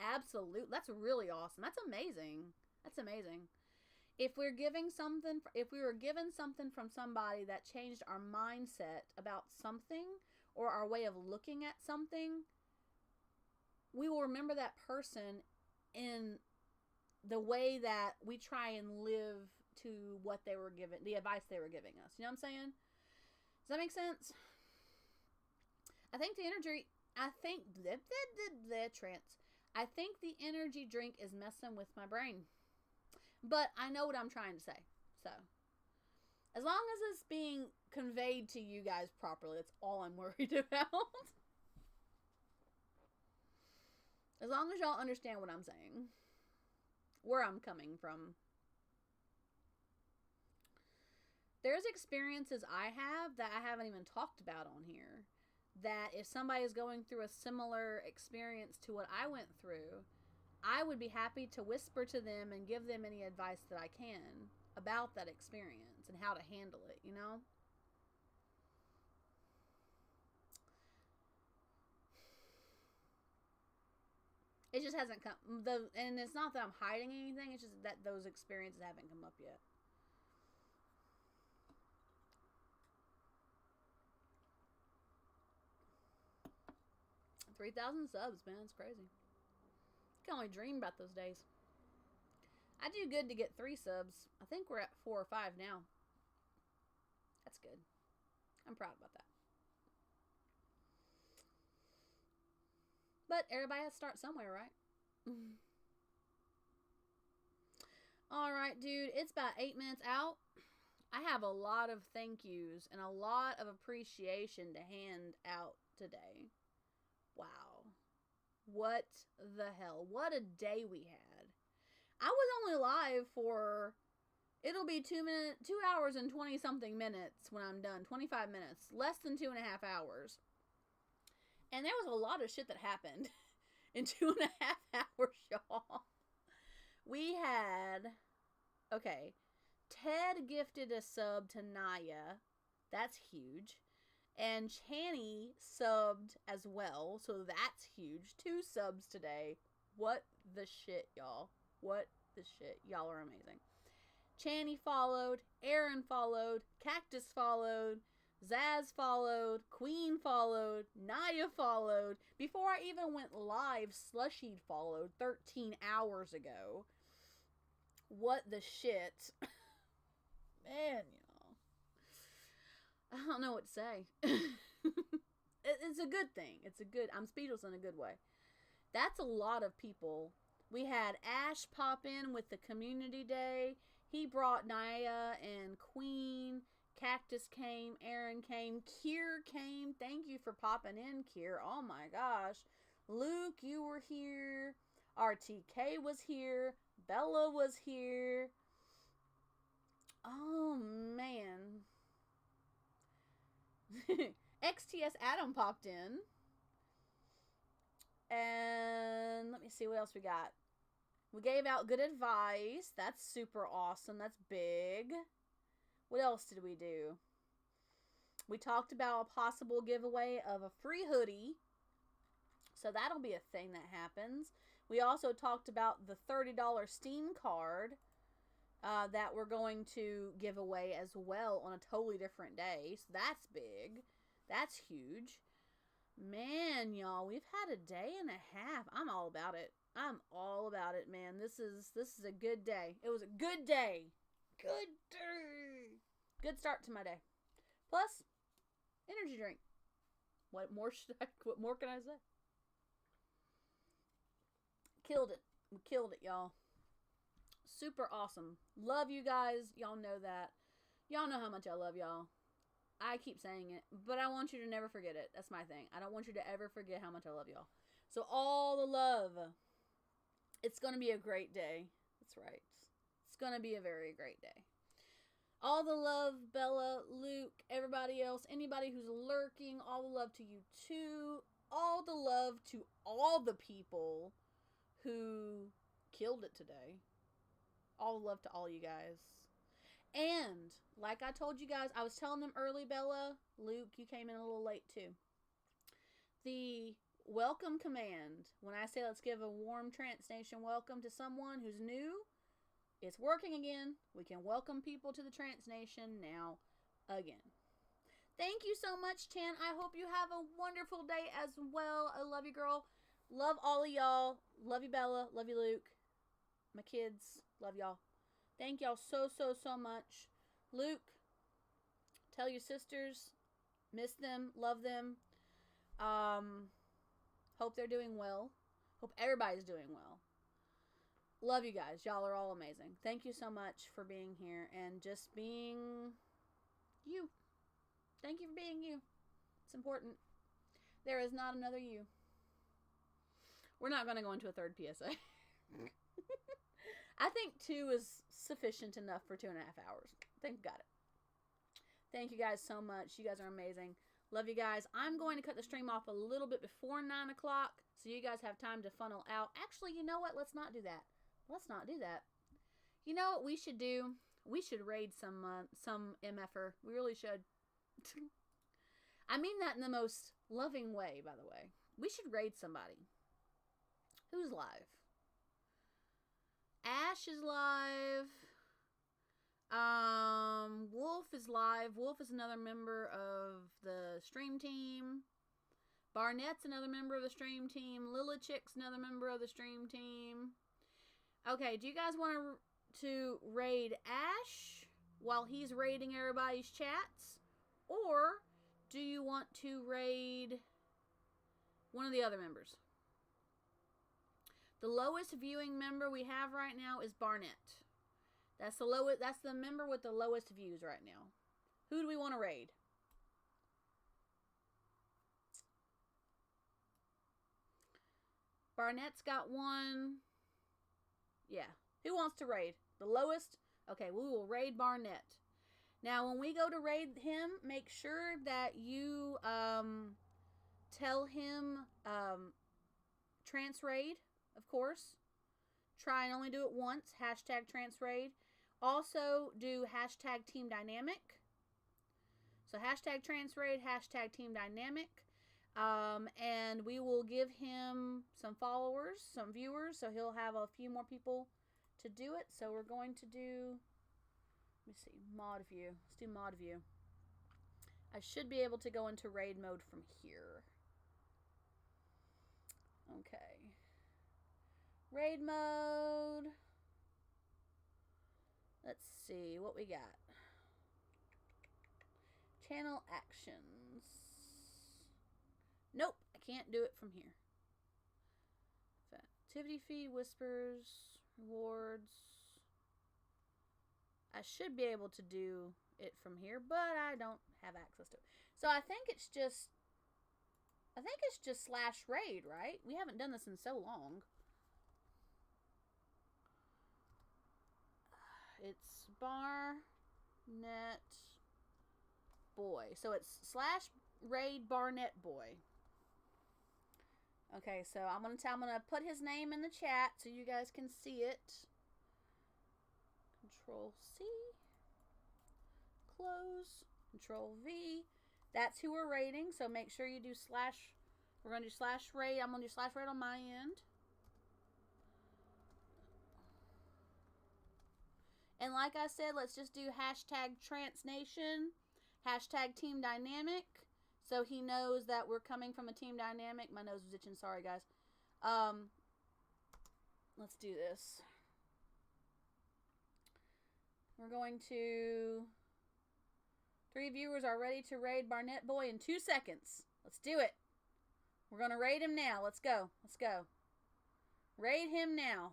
absolutely. That's really awesome. That's amazing. That's amazing. If we were given something from somebody that changed our mindset about something or our way of looking at something, we will remember that person in the way that we try and live to what they were given, the advice they were giving us. You know what I'm saying? Does that make sense? I think the energy drink is messing with my brain. But I know what I'm trying to say. So, as long as it's being conveyed to you guys properly, that's all I'm worried about. As long as y'all understand what I'm saying. Where I'm coming from. There's experiences I have that I haven't even talked about on here. That if somebody is going through a similar experience to what I went through, I would be happy to whisper to them and give them any advice that I can about that experience and how to handle it, you know? It just hasn't come, and it's not that I'm hiding anything, it's just that those experiences haven't come up yet. $3,000 subs, man, it's crazy. I can only dream about those days. I do good to get 3 subs. I think we're at 4 or 5 now. That's good. I'm proud about that. But everybody has to start somewhere, right? Alright, dude. It's about 8 minutes out. I have a lot of thank yous and a lot of appreciation to hand out today. Wow. What the hell? What a day we had. I was only live for, it'll be 2 hours and 20 something minutes when I'm done. 25 minutes. Less than 2.5 hours. And there was a lot of shit that happened in 2.5 hours, y'all. We had, okay, Ted gifted a sub to Naya. That's huge. And Channy subbed as well, so that's huge. 2 subs today. What the shit, y'all. What the shit. Y'all are amazing. Channy followed, Aaron followed, Cactus followed, Zaz followed, Queen followed, Naya followed. Before I even went live, Slushy followed 13 hours ago. What the shit. Man, y'all. I don't know what to say. It's a good thing. I'm speechless in a good way. That's a lot of people. We had Ash pop in with the community day. He brought Naya and Queen. Cactus came. Aaron came. Kier came. Thank you for popping in, Kier. Oh my gosh. Luke, you were here. RTK was here. Bella was here. Oh man. XTS Adam popped in. And let me see what else we got. We gave out good advice. That's super awesome. That's big. What else did we do? We talked about a possible giveaway of a free hoodie. So that'll be a thing that happens. We also talked about the $30 Steam card that we're going to give away as well on a totally different day. So that's big. That's huge. Man, y'all, we've had a day and a half. I'm all about it. I'm all about it, man. This is a good day. It was a good day. Good day. Good start to my day. Plus, energy drink. What more can I say? Killed it. We killed it, y'all. Super awesome. Love you guys. Y'all know that. Y'all know how much I love y'all. I keep saying it, but I want you to never forget it. That's my thing. I don't want you to ever forget how much I love y'all. So all the love. It's going to be a great day. That's right. It's going to be a very great day. All the love, Bella, Luke, everybody else, anybody who's lurking, all the love to you too. All the love to all the people who killed it today. All the love to all you guys. And, like I told you guys, I was telling them early, Bella, Luke, you came in a little late too. The welcome command, when I say let's give a warm Trance Nation welcome to someone who's new, it's working again. We can welcome people to the Trance Nation now again. Thank you so much, Chan. I hope you have a wonderful day as well. I love you, girl. Love all of y'all. Love you, Bella. Love you, Luke. My kids. Love y'all. Thank y'all so much. Luke, tell your sisters, miss them, love them. Hope they're doing well. Hope everybody's doing well. Love you guys. Y'all are all amazing. Thank you so much for being here and just being you. Thank you for being you. It's important. There is not another you. We're not going to go into a third PSA. I think 2 is sufficient enough for 2.5 hours. I think got it. Thank you guys so much. You guys are amazing. Love you guys. I'm going to cut the stream off a little bit before 9 o'clock so you guys have time to funnel out. Actually, you know what? Let's not do that. Let's not do that. You know what we should do? We should raid some MFer. We really should. I mean that in the most loving way, by the way. We should raid somebody. Who's live? Ash is live. Wolf is live. Wolf is another member of the stream team. Barnett's another member of the stream team. Lilichick's another member of the stream team. Okay, do you guys want to raid Ash while he's raiding everybody's chats? Or do you want to raid one of the other members? The lowest viewing member we have right now is Barnett. That's the lowest. That's the member with the lowest views right now. Who do we want to raid? Barnett's got one. Yeah. Who wants to raid? The lowest? Okay, we will raid Barnett. Now, when we go to raid him, make sure that you tell him trance raid, of course. Try and only do it once. Hashtag trance raid. Also, do hashtag team dynamic. So, hashtag trance raid, hashtag team dynamic. And we will give him some followers, some viewers, so he'll have a few more people to do it. So we're going to do, let me see, mod view. Let's do mod view. I should be able to go into raid mode from here. Okay. Raid mode. Let's see what we got. Channel actions. Nope, I can't do it from here. Activity feed, whispers, rewards. I should be able to do it from here, but I don't have access to it. So I think it's just slash raid, right? We haven't done this in so long. It's Barnet Boy. So it's slash raid Barnet Boy. Okay, so I'm gonna put his name in the chat so you guys can see it. Control C. Close. Control V. That's who we're raiding, so make sure you do slash. We're gonna do slash raid. I'm gonna do slash raid on my end. And like I said, let's just do hashtag TranceNation, hashtag Team Dynamic, so he knows that we're coming from a team dynamic. My nose was itching. Sorry, guys. Let's do this. We're going to... 3 viewers are ready to raid Barnet Boy in 2 seconds. Let's do it. We're going to raid him now. Let's go. Let's go. Raid him now.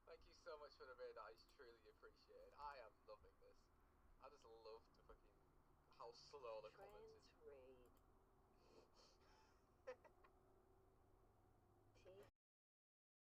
Thank you so much for the raid, that is truly appreciated. I am loving this. I just love the fucking how slow the comments